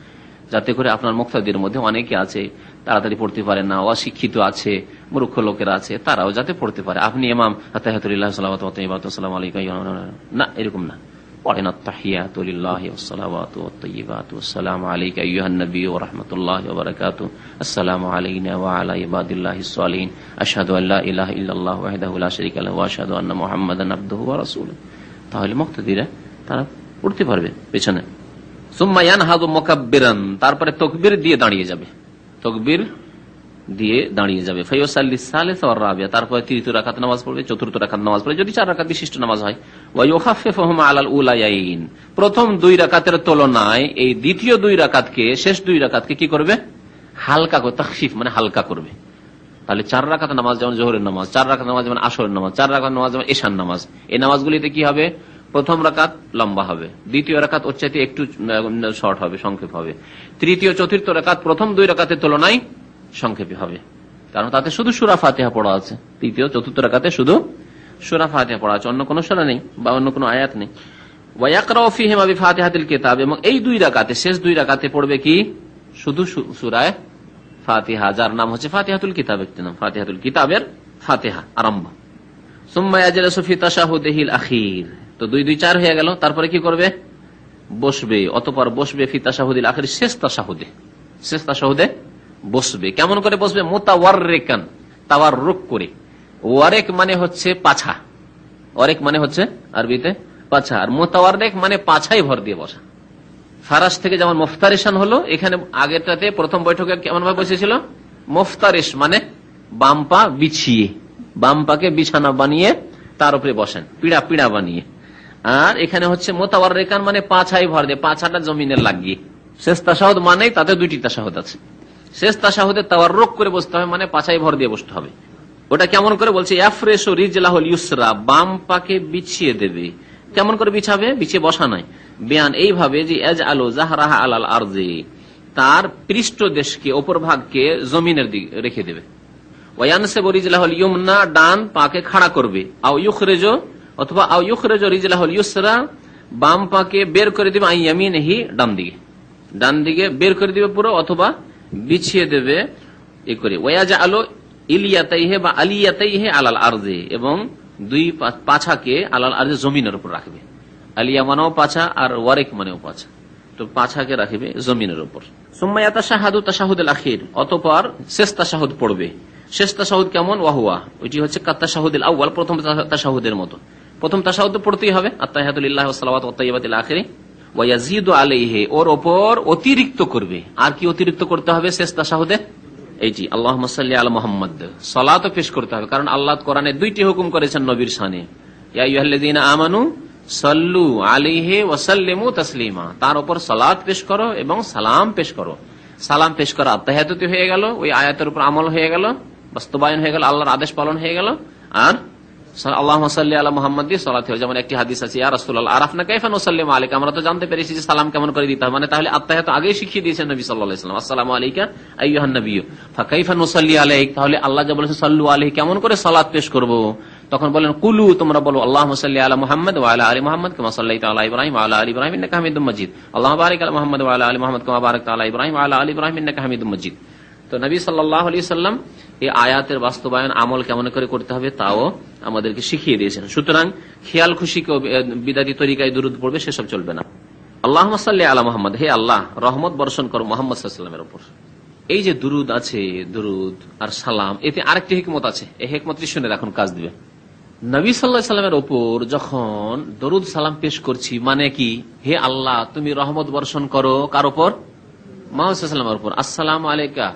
যাতে করে আপনার মুক্তাদির মধ্যে অনেকে আছে তাড়াতাড়ি পড়তে পারে না, অশিক্ষিত আছে, মূর্খ লোকেরা আছে, তারাও যাতে পড়তে পারে। আপনি ইমাম তাহিয়াতুল্লাহ সাল্লাল্লাহু আলাইহি ওয়া সাল্লাম না, এরকম না, পড়েন আত-তাহিয়াতু লিল্লাহি ওয়াস-সালাওয়াতু ওয়াত-তাইয়্যিবাতু ওয়াস-সালামু আলাইকা আইয়ুহান নাবিয়্যু ওয়া রাহমাতুল্লাহি ওয়া বারাকাতুহু, আসসালামু আলাইনা ওয়া আলা ইবাদিল্লাহিস সালিহিন, আশহাদু আল্লা ইলাহা ইল্লাল্লাহু ওয়াহদাহু লা শারীকা লাহু ওয়া আশহাদু আন্না মুহাম্মাদান আবদুহু ওয়া রাসূলুহু। তাহলে মুক্তাদিরা তারা পড়তে পারবে পেছনে। সুম্মা ইয়ানহাদু মুকাব্বিরান, তারপরে তাকবীর দিয়ে দাঁড়িয়ে যাবে, তাকবীর দিয়ে দাঁড়িয়ে যাবে। ফায়ুসাল্লি সালিসা ওয়া রাবিয়া, তারপরে তৃতীয় রাকাত নামাজ পড়বে, চতুর্থ রাকাত নামাজ পড়বে যদি 4 রাকাত বিশিষ্ট নামাজ হয়। ওয়া ইউখাফফিফুহুমা আলাল উলায়াইন, প্রথম 2 রাকাতের তুলনায় এই দ্বিতীয় 2 রাকাতকে, শেষ 2 রাকাতকে কি করবে? হালকা করে, তাখফিফ মানে হালকা করবে। তাহলে 4 রাকাত নামাজ যেমন জোহরের নামাজ, 4 রাকাত নামাজ যেমন আসরের নামাজ, 4 রাকাত নামাজ যেমন এশার নামাজ, এই নামাজগুলিতে কি হবে? প্রথম রাকাত লম্বা হবে, দ্বিতীয় রাকাত ওর চাইতে একটু শর্ট হবে, সংক্ষেপ হবে, তৃতীয় চতুর্থ রাকাত প্রথম 2 রাকাতের তুলনায় সংক্ষেপে হবে, কারণ তাতে শুধু সূরা ফাতিহা পড়া আছে। তৃতীয় চতুর্থ রাকাতে শুধু সূরা ফাতিহা পড়া আছে, অন্য কোনো সূরা নেই বা অন্য কোনো আয়াত নেই। ওয়া ইয়াকরাউ ফীহিমা বিফাতিহাতিল কিতাব, এবং এই 2 রাকাতে, শেষ 2 রাকাতে পড়বে কি? শুধু সূরা ফাতিহা, যার নাম হচ্ছে ফাতিহাতুল কিতাব, একটি নাম ফাতিহাতুল কিতাবের ফাতিহা আরম্ভ। সুম্মা ইয়াজলিসু ফি তাশাহুদিহিল আখির, তো 2 2 4 হয়ে গেল। তারপরে কি করবে? বসবে, অতঃপর বসবে ফি তাশাহুদিল আখির, শেষ তাশাহুদে, শেষ তাশাহুদে বসবে। কেমন করে বসবে? মুতাওয়াররিকান, তাওয়াররুক করে। ওয়ারেক মানে হচ্ছে পাছা, ওয়ারেক মানে হচ্ছে আরবিতে পাছা, আর মুতাওয়াররিক মানে পাছায় ভর দিয়ে বসা। ফারাস থেকে যেমন মুফতারিশান হলো, এখানে আগেরটাতে প্রথম বৈঠকে কেমন ভাবে বসেছিল? মুফতারিশ মানে বাম পা বিছিয়ে, বাম পাকে বিছানা বানিয়ে তার উপরে বসেন, পিড়া পিড়া বানিয়ে। আর এখানে হচ্ছে মুতাওয়াররিকান মানে পাছায় ভর দিয়ে, পাছাটা জমিনে লাগিয়ে। শেষ তাশাহুদ মানে তাতে 2টি তাশাহুদ আছে। শেষ তাশাহুদে তাওয়াররুক করে বসতে হবে, মানে পাছায় ভর দিয়ে বসতে হবে। ওটা কেমন করে বলছে? ইয়াফরেশু রিজলাহুল ইউসরা, বাম পাকে বিছিয়ে দেবে। কেমন করে বিছাবে? বিছিয়ে বসা নয়, বিয়ান এইভাবে যে ইয়াজআলু যাহরাহা আলাল আরজি, তার পৃষ্ঠদেশকে, অপর ভাগকে জমিনের দিকে রেখে দেবে। ওয়া ইয়ানসিবু রিজলাহুল ইয়ুমনা, ডান পাকে খাড়া করবে। আও ইউখরিজু, অথবা আও ইউখরিজু রিজলাহুল ইউসরা, বাম পাকে বের করে দিবে, আন ইয়ামিনিহি, ডান দিকে, ডান দিকে বের করে দিবে পুরো, অথবা বিছিয়ে দেবে এ করে। ওয়াজআলু ইলিয়াতাইহি বা আলিয়াতাইহি আলাল আরজি, এবং 2 পাছাকে আলাল আরজি, জমিনের উপর রাখবে। আলিয়া মানেও পাছা, আর ওয়ারেক মানেও পাছা, তো পাছাকে রাখবে জমিনের উপর। সুম্মা ইয়াতাশাহাদু তাশাহুদুল আখির, অতঃপর শেষ তাশাহুদ পড়বে। শেষ তাশাহুদ কেমন? ওয়াহুয়া, ওইটি হচ্ছে কাত্তাশাহুদুল আউয়াল, প্রথম তাশাহুদের মতো। প্রথম তাশাহুদ পড়তেই হবে, আত-তাহিয়াতু লিল্লাহি ওয়াস-সালাওয়াতু ওয়াত-তাইয়্যিবাতু ইলা আখিরি। ওয়া ইয়াজিদু আলাইহি, ওর উপর অতিরিক্ত করবে। আর কি অতিরিক্ত করতে হবে শেষ তাশাহুদে? এইটি আল্লাহুম্মা সাল্লি আলা মুহাম্মাদ, সালাত পেশ করতে হবে, কারণ আল্লাহ কোরআনে 2টি হুকুম করেছেন নবীর শানে, ইয়া আইয়ুহাল্লাযীনা আমানু সাল্লু আলাইহি ওয়া সাল্লিমু তাসলিমা, তার উপর সালাত পেশ করো এবং সালাম পেশ করো। সালাম পেশ করা আত-তাহিয়াতুতে হয়ে গেল, ওই আয়াতের উপর আমল হয়ে গেল, বাস্তবায়ন হয়ে গেল, আল্লাহর আদেশ পালন হয়ে গেল। আর আল্লাহুম্মা সাল্লি আলা মুহাম্মাদ দিয়ে সালাত হয়। যেমন একটি হাদিস আছে, ইয়া রাসূলুল্লাহ আরাফনা কাইফা নুসাল্লিমু আলাইকা, আমরা তো জানতে পেরেছি যে সালাম কেমন করে দিতে হবে। মানে তাহলে আত্তাহিয়াত আগেই শিখিয়ে দিয়েছেন নবী সাল্লাল্লাহু আলাইহি ওয়াসাল্লাম, আসসালামু আলাইকা আইয়ুহান নাবিয়্যু ফাকাইফা নুসাল্লি আলাইক, তাহলে আল্লাহ যা বলেছেন সাল্লু আলাইহি, কেমন করে সালাত পেশ করব? তখন বলেন কুলু, তোমরা বলো আল্লাহুম্মা সাল্লি আলা মুহাম্মাদ ওয়া আলা আলি মুহাম্মাদ কামা সাল্লাইতা আলা ইব্রাহিম ওয়া আলা আলি ইব্রাহিম ইন্নাকা হামিদুম মাজিদ, আল্লাহুম্মা বারিক আলা মুহাম্মাদ ওয়া আলা আলি মুহাম্মাদ কামা বারাকতা আলা ইব্রাহিম ওয়া আলা আলি ইব্রাহিম ইন্নাকা হামিদুম মাজিদ। তো নবী সাল্লাল্লাহু আলাইহি সাল্লাম এই আয়াতের বাস্তবায়ন আমল কেমন করে করতে হবে তাও আমাদেরকে শিখিয়ে দিয়েছেন। সুতরাং খেয়াল খুশি কেউ বিদাতি তরিকায় দুরূদ পড়বে সেসব চলবে না। আল্লাহুম্মা সাল্লি আলা মুহাম্মাদ, হে আল্লাহ রহমত বর্ষণ করো মুহাম্মদ সাল্লাল্লাহু আলাইহি ওয়াসাল্লামের উপর। এই যে দুরূদ আছে, দুরূদ আর সালাম, এতে আরেকটি হিকমত আছে, এই হিকমতটি শুনে রাখুন, কাজ দিবে। নবী সাল্লাল্লাহু আলাইহি ওয়াসাল্লামের উপর যখন দরুদ সালাম পেশ করছি, মানে কি, হে আল্লাহ তুমি রহমত বর্ষণ করো কার উপর? মুহাম্মদ সাল্লাল্লাহু আলাইহি ওয়াসাল্লামের উপর। আসসালামু আলাইকা,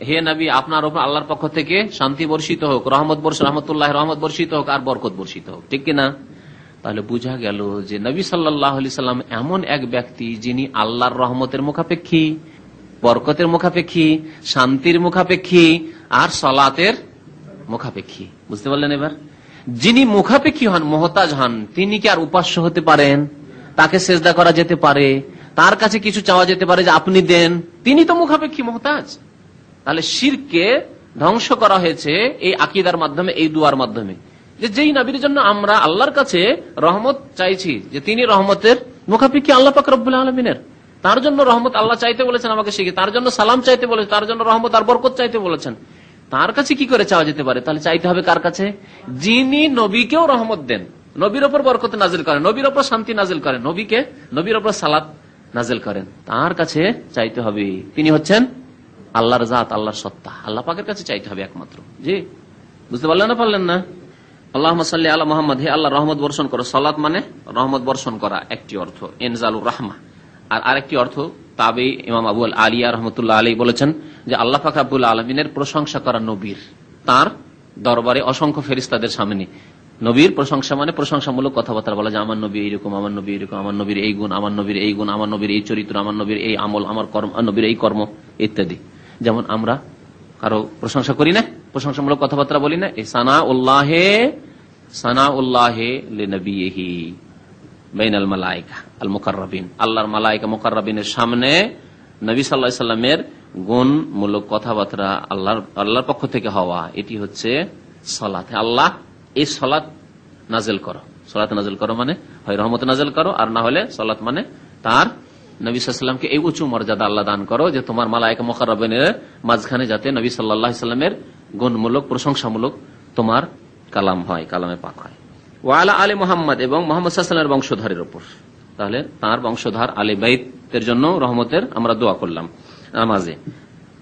হে নবী আপনার উপর আল্লাহর পক্ষ থেকে শান্তি বর্ষিত হোক, রহমতুল্লাহ রহমত বর্ষিত হোক আর বরকত বর্ষিত হোক, ঠিক কিনা? তাহলে বোঝা গেল যে নবী সাল্লাল্লাহু আলাইহি সাল্লাম এমন এক ব্যক্তি যিনি আল্লাহর রহমতের মুখাপেক্ষী, বরকতের মুখাপেক্ষী, শান্তির মুখাপেক্ষী আর সালাতের মুখাপেক্ষী। বুঝতে পারলেন? এবার যিনি মুখাপেক্ষী হন, মুহতাজ হন, তিনি কি আর উপাস্য হতে পারেন? তাকে সেজদা করা যেতে পারে, তার কাছে কিছু চাওয়া যেতে পারে যে আপনি দেন, তিনি তো মুখাপেক্ষী, মুহতাজ। তাহলে শিরকে ধ্বংস করা হয়েছে এই আকীদার মাধ্যমে, এই দুয়ার মাধ্যমে, যে যেই নবীর জন্য আমরা আল্লাহর কাছে রহমত চাইছি, যে তিনি রহমতের মুখাপেক্ষী আল্লাহ পাক রব্বুল আলামিনের, তার জন্য রহমত আল্লাহ চাইতে বলেছেন আমাকে শিখে, তার জন্য সালাম চাইতে বলেছেন, তার জন্য রহমত আর বরকত চাইতে বলেছেন। তার কাছে কি করে চাওয়া যেতে পারে? তাহলে চাইতে হবে কার কাছে? যিনি নবীকেও রহমত দেন, নবীর ওপর বরকত নাজিল করেন, নবীর ওপর শান্তি নাজিল করেন, নবীর ওপর সালাত নাজিল করেন, তার কাছে চাইতে হবে। তিনি হচ্ছেন আল্লাহর জাত, আল্লাহর সত্তা, আল্লাহ পাকের কাছে চাইতে হবে একমাত্র। জি, বুঝতে পারলেন না? পারলেন না? আল্লাহুম্মা সাল্লি আলা মুহাম্মাদ, হে আল্লাহ রহমত বর্ষণ করো। সালাত মানে রহমত বর্ষণ করা, একটি অর্থ ইনজালুর রাহমা, আর আরেকটি অর্থ তাবেঈ ইমাম আবু আল আলিয়া রাহমাতুল্লাহ আলাইহি বলেছেন যে আল্লাহ পাক রব্বুল আলামিনের প্রশংসা করা নবীর, তার দরবারে অসংখ্য ফেরেশতাদের সামনে নবীর প্রশংসা মানে প্রশংসামূলক কথাবার্তা বলা, যে আমার নবী এইরকম, আমার নবী এরকম, আমার নবীর এই গুণ, আমার নবীর এই গুণ, আমার নবীর এই চরিত্র, আমার নবীর এই আমল, আমার কর্ম, নবীর এই কর্ম ইত্যাদি। যেমন আমরা কারো প্রশংসা করি না, প্রশংসামূলক কথাবার্তা বলি না, এই সানাউল্লাহে লিনবিয়িহি বাইনাল মালায়েকা আল মুকাররাবিন, আল্লাহর মালায়েকা মুকাররাবিনের সামনে নবী সাল্লাল্লাহু আলাইহি সাল্লামের গুণমূলক কথাবার্তা আল্লাহর পক্ষ থেকে হওয়া, এটি হচ্ছে সালাত। আল্লাহ এই সালাত নাজিল করো, সালাত নাজিল করো মানে হয় রহমত নাজিল করো, আর না হলে সালাত মানে তার নবী সাল্লাল্লাহু আলাইহি সাল্লামকে এই উঁচু মর্যাদা আল্লাহ দান করো যে তোমার মালায়েকা মুকাররাবিনের মাঝখানে যাতে নবী সাল্লাল্লাহু আলাইহি সাল্লামের গুণমূলক প্রশংসামূলক তোমার কালাম হয়, কালামে পাক হয়। ওয়া আলা আলি মুহাম্মদ, এবং মুহাম্মদ সাল্লাল্লাহু আলাইহি সাল্লামের বংশধরের উপর। তাহলে তার বংশধর আলে বাইতের জন্য রহমতের আমরা দোয়া করলাম নামাজে।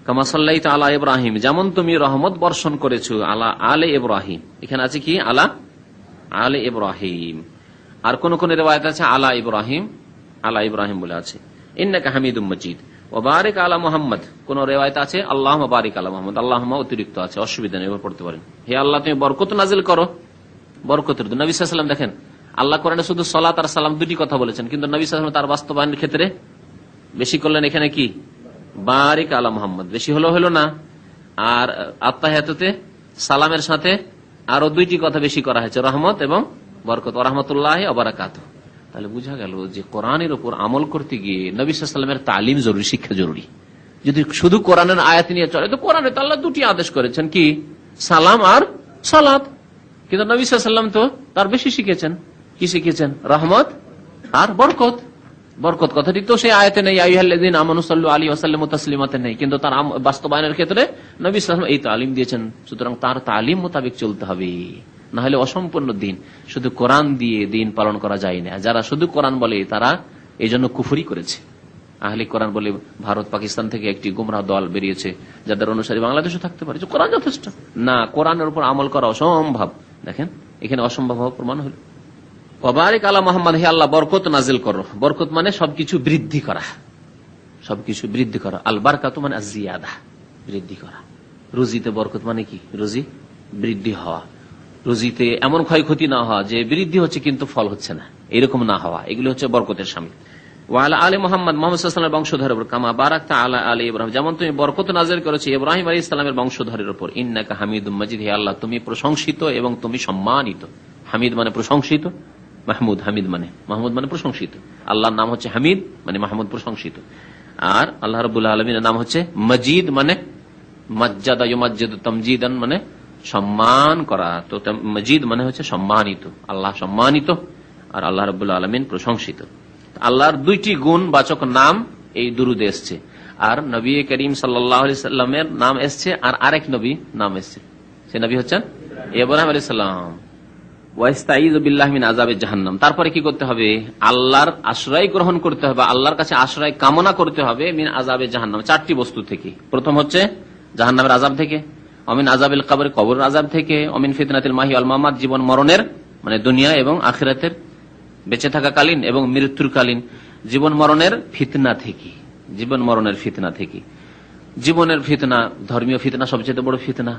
কামা সাল্লাইতা আলা ইব্রাহিম, যেমন তুমি রহমত বর্ষণ করেছো আলা আলে ইব্রাহিম, এখানে আছে কি আলা আলে ইব্রাহিম, আর কোন কোন রিওয়ায়াত আছে আলা ইব্রাহিম বলে আছে। ইন্নাকা হামিদুম মাজিদ ওয়া বারিক আলা মুহাম্মদ, কোন রিওয়ায়াত আছে আল্লাহুম্মা বারিক আলা মুহাম্মদ, আল্লাহুম্মা অতিরিক্ত আছে, অসুবিধা নেই, এবার পড়তে পারেন। হে আল্লাহ তুমি বরকত নাজিল করো, বরকতের নবী সাল্লাল্লাহু আলাইহি সাল্লাম দেখেন আল্লাহ কোরআনে শুধু সালাত আর সালাম দুটি কথা বলেছেন, কিন্তু নবী সাল্লাল্লাহু আলাইহি ওয়াসাল্লাম তার বাস্তবায়নের ক্ষেত্রে বেশি করলেন। এখানে কি বারিক আলা মুহাম্মদ বেশি হলো না, আর আত্তাহিয়াতুতে সালামের সাথে আরো দুইটি কথা বেশি করা হয়েছে, রহমত এবং বরকত, ওয়া রাহমাতুল্লাহি ওয়া বারাকাতুহু। তাহলে বোঝা গেল যে কোরআনের উপর আমল করতে গিয়ে নবী সাল্লাল্লাহু আলাইহি ওয়াসাল্লামের তালিম জরুরি, শিক্ষা জরুরি। যদি শুধু কোরআনের আয়াত নিয়ে চলে তো কোরআনে তো আল্লাহ দুটি আদেশ করেছেন, কি সালাম আর সালাত, কিন্তু নবী সাল্লাল্লাহু আলাইহি ওয়াসাল্লাম তো তার বেশি শিখেছেন। কি শিখেছেন? রহমত আর বরকত। বরকত কথাটি তো সেই আয়াতে নেই, আইয়ুহাল্লাযীনা আমানু সাল্লু আলাইহি ওয়া সাল্লিমু তাসলিমাতে নেই, কিন্তু তার বাস্তবায়নের ক্ষেত্রে নবী সাল্লাল্লাহু আলাইহি ওয়াসাল্লাম এই তালিম দিয়েছেন। সুতরাং তার তালিম মোতাবেক চলতে হবে, না হলে অসম্পূর্ণ দিন। শুধু কোরআন দিয়ে দিন পালন করা যায় না। যারা শুধু কোরআন বলে তারা এই জন্য কুফরি করেছে। আহলে কোরআন বলে ভারত পাকিস্তান থেকে একটি গুমরাহ দল বেরিয়েছে, যাদের অনুসারী বাংলাদেশে থাকতে পারে, কোরআন যথেষ্ট না, কোরআনের উপর আমল করা অসম্ভব। দেখেন এখানে অসম্ভব প্রমাণ হল। ওয়াবারিক আলা মুহাম্মদ, হে আল্লাহ বরকত নাজিল করো। বরকত মানে সবকিছু বৃদ্ধি করা, সবকিছু বৃদ্ধি করা। আল বারকাতু মানে আয-জিয়াদা, বৃদ্ধি করা। রুজিতে বরকত মানে কি? রুজি বৃদ্ধি হওয়া, রুজিতে এমন ক্ষয়ক্ষতি না হওয়া যে বৃদ্ধি হচ্ছে কিন্তু ফল হচ্ছে না, এরকম না হওয়া, এগুলো হচ্ছে বরকতের শামিল। ওয়ালা আলী মোহাম্মদ, মোহাম্মদ সাল্লাল্লাহু আলাইহি ওয়াসাল্লামের বংশধরের উপর, কামা বারাকতা আলা আলী ইব্রাহিম, যেমন তুমি বরকত নাযিল করেছো ইব্রাহিম আলাইহিস সালামের বংশধরের উপর। ইন্নাকা হামিদুম মাজিদ, হে আল্লাহ তুমি প্রশংসিত এবং তুমি সম্মানিত। হামিদ মানে প্রশংসিত, মাহমুদ হামিদ মানে মাহমুদ মানে প্রশংসিত। আল্লাহর নাম হচ্ছে হামিদ মানে মাহমুদ প্রশংসিত, আর আল্লাহ রাব্বুল আলামিনের নাম হচ্ছে মজিদ মানে মাজ্জাদা ইউমাজ্জিদু তামজিদান মানে সম্মান করা। তো মজিদ মানে হচ্ছে সম্মানিত, আল্লাহ সম্মানিত আর আল্লাহ রাব্বুল আলামিন প্রশংসিত। আল্লাহর দুইটি গুণ বাচক নাম এই দুরুদে এসছে, আর নবী করিম সাল্লাল্লাহু আলাইহি সাল্লামের নাম এসছে, আর আরেক নবী নাম এসছে, সে নবী হচ্ছেন ইব্রাহিম আলাইহিস সালাম। ওয়াস্তাইযু বিল্লাহি মিন আযাবিজ জাহান্নাম, তারপরে কি করতে হবে? আল্লাহর আশ্রয় গ্রহণ করতে হবে, আল্লাহর কাছে আশ্রয় কামনা করতে হবে মিন আযাবিজ জাহান্নাম, চারটি বস্তু থেকে। প্রথম হচ্ছে জাহান্নামের আযাব থেকে, অমিন আযাবিল কবর, কবরের আযাব থেকে, অমিন ফিতনাতিল মাহি ওয়াল মামাত, জীবন মরণের মানে দুনিয়া এবং আখিরাতের বেঁচে থাকাকালীন এবং মৃত্যুর কালীন জীবন মরণের ফিতনা থেকে, জীবন মরণের ফিতনা থেকে। জীবনের ফিতনা, ধর্মীয় ফিতনা সবচেয়ে বড় ফিতনা,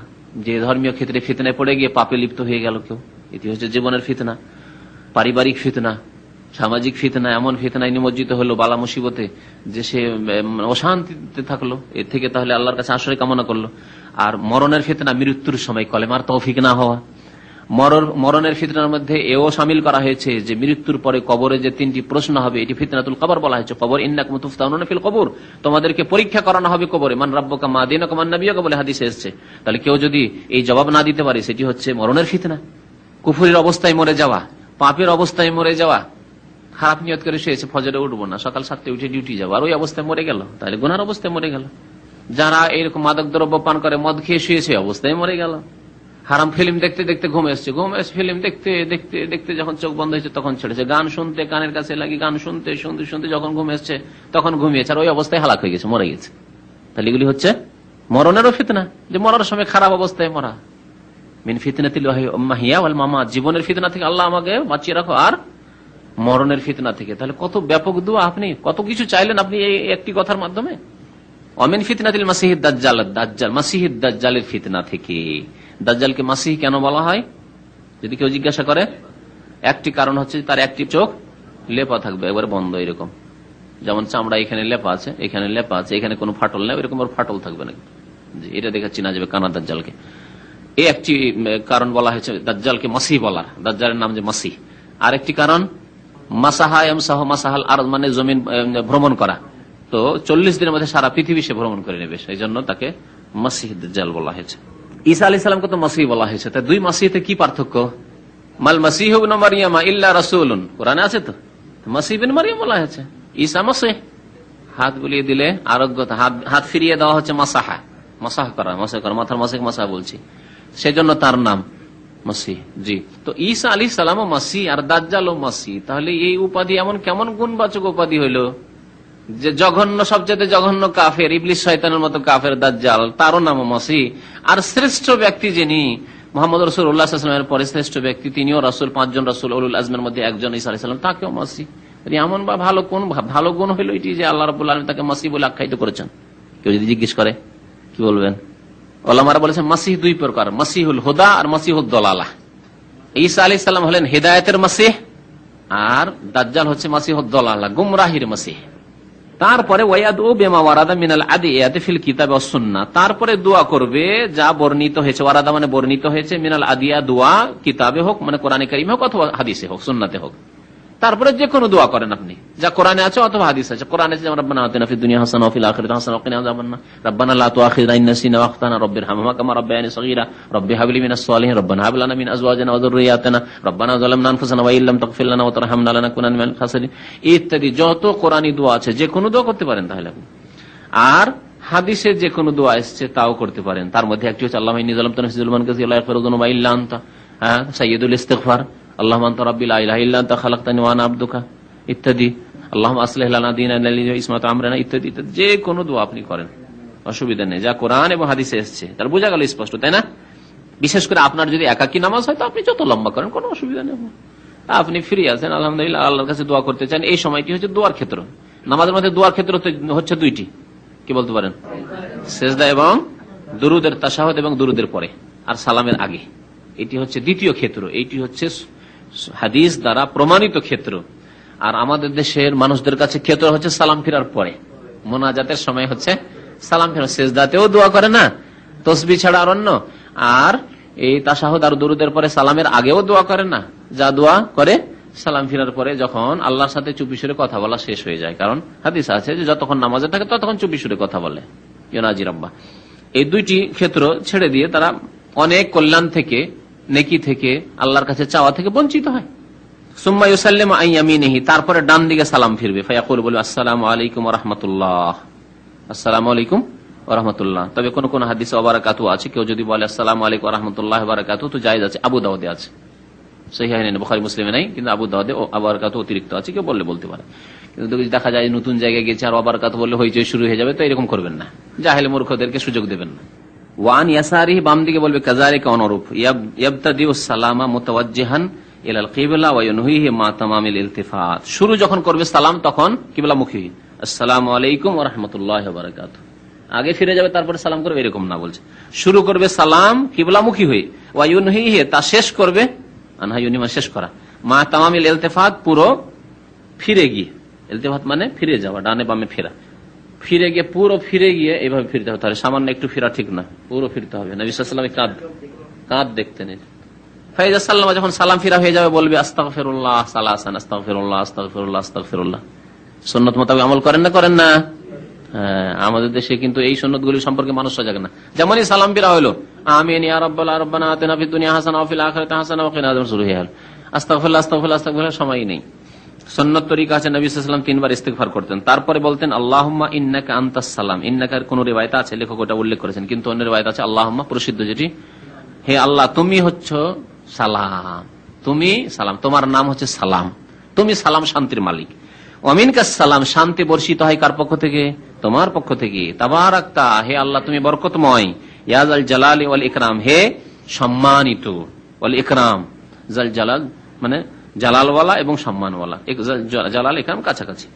যে ধর্মীয় ক্ষেত্রে ফিতনায় পড়ে গিয়ে পাপে লিপ্ত হয়ে গেল কেউ, এটি হচ্ছে জীবনের ফিতনা। পারিবারিক ফিতনা, সামাজিক ফিতনা, এমন ফিতনায় নিমজ্জিত হলো বালা মুসিবতে যে সে অশান্তিতে থাকলো, এর থেকে তাহলে আল্লাহর কাছে আশ্রয় কামনা করলো। আর মরণের ফিতনা, মৃত্যুর সময় কলেমার তৌফিক না হওয়া। মরণের ফিতনার মধ্যে এও শামিল করা হয়েছে যে মৃত্যুর পরে কবরে যে তিনটি প্রশ্ন হবে, এটি ফিতনাতুল কবর বলা হয়েছে। কবর ইন্নাকুম তুফতানুনা ফিল কবর, তোমাদেরকে পরীক্ষা করানো হবে কবরে। মান রাব্বুকা মা দীনুকা মান নাবিয়ুকা বলে হাদিসে এসেছে। তাহলে কেউ যদি এই জবাব না দিতে পারে, সেটি হচ্ছে মরণের ফিতনা। কুফরির অবস্থায় মরে যাওয়া, পাপের অবস্থায় মরে যাওয়া, খারাপ নিয়ত করে শুয়েছে ফজরে উঠবো না, সকাল 7টায় উঠে ডিউটি যাবো, আর ওই অবস্থায় মরে গেল, তাহলে গুনার অবস্থায় মরে গেল। যারা এরকম মাদক দ্রব্য পান করে, মদ খেয়ে শুয়েছে অবস্থায় মরে গেল। হারাম ফিল্ম দেখতে দেখতে ঘুম এসছে, ফিল্ম দেখতে দেখতে দেখতে যখন চোখ বন্ধ হয়েছে তখন ছেড়েছে। গান শুনতে কানের কাছে লাগি, গান শুনতে শুনতে শুনতে যখন ঘুম এসছে তখন ঘুমিয়েছে, আর ওই অবস্থায় হালাক হয়ে গেছে, মরে গেছে। তাহলে এগুলি হচ্ছে মরণেরও ফিতনা, যে মরার সময় খারাপ অবস্থায় মরা। মিন ফিতনাতিল মাহিয়া ওয়াল মামাত, জীবনের ফিতনা থেকে আল্লাহ আমাকে বাঁচিয়ে রাখো, আর মরণের ফিতনা থেকে। তাহলে কত ব্যাপক দোয়া, আপনি কত কিছু চাইলেন আপনি এই একটি কথার মাধ্যমে। অমিন ফিতনাতিল মাসিহিদ দাজ্জাল, দাজ্জাল মাসিহিদ দাজ্জালের ফিতনা থেকে। দাজ্জালকে মাসিহ কেন বলা হয় যদি কেউ জিজ্ঞাসা করে? একটি কারণ হচ্ছে তার একটি চোখ লেপা থাকবে, একবারে বন্ধ, এরকম যেমন চামড়া এখানে লেপা আছে, এখানে লেপা আছে, এখানে কোনো ফাটল নেই, এরকম ফাটল থাকবে না। এটা দেখে চিনা যাবে কানা দাজ্জালকে। এই একটি কারণ বলা হয়েছে দাজ্জালকে মাসিহ বলার, দাজ্জালের নাম যে মাসিহ। আর একটি কারণ মাসাহা ইয়ামসাহ মাসাহাল আরদ, মানে জমিন ভ্রমণ করা। তো 40 দিনের মধ্যে সারা পৃথিবী সে ভ্রমণ করে নেবে, সেই জন্য তাকে মাসিহ দাজ্জাল বলা হয়েছে। ঈসা আলাইহিস সালামকে তো মাসিহ বলা হয়েছে। তা দুই মাসিহতে কি পার্থক্য? মাল মাসিহু ইবনু মারইয়াম ইল্লা রাসূলুন, কোরআনে আছে তো মাসিহ ইবনে মারইয়াম বলা হয়েছে। ঈসা মাসিহ, হাত বুলিয়ে দিলে আরোগ্যতা, হাত ফিরিয়ে দেওয়া হচ্ছে মাসাহা, মাসাহ করা, মাসাহ করা, মাথার মাসিহ মাসাহ বলছি, সেজন্য তার নাম মাসিহ। জি, তো ঈসা আলাইহিস সালামও মাসিহ আর দাজ্জালও মাসিহ। তাহলে এই উপাধি এমন কেমন গুণবাচক উপাধি হইলো যে জঘন্য, সবচেয়ে জঘন্য কাফের, ইবলিস শয়তানের মতো কাফের দাজ্জাল, তারও নাম মাসিহ। আর শ্রেষ্ঠ ব্যক্তি যিনি মুহাম্মদ রাসূলুল্লাহ সাল্লাল্লাহু আলাইহি ওয়াসাল্লামের পরে শ্রেষ্ঠ ব্যক্তি, তিনিও রাসূল, 5 জন রাসূল উলুল আজমের মধ্যে একজন ঈসা আলাইহিস সালাম, তাকেও মাসিহ। এমন বা ভালো গুণ হইলো এটি যে আল্লাহ রাব্বুল আলামিন তাকে মাসিহ বলে আখ্যায়িত করেছেন। কেউ যদি জিজ্ঞেস করে কি বলবেন? ওলামারা বলেছেন মাসিহ দুই প্রকার, মাসিহুল হুদা আর মাসিহুদ দালালাহ। ঈসা আলাইহিস সালাম হলেন হেদায়েতের মাসিহ, আর দাজ্জাল হচ্ছে মাসিহুদ দালালাহ, গুমরাহির মাসিহ। তারপরে ওয়ায়াদু বিমা ওয়ারাদা মিনাল আদিয়াতি ফিল কিতাবি ওয়াস সুন্নাহ, তারপরে দোয়া করবে যা বর্ণিত হয়েছে, ওয়ারাদা মানে বর্ণিত হয়েছে, মিনাল আদিয়া দোয়া, কিতাবে হোক মানে কোরআনে কারীমে হোক অথবা হাদিসে হোক, সুন্নাতে হোক। তারপরে যে কোনো দোয়া করেন আপনি, যা কোরআনে আছে অথবা হাদিসে আছে। কোরআনে আছে যেমন রব্বানা আতিনা ফিদ দুনিয়া হাসানাহ ওয়া ফিল আখিরাতি হাসানাহ ওয়া কিনা আযাবান্নার, রব্বানা লা তুআখিযনা ইন নাসিনা ওয়া আখতানা, রব্বিরহামহুমা কামা রাব্বায়ানি সগীরা, রব্বি হাব লি মিনাস সালিহিন, রব্বানা হাব লানা মিন আজওয়াজিনা ওয়া যুররিয়াতিনা, রব্বানা যালামনা আনফুসানা ওয়া ইল্লাম তাগফির লানা ওয়া তারহামনা লানাকুনান্না মিনাল খাসিরিন, ইত্যাদি যত কোরআনী দোয়া আছে যে কোনো দোয়া করতে পারেন তাহলে আপনি। আর হাদিসে যে কোনো দোয়া এসেছে তাও করতে পারেন। তার মধ্যে একটি হচ্ছে আল্লাহুম্মা ইন্নী যালামতু নাফসি যুলমান কাসীরা লা ইয়াগফিরু যুনুবা ইল্লা আনতা, সাইয়্যিদুল ইস্তিগফার, আল্লাহুম্মা আনতা রাব্বি লা ইলাহা ইল্লা আনতা খালাকতানি ওয়া আনা আবদুকা ইত্যাদি, আল্লাহুম্মা আসলিহ লানা দীনানা আল্লাযী ইসমাতু আমরানা ইত্যাদি। যে কোনো দোয়া আপনি করেন, অসুবিধা নেই, যা কোরআন এবং হাদিসে এসেছে। তার বোঝা গেল স্পষ্ট, তাই না? বিশেষ করে আপনার যদি একাকী নামাজ হয় তো আপনি যত লম্বা করেন কোনো অসুবিধা নেই। আপনি ফ্রি আছেন আলহামদুলিল্লাহ, আল্লাহর কাছে দোয়া করতে চান, এই সময়টি হচ্ছে দোয়ার ক্ষেত্র। নামাজের মধ্যে দোয়ার ক্ষেত্র হচ্ছে দুইটি, কি বলতে পারেন? সেজদা এবং দুরুদের, তাশাহুদ এবং দুরুদের পরে আর সালামের আগে, এটি হচ্ছে দ্বিতীয় ক্ষেত্র। এইটি হচ্ছে হাদিস দ্বারা প্রমাণিত ক্ষেত্র। আর আমাদের দেশের মানুষদের কাছে ক্ষেত্র হচ্ছে সালাম ফিরার পরে, মোনাজাতের সময় হচ্ছে সালাম ফিরা, সেজদাতেও দোয়া করে না তসবিহ ছাড়া আর অন্য, আর এই তাশাহুদ আর দুরুদের পরে সালামের আগেও দোয়া করে না, যা দোয়া করে সালাম ফিরার পরে যখন আল্লাহর সাথে চুপি সুরে কথা বলা শেষ হয়ে যায়। কারণ হাদিস আছে যে যতক্ষণ নামাজে থাকে ততক্ষণ চুপি সুরে কথা বলে ইউনাজি রাব্বা। এই দুইটি ক্ষেত্র ছেড়ে দিয়ে তারা অনেক কল্যাণ থেকে, নেকি থেকে, আল্লাহর কাছে চাওয়া থেকে বঞ্চিত হয়। সুম্মা ইউসাল্লিমু আন ইয়ামিনিহি, তারপরে ডান দিকে সালাম ফিরবে, ফায়াকুল, বলবে আসসালামু আলাইকুম ওয়া রাহমাতুল্লাহ, আসসালামু আলাইকুম ওয়া রাহমাতুল্লাহ। তবে কোন কোন হাদিসে ওয়া বারাকাতুহু আছে, কেউ যদি বলে আসসালামু আলাইকুম ওয়া রাহমাতুল্লাহি ওয়া বারাকাতুহু তো জায়েজ আছে। আবু দাউদে আছে, সহিহাইনে, বুখারী মুসলিমে নাই, কিন্তু আবু দাউদে ওয়া বারাকাতুহু অতিরিক্ত আছে, কেউ বললে বলতে পারে। কিন্তু যদি দেখা যায় নতুন জায়গায় গেছে আর ওয়া বারাকাতুহু বললে হইচই শুরু হয়ে যাবে, তো এরকম করবেন না, জাহেল মূর্খদেরকে সুযোগ দেবেন না। ওয়ান ইয়াসারিহি, বাম দিকে বলবে কাযালিকা, অনুরূপ। ইয়াবতাদিউ সালামা মুতাওয়াজ্জিহান ইলাল কিবলা ওয়া ইয়ানহিহি মা তামামিল ইলতিফাত, শুরু যখন করবে সালাম তখন কিবলামুখী, আসসালামু আলাইকুম ওয়া রাহমাতুল্লাহি ওয়া বারাকাতুহু, আগে ফিরে যাবে তারপরে সালাম করবে, এরকম না বলছে। শুরু করবে সালাম কিবলামুখী হয়ে, ওয়া ইয়ানহিহি, তা শেষ করবে, আনহা ইউনিমা শেষ করা, মা তামামিল ইলতিফাত, পুরো ফিরে গিয়ে, ইলতিফাত মানে ফিরে যাওয়া, ডানে বামে ফেরা, ফিরে গিয়ে, পুরো ফিরে গিয়ে এইভাবে ফিরতে হবে, তাহলে সামান্য একটু ফিরা ঠিক না, পুরো ফিরতে হবে। নবী সাল্লাল্লাহু আলাইহি ওয়াসাল্লাম কাঁধ দেখতেন। ফাইজা সাল্লামা, যখন সালাম ফিরা হয়ে যাবে বলবে আস্তাগফিরুল্লাহ সালাসান, আস্তাগফিরুল্লাহ আস্তাগফিরুল্লাহ আস্তাগফিরুল্লাহ। সুন্নাত মোতাবেক আমল করেন না, করেন না? আমাদের দেশে কিন্তু এই সুন্নাতগুলি সম্পর্কে মানুষ সজাগ না। যেমনই সালাম ফিরা হলো, আমিন ইয়া রাব্বাল আলামিন রব্বানা আতিনা ফিদ দুনিয়া হাসানাহ ওয়া ফিল আখিরাতি হাসানাহ ওয়া কিনা আযাবান শুরু হয়ে গেল। আস্তাগফিরুল্লাহ আস্তাগফিরুল্লাহ আস্তাগফিরুল্লাহ, সময় নেই। সুন্নাত তরিকা আছে, নবী সাল্লাল্লাহু আলাইহি ওয়াসাল্লাম 3 বার ইস্তিগফার করতেন, তারপরে বলতেন আল্লাহুম্মা ইন্নাকা আনতাস সালাম। ইন্নাকার কোন রিওয়ায়াত আছে, লেখক ওটা উল্লেখ করেছেন, কিন্তু অন্য রিওয়ায়াত আছে আল্লাহুম্মা, প্রসিদ্ধ যেটি, হে আল্লাহ তুমি হচ্ছ সালাম, তুমি সালাম, তোমার নাম হচ্ছে সালাম, তুমি সালাম, শান্তির মালিক। ওয়ামিনকাস সালাম, শান্তি বর্ষিত হয় কার পক্ষ থেকে? তোমার পক্ষ থেকে। তাবারাকতা, হে আল্লাহ তুমি বরকতময়। ইয়া যাল জালালি ওয়াল ইকরাম, হে সম্মানিত, ওয়াল ইকরাম, জাল জালাল মানে জালালওয়ালা এবং সম্মানওয়ালা, জালাল ইকরাম কাছাকাছি,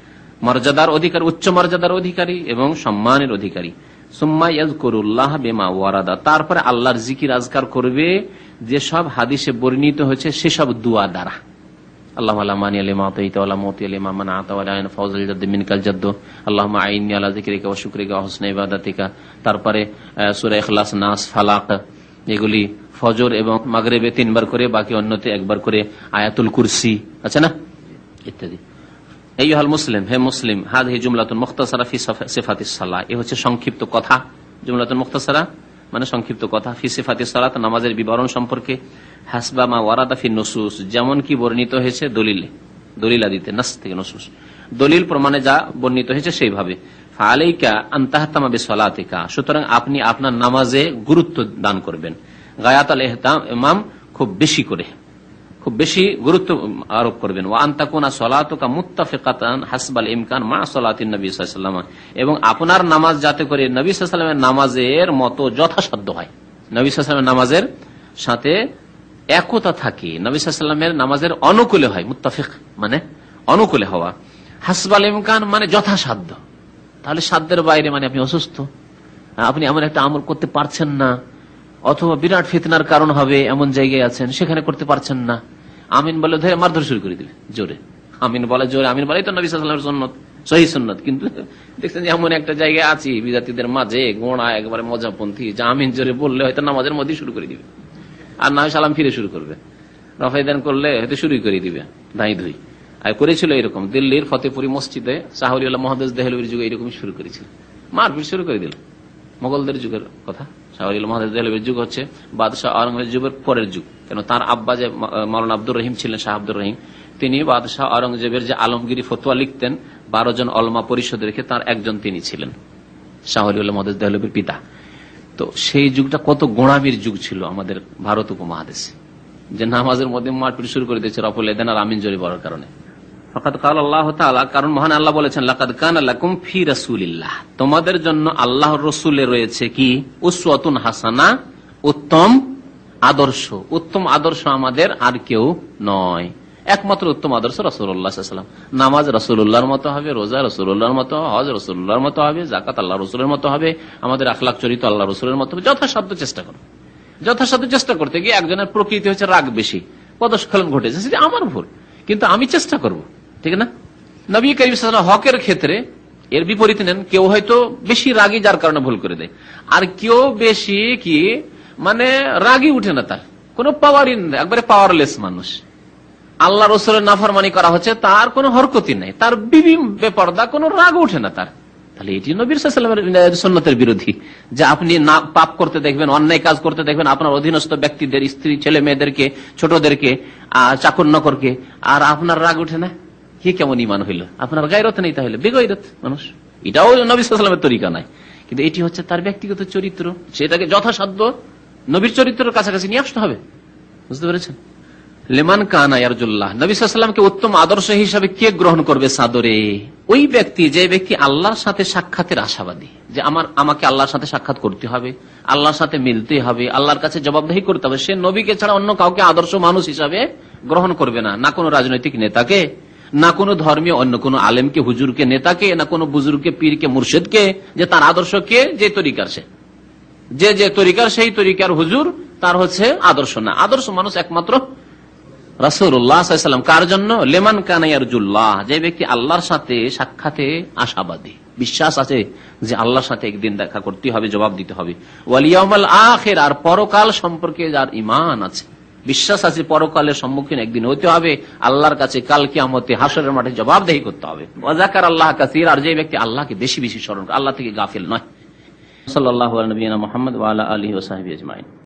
মর্যাদার অধিকারী, উচ্চ মর্যাদার অধিকারী এবং সম্মানের অধিকারী। সুম্মা ইয়াযকুরুল্লাহ বিমা ওয়ারাদা, তারপরে আল্লাহর জিকির আজকার করবে যেসব হাদিসে বর্ণিত হয়েছে সেসব দুয়া দ্বারা। আল্লাহুম্মা লা মানিয়া লিমা আতাইতা ওয়া লা মুতিয়া লিমা মানা'তা ওয়া লা ইয়ানফাউযুল জাদ্দি মিনকাল জাদ্দু, আল্লাহুম্মা আইন্নি আলা যিকরিকা ওয়া শুকরিকা ওয়া হুসনি ইবাদাতিকা। তারপরে সূরা ইখলাস, নাস, ফালাক, এগুলি ফজর এবং মাগরিবে 3 বার করে, বাকি অন্যতে 1 বার করে, আয়াতুল কুরসি আছে না, ইত্যাদি। আইয়ুহাল মুসলিম, হে মুসলিম, হাযিহি জুমলাতুন মুখতাসারা ফি সিফাতিস সালাহ, এ হচ্ছে সংক্ষিপ্ত কথা। জুমলাতুন মুখতাসারা মানে সংক্ষিপ্ত কথা, ফি সিফাতিস সালাত, নামাজের বিবরণ সম্পর্কে, হাসবা মা ওয়ারাদা ফি নুসুস, যেমন কি বর্ণিত হয়েছে দলিলে, দলিলাদিতে, নাস থেকে নুসুস, দলিল প্রমাণে যা বর্ণিত হয়েছে সেইভাবে। ফালাইকা আন তাহতামা বিসসালাতিকা, সুতরাং আপনি আপনার নামাজে গুরুত্ব দান করবেন, গায়াতুল ইহতিমাম, খুব বেশি করে, খুব বেশি গুরুত্ব আরোপ করবেন। ওয়া আন তাকুনা সালাতুকা মুত্তাফিকাতান হাসবাল ইমকান মা সালাতিন নবী সাল্লাল্লাহু আলাইহি ওয়াসাল্লাম, এবং আপনার নামাজ যাতে করে নবী সাল্লাল্লাহু আলাইহি ওয়াসাল্লামের নামাজের মতো যথাসাধ্য হয়, নবী সাল্লাল্লাহু আলাইহি ওয়াসাল্লামের নামাজের সাথে একতা থাকে, নবী সাল্লাল্লাহু আলাইহি ওয়াসাল্লামের নামাজের অনুকূলে হয়। মুত্তাফিক মানে অনুকূলে হওয়া, হাসবাল ইমকান মানে যথাসাধ্য। তাহলে সাধ্যের বাইরে মানে আপনি অসুস্থ, আপনি এমন একটা আমল করতে পারছেন না, অথবা বিরাট ফিতনার কারণ হবে এমন জায়গায় আছেন, সেখানে করতে পারছেন না, আমিন বলে ধরে মারধর শুরু করে দিবে জোরে, আমিন বলে জোরে, আমিন বলেই তো নবী সাল্লাল্লাহু আলাইহি ওয়াসাল্লামের সুন্নাত, সহিহ সুন্নাত। কিন্তু দেখছেন যে এমন একটা জায়গায় আছি বিদাতীদের মাঝে, গোড়া একবারে মজাপন্থী, যে আমিন জোরে বললে হয়তো নামাজের মধ্যে শুরু করে দিবে, আর না সালাম ফিরে শুরু করবে, রফাইদান করলে হয়তো শুরু করে দিবে দাই ধুই। আর করেছিল এরকম দিল্লির ফতেপুরি মসজিদে শাহরিউল্লাহ মুহাদ্দিস দেহলভির যুগে এরকমই শুরু করেছিল, মারপিট শুরু করে দিল। মোগলদের যুগের কথা, শাহরিউল্লাহ মুহাদ্দিস দেহলভির যুগ হচ্ছে বাদশাহ আওরঙ্গজেবের যুগের পরের যুগ। কেন তার আব্বা যে মাওলানা আব্দুর রহিম ছিলেন, শাহ আব্দুর রহিম, তিনি বাদশাহ আওরঙ্গজেবের যে আলমগিরি ফতোয়া লিখতেন 12 জন অলমা পরিষদ রেখে, তার একজন তিনি ছিলেন, শাহরিউল্লাহ মুহাদ্দিস দেহলভির পিতা। তো সেই যুগটা কত গোঁড়ামির যুগ ছিল আমাদের ভারত উপমহাদেশে, যে নামাজের মধ্যে মারপিট শুরু করে দিয়েছে রফুল এদান আর আমিন জোরে বলার কারণে। ফাকাদ ক্বালা আল্লাহু তাআলা, কারণ মহান আল্লাহ বলেছেন, লাকাদ কানা লাকুম ফি রাসূলিল্লাহ, তোমাদের জন্য আল্লাহর রাসূলে রয়েছে কি, উসওয়াতুন হাসানা, উত্তম আদর্শ। উত্তম আদর্শ আমাদের আর কেউ নয়, একমাত্র উত্তম আদর্শ রাসূলুল্লাহ সাল্লাল্লাহু আলাইহি ওয়াসাল্লাম। নামাজ রাসূলুল্লাহর মতো হবে, রোজা রাসূলুল্লাহর মতো, হজ রাসূলুল্লাহর মতো হবে, যাকাত আল্লাহ রাসূলের মতো হবে, আমাদের আখলাক চরিত্র আল্লাহ রাসূলের মতো হবে। যথাসাধ্য চেষ্টা করো। যথাসাধ্য চেষ্টা করতে গিয়ে একজনের প্রকৃতি হচ্ছে রাগ বেশি, পদস্খলন ঘটেছে, সেটা আমার ভুল, কিন্তু আমি চেষ্টা করব ঠিক না? নবী করিম সাল্লাল্লাহু আলাইহি ওয়াসাল্লাম হকের ক্ষেত্রে এর বিপরীতে নেন। কেউ হয়তো বেশি রাগী, যার কারণে ভুল করে দেয়, আর কেউ বেশি কি মানে রাগী উঠে না, তার কোনো পাওয়ারই নেই, একবারে পাওয়ারলেস মানুষ। আল্লাহ রসুলের নাফরমানি করা হচ্ছে, তার কোনো হরকতি নেই, তার বিবি বেপরদা, কোনো রাগ উঠে না তার। তাহলে এটি নবীর সাল্লাল্লাহু আলাইহি ওয়াসাল্লামের সুন্নতের বিরোধী, যে আপনি না পাপ করতে দেখবেন, অন্যায় কাজ করতে দেখবেন আপনার অধীনস্থ ব্যক্তিদের, স্ত্রী, ছেলে মেয়েদেরকে, ছোটদেরকে, চাকর নকরকে, আর আপনার রাগ উঠে না। কি কেমন ইমান হইল? আপনার গায়রত নেই, তাহলে বেগায়রত মানুষ। এটাও নবী সাল্লাল্লাহু আলাইহি ওয়াসাল্লামের তরিকা নাই, কিন্তু এটি হচ্ছে তার ব্যক্তিগত চরিত্র, সেটাকে যথাসাধ্য নবীর চরিত্রের কাছাকাছি নিয়ে আসতে হবে। বুঝতে পেরেছেন? লেমান কানা ইয়ারজুল্লাহ, নবী সাল্লাল্লাহু আলাইহি ওয়াসাল্লামকে উত্তম আদর্শ হিসাবে কে গ্রহণ করবে সাদরে? ওই ব্যক্তি, যে ব্যক্তি আল্লাহর সাথে সাক্ষাতের আশাবাদী, যে আমাকে আল্লাহর সাথে সাক্ষাৎ করতে হবে, আল্লাহর সাথে মিলতে হবে, আল্লাহর কাছে জবাবদিহি করতে হবে, সে নবীকে ছাড়া অন্য কাউকে আদর্শ মানুষ হিসাবে গ্রহণ করবে না। না কোনো রাজনৈতিক নেতাকে, না কোনো ধর্মীয় অন্য কোনো আলেমকে, হুজুরকে, নেতাকে, না কোনো বুজুর্গকে, পীরকে, মুর্শিদকে, যে তার আদর্শকে যে তরিকার, সে যে তরিকার, সেই তরিকার হুজুর তার হচ্ছে আদর্শ না। আদর্শ মানুষ একমাত্র রাসূলুল্লাহ সাল্লাল্লাহু আলাইহি ওয়াসাল্লাম। কার জন্য? লিমান কানা ইয়ারজুল্লাহ, যে ব্যক্তি আল্লাহর সাথে সাক্ষাতে আশাবাদী, বিশ্বাস আছে যে আল্লাহর সাথে একদিন দেখা করতে হবে, জবাব দিতে হবে। ওয়াল ইয়াউমাল আখির, আর পরকাল সম্পর্কে যার ঈমান আছে, বিশ্বাস আছে পরকালের সম্মুখীন একদিন হতে হবে, আল্লাহর কাছে কাল কিয়ামতে হাসরের মাঠে জবাবদিহি করতে হবে। ওয়া যাকারাল্লাহ কাসীরা, আর যে ব্যক্তি আল্লাহকে বেশি বেশি স্মরণ করে, আল্লাহ থেকে গাফিল নয়। সাল্লাল্লাহু আলা নবিয়িনা মুহাম্মদ ওয়া আলা আলিহি ওয়া সাহবিহি আজমাইন।